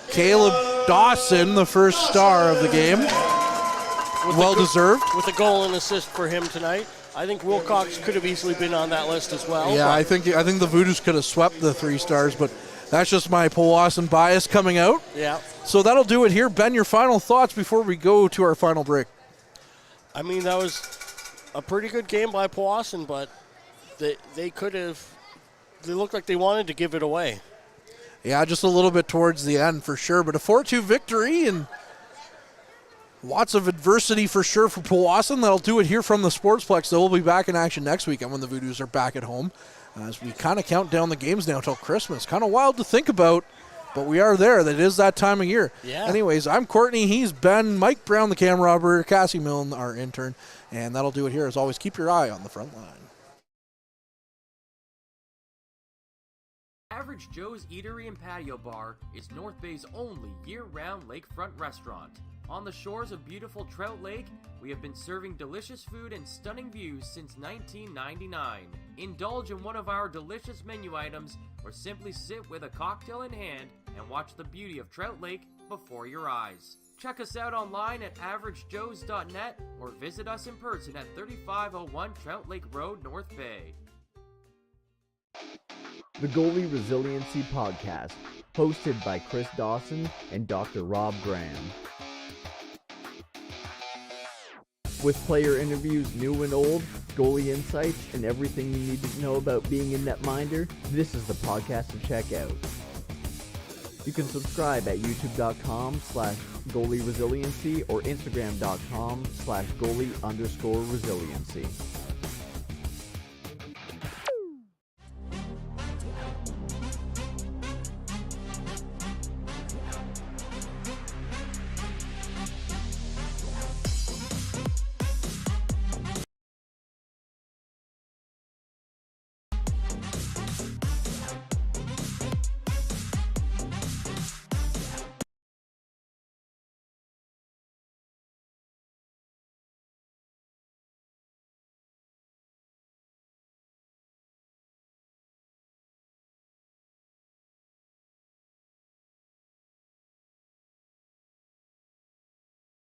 Caleb Dawson, the 1st star of the game. Well deserved. With a goal and assist for him tonight. I think Wilcox could have easily been on that list as well. Yeah, I think the Voodoos could have swept the 3 stars, but that's just my Powassan bias coming out. Yeah. So that'll do it here. Ben, your final thoughts before we go to our final break. I mean, that was a pretty good game by Powassan, but they could have. They looked like they wanted to give it away. Yeah, just a little bit towards the end for sure, but a 4-2 victory and lots of adversity for sure for Powassan. That'll do it here from the Sportsplex. They'll be back in action next weekend when the Voodoos are back at home, as we kind of count down the games now till Christmas. Kind of wild to think about, but we are there. That is that time of year. Yeah. Anyways, I'm Courtney. He's Ben. Mike Brown, the camera operator. Cassie Milne, our intern. And that'll do it here. As always, keep your eye on the front line. Average Joe's Eatery and Patio Bar is North Bay's only year-round lakefront restaurant. On the shores of beautiful Trout Lake, we have been serving delicious food and stunning views since 1999. Indulge in one of our delicious menu items, or simply sit with a cocktail in hand and watch the beauty of Trout Lake before your eyes. Check us out online at averagejoes.net or visit us in person at 3501 Trout Lake Road, North Bay. The Goalie Resiliency Podcast, hosted by Chris Dawson and Dr. Rob Graham. With player interviews new and old, goalie insights, and everything you need to know about being a netminder, this is the podcast to check out. You can subscribe at youtube.com/goalie resiliency or instagram.com/goalie_resiliency.